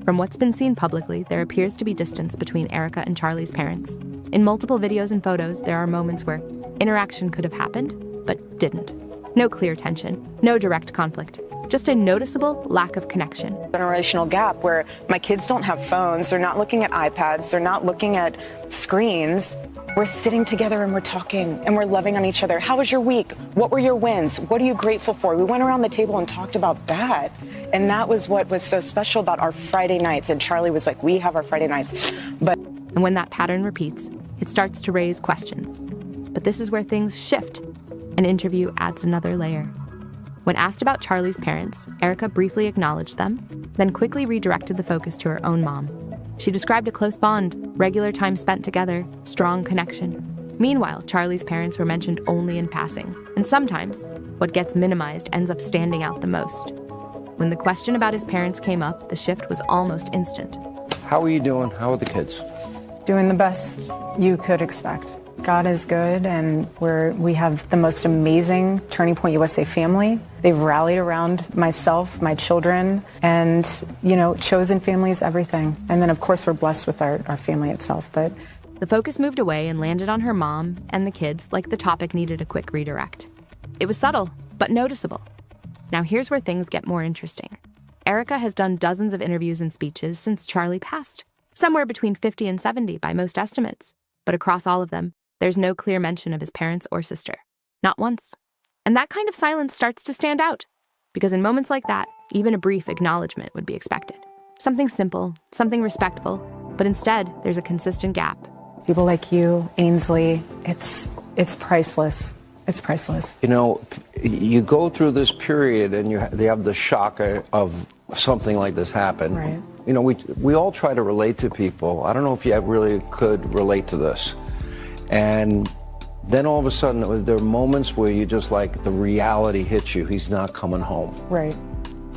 From what's been seen publicly, there appears to be distance between Erika and Charlie's parents. In multiple videos and photos, there are moments where interaction could have happened, but didn't. No clear tension, no direct conflict, just a noticeable lack of connection. Generational gap where my kids don't have phones, they're not looking at iPads, they're not looking at screens. We're sitting together and we're talking and we're loving on each other. How was your week? What were your wins? What are you grateful for? We went around the table and talked about that. And that was what was so special about our Friday nights. And Charlie was like, we have our Friday nights. And when that pattern repeats, it starts to raise questions. But this is where things shift. An interview adds another layer. When asked about Charlie's parents, Erika briefly acknowledged them, then quickly redirected the focus to her own mom. She described a close bond, regular time spent together, strong connection. Meanwhile, Charlie's parents were mentioned only in passing, and sometimes what gets minimized ends up standing out the most. When the question about his parents came up, the shift was almost instant. How are you doing? How are the kids? Doing the best you could expect. God is good, and we have the most amazing Turning Point USA family. They've rallied around myself, my children, and, chosen family is everything. And then, of course, we're blessed with our family itself. But the focus moved away and landed on her mom and the kids like the topic needed a quick redirect. It was subtle, but noticeable. Now here's where things get more interesting. Erika has done dozens of interviews and speeches since Charlie passed, somewhere between 50 and 70 by most estimates. But across all of them, there's no clear mention of his parents or sister. Not once. And that kind of silence starts to stand out, because in moments like that, even a brief acknowledgement would be expected. Something simple, something respectful, but instead, there's a consistent gap. People like you, Ainsley, it's priceless. It's priceless. You go through this period and they have the shock of something like this happen. Right. We all try to relate to people. I don't know if you really could relate to this. And then all of a sudden, there are moments where you just the reality hits you. He's not coming home. Right.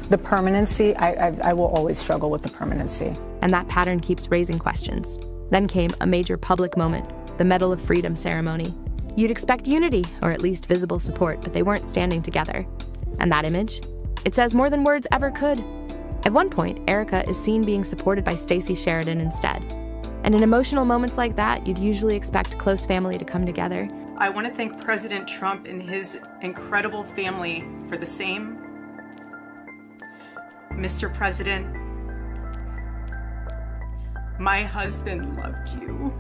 The permanency, I will always struggle with the permanency. And that pattern keeps raising questions. Then came a major public moment, the Medal of Freedom ceremony. You'd expect unity, or at least visible support, but they weren't standing together. And that image? It says more than words ever could. At one point, Erika is seen being supported by Stacey Sheridan instead. And in emotional moments like that, you'd usually expect close family to come together. I want to thank President Trump and his incredible family for the same. Mr. President, my husband loved you.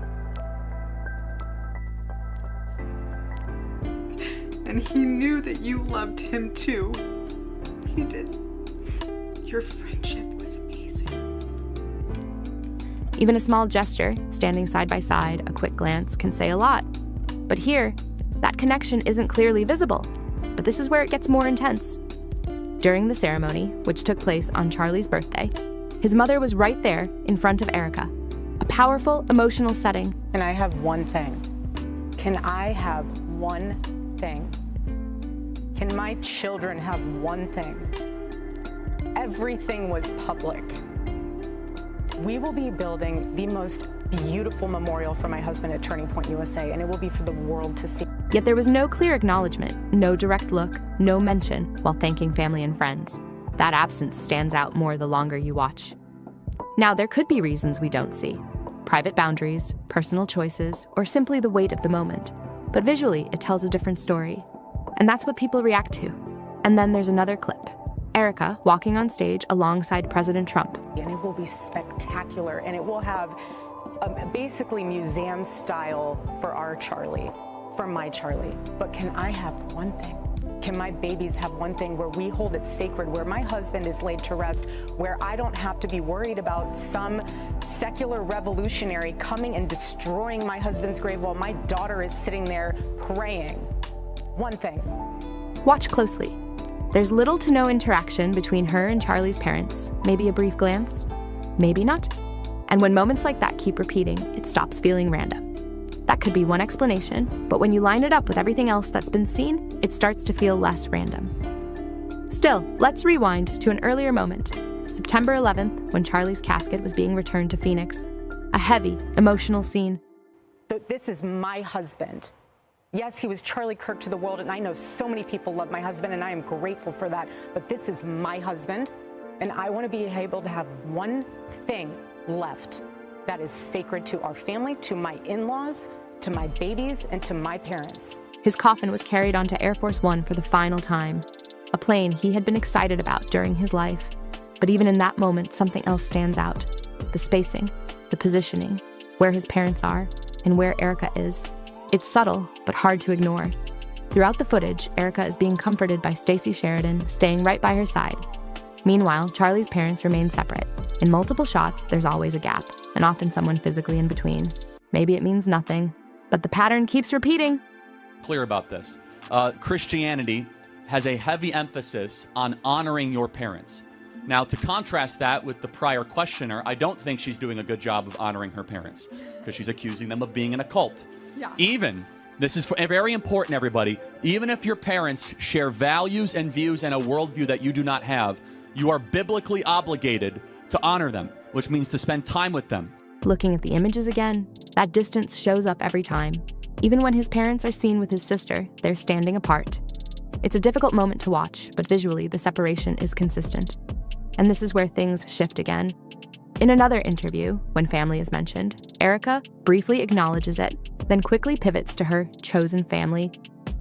And he knew that you loved him too. He did. Your friendship was amazing. Even a small gesture, standing side by side, a quick glance, can say a lot. But here, that connection isn't clearly visible. But this is where it gets more intense. During the ceremony, which took place on Charlie's birthday, his mother was right there in front of Erika. A powerful, emotional setting. Can I have one thing? Can I have one thing? Can my children have one thing? Everything was public. We will be building the most beautiful memorial for my husband at Turning Point USA, and it will be for the world to see. Yet there was no clear acknowledgement, no direct look, no mention while thanking family and friends. That absence stands out more the longer you watch. Now, there could be reasons we don't see. Private boundaries, personal choices, or simply the weight of the moment. But visually, it tells a different story. And that's what people react to. And then there's another clip. Erika walking on stage alongside President Trump. And it will be spectacular, and it will have basically museum style for our Charlie, for my Charlie. But can I have one thing? Can my babies have one thing where we hold it sacred, where my husband is laid to rest, where I don't have to be worried about some secular revolutionary coming and destroying my husband's grave while my daughter is sitting there praying? One thing. Watch closely. There's little to no interaction between her and Charlie's parents. Maybe a brief glance, maybe not. And when moments like that keep repeating, it stops feeling random. That could be one explanation, but when you line it up with everything else that's been seen, it starts to feel less random. Still, let's rewind to an earlier moment, September 11th, when Charlie's casket was being returned to Phoenix. A heavy, emotional scene. This is my husband. Yes, he was Charlie Kirk to the world, and I know so many people love my husband, and I am grateful for that, but this is my husband, and I want to be able to have one thing left that is sacred to our family, to my in-laws, to my babies, and to my parents. His coffin was carried onto Air Force One for the final time, a plane he had been excited about during his life. But even in that moment, something else stands out. The spacing, the positioning, where his parents are, and where Erika is. It's subtle, but hard to ignore. Throughout the footage, Erika is being comforted by Stacey Sheridan, staying right by her side. Meanwhile, Charlie's parents remain separate. In multiple shots, there's always a gap, and often someone physically in between. Maybe it means nothing, but the pattern keeps repeating. Clear about this. Christianity has a heavy emphasis on honoring your parents. Now, to contrast that with the prior questioner, I don't think she's doing a good job of honoring her parents because she's accusing them of being in a cult. Yeah. This is very important, everybody, even if your parents share values and views and a worldview that you do not have, you are biblically obligated to honor them, which means to spend time with them. Looking at the images again, that distance shows up every time. Even when his parents are seen with his sister, they're standing apart. It's a difficult moment to watch, but visually the separation is consistent. And this is where things shift again. In another interview, when family is mentioned, Erika briefly acknowledges it, then quickly pivots to her chosen family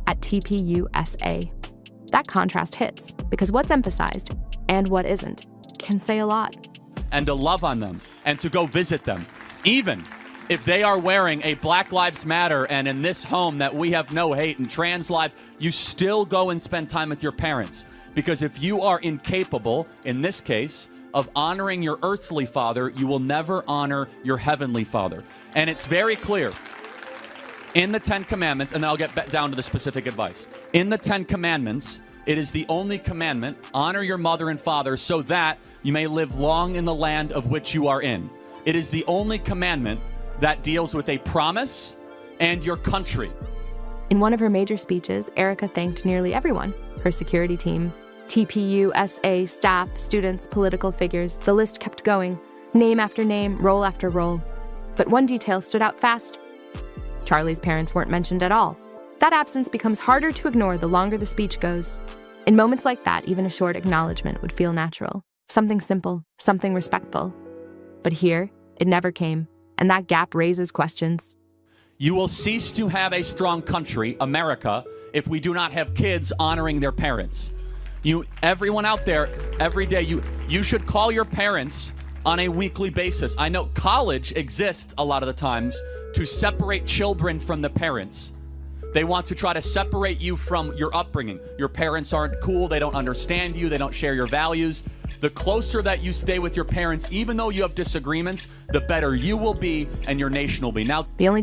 at TPUSA. That contrast hits, because what's emphasized, and what isn't, can say a lot. And to love on them, and to go visit them, even if they are wearing a Black Lives Matter and in this home that we have no hate and trans lives, you still go and spend time with your parents. Because if you are incapable, in this case, of honoring your earthly father, you will never honor your heavenly father. And it's very clear in the 10 Commandments, and then I'll get down to the specific advice. In the 10 Commandments, it is the only commandment, honor your mother and father so that you may live long in the land of which you are in. It is the only commandment that deals with a promise and your country. In one of her major speeches, Erika thanked nearly everyone, her security team, TPUSA staff, students, political figures. The list kept going, name after name, role after role. But one detail stood out fast. Charlie's parents weren't mentioned at all. That absence becomes harder to ignore the longer the speech goes. In moments like that, even a short acknowledgement would feel natural. Something simple, something respectful. But here, it never came, and that gap raises questions. You will cease to have a strong country, America, if we do not have kids honoring their parents. Everyone out there, every day, you should call your parents on a weekly basis. I know college exists a lot of the times to separate children from the parents. They want to try to separate you from your upbringing. Your parents aren't cool, they don't understand you, they don't share your values. The closer that you stay with your parents, even though you have disagreements, the better you will be and your nation will be. Now, the only